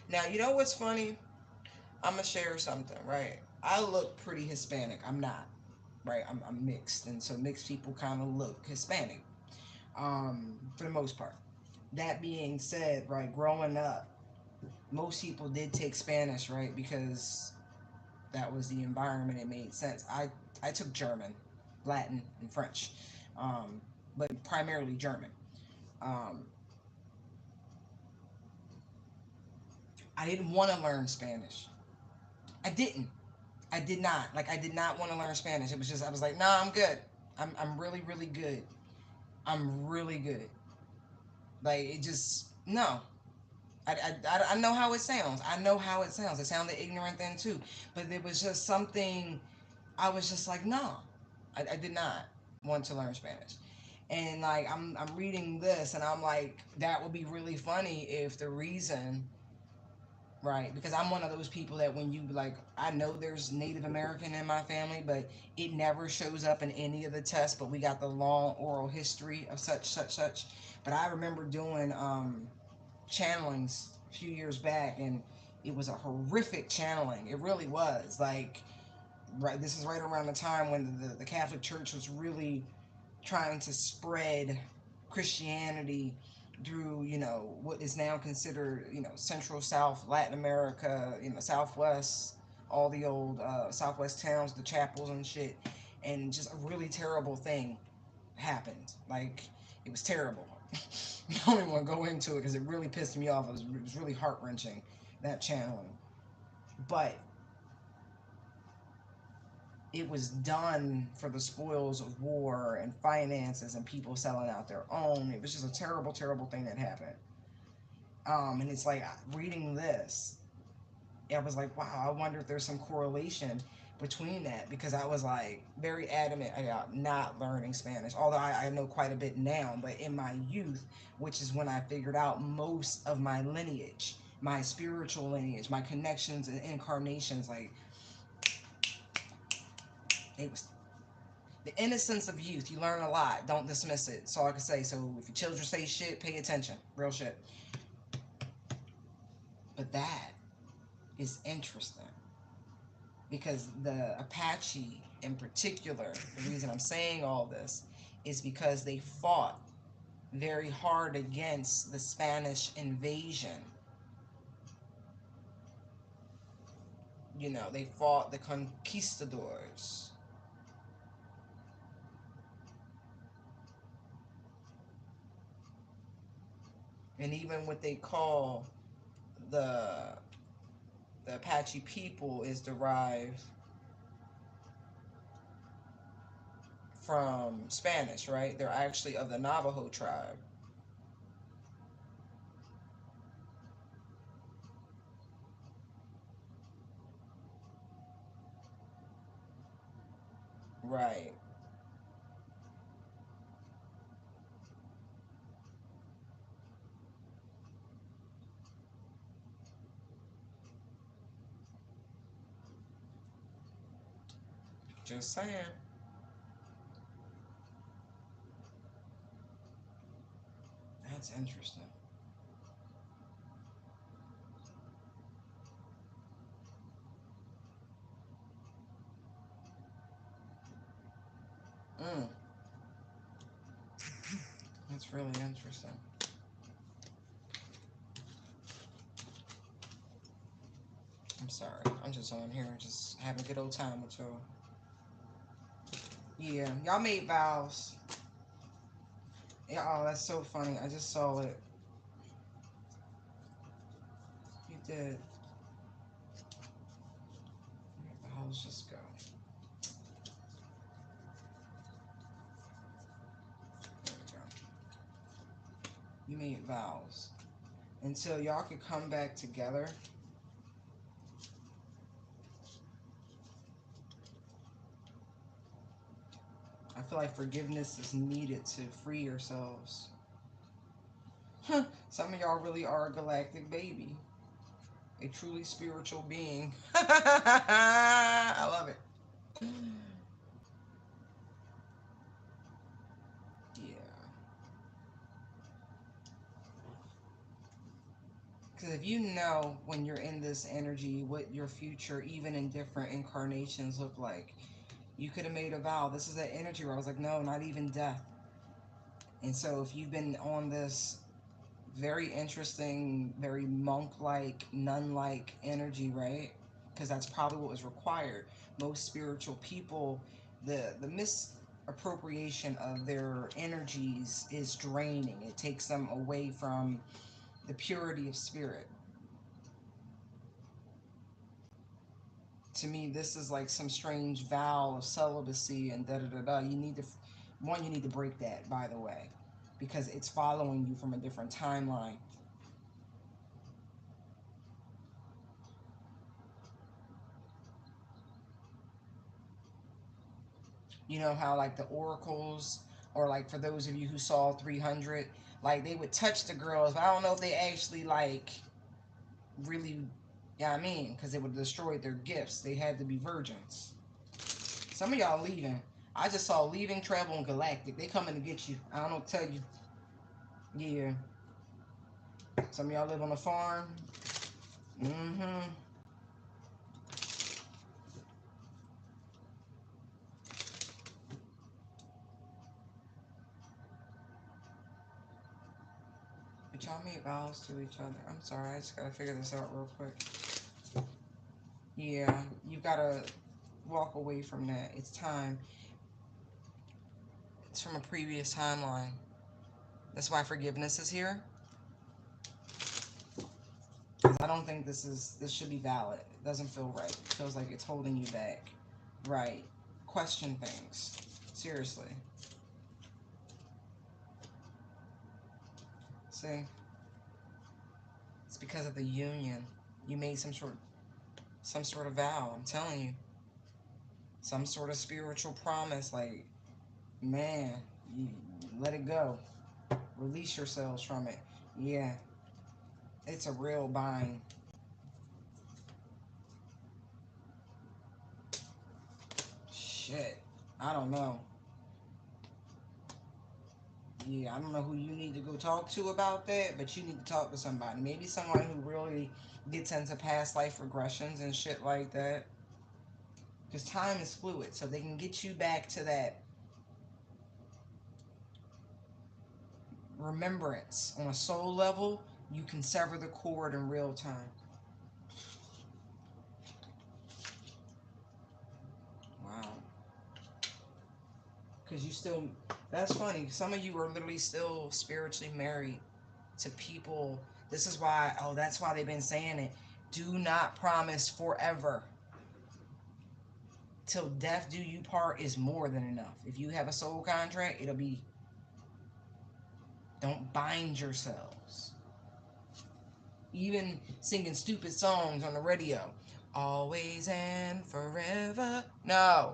now you know what's funny? I'm gonna share something, right? I look pretty Hispanic. I'm not, right? I'm mixed, and so mixed people kind of look Hispanic, for the most part. That being said, right, growing up, most people did take Spanish, right, because that was the environment. It made sense. I took German, Latin, and French, um, but primarily German. Um, I didn't want to learn Spanish. I didn't. I did not. Like I did not want to learn Spanish. It was just I was like, nah, I'm good. I'm really really good. I'm really good. Like it just no. I know how it sounds. I know how it sounds. It sounded ignorant then too, but there was just something. I was just like, no, I did not want to learn Spanish. And like I'm reading this, and I'm like, that would be really funny if the reason, right? Because I'm one of those people that when you like, I know there's Native American in my family, but it never shows up in any of the tests. But we got the long oral history of such, such, such. But I remember doing channelings a few years back, and it was a horrific channeling. It really was. Like, right, this is right around the time when the Catholic Church was really trying to spread Christianity through, you know, what is now considered, you know, Central South, Latin America, you know, Southwest, all the old Southwest towns, the chapels and shit. And just a really terrible thing happened. Like, it was terrible. I don't even want to go into it because it really pissed me off. It was really heart wrenching, that channeling. But it was done for the spoils of war and finances and people selling out their own. It was just a terrible, terrible thing that happened. And it's like reading this, I was like, wow, I wonder if there's some correlation between that because I was like very adamant about not learning Spanish. Although I know quite a bit now, but in my youth, which is when I figured out most of my lineage, my spiritual lineage, my connections and incarnations, like it was the innocence of youth. You learn a lot. Don't dismiss it. That's all I can say. So if your children say shit, pay attention. Real shit. But that is interesting because the Apache in particular, the reason I'm saying all this is because they fought very hard against the Spanish invasion. You know, they fought the conquistadors. And even what they call the the Apache people is derived from Spanish, right? They're actually of the Navajo tribe. Right. Just saying. That's interesting. Mm, that's really interesting. I'm sorry. I'm just on here just having a good old time with y'all. Yeah, y'all made vows. Yeah, oh, that's so funny. I just saw it. You did. Where the vows just go? You made vows. Until y'all could come back together. I feel like forgiveness is needed to free yourselves. Some of y'all really are a galactic baby. A truly spiritual being. I love it. Yeah. Because if you know when you're in this energy what your future, even in different incarnations, look like, you could have made a vow. This is that energy where I was like, no, not even death. And so if you've been on this very interesting, very monk-like, nun-like energy, right? Because that's probably what was required. Most spiritual people, the misappropriation of their energies is draining. It takes them away from the purity of spirit. To me, this is like some strange vow of celibacy and da da da da. You need to, one, you need to break that, by the way, because it's following you from a different timeline. You know how like the oracles, or like for those of you who saw 300, like they would touch the girls, but I don't know if they actually like really, yeah, I mean, because it would destroy their gifts. They had to be virgins. Some of y'all leaving. I just saw leaving travel and galactic. They coming to get you. I don't know what to tell you. Yeah. Some of y'all live on a farm. Mm-hmm. But y'all made vows to each other. I'm sorry, I just gotta figure this out real quick. Yeah, you gotta walk away from that. It's time. It's from a previous timeline. That's why forgiveness is here. Because I don't think this should be valid. It doesn't feel right. It feels like it's holding you back. Right. Question things. Seriously. See? It's because of the union. You made some sort of vow, I'm telling you. Some sort of spiritual promise, like, man, you let it go. Release yourselves from it. Yeah. It's a real bind. Shit. I don't know. Yeah, I don't know who you need to go talk to about that, but you need to talk to somebody. Maybe someone who really gets into past life regressions and shit like that. Because time is fluid, so they can get you back to that remembrance on a soul level. You can sever the cord in real time. Wow. Because you still, that's funny. Some of you are literally still spiritually married to people. This is why, oh, that's why they've been saying it. Do not promise forever. Till death do you part is more than enough. If you have a soul contract, it'll be, don't bind yourselves. Even singing stupid songs on the radio. Always and forever. No.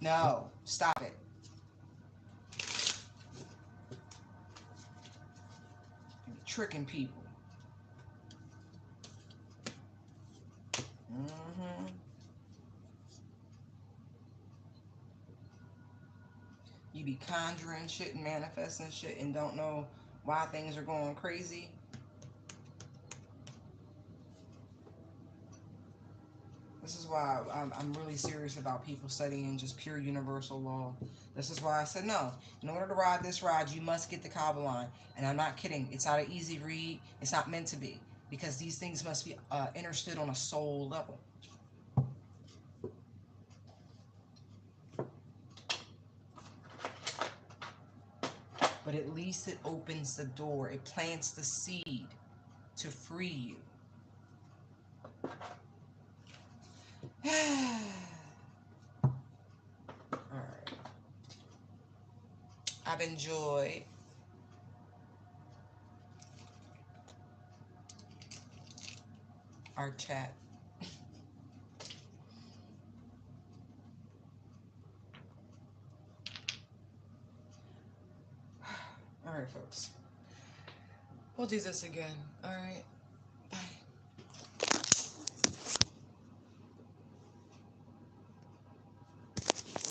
No. Stop it. You're tricking people. Mm-hmm. You be conjuring shit and manifesting shit and don't know why things are going crazy. This is why I'm really serious about people studying just pure universal law. This is why I said no. In order to ride this ride, you must get the Kabbalah. And I'm not kidding. It's not an easy read. It's not meant to be. Because these things must be understood on a soul level. But at least it opens the door. It plants the seed to free you. Alright. I've enjoyed our chat. All right, folks. We'll do this again. All right.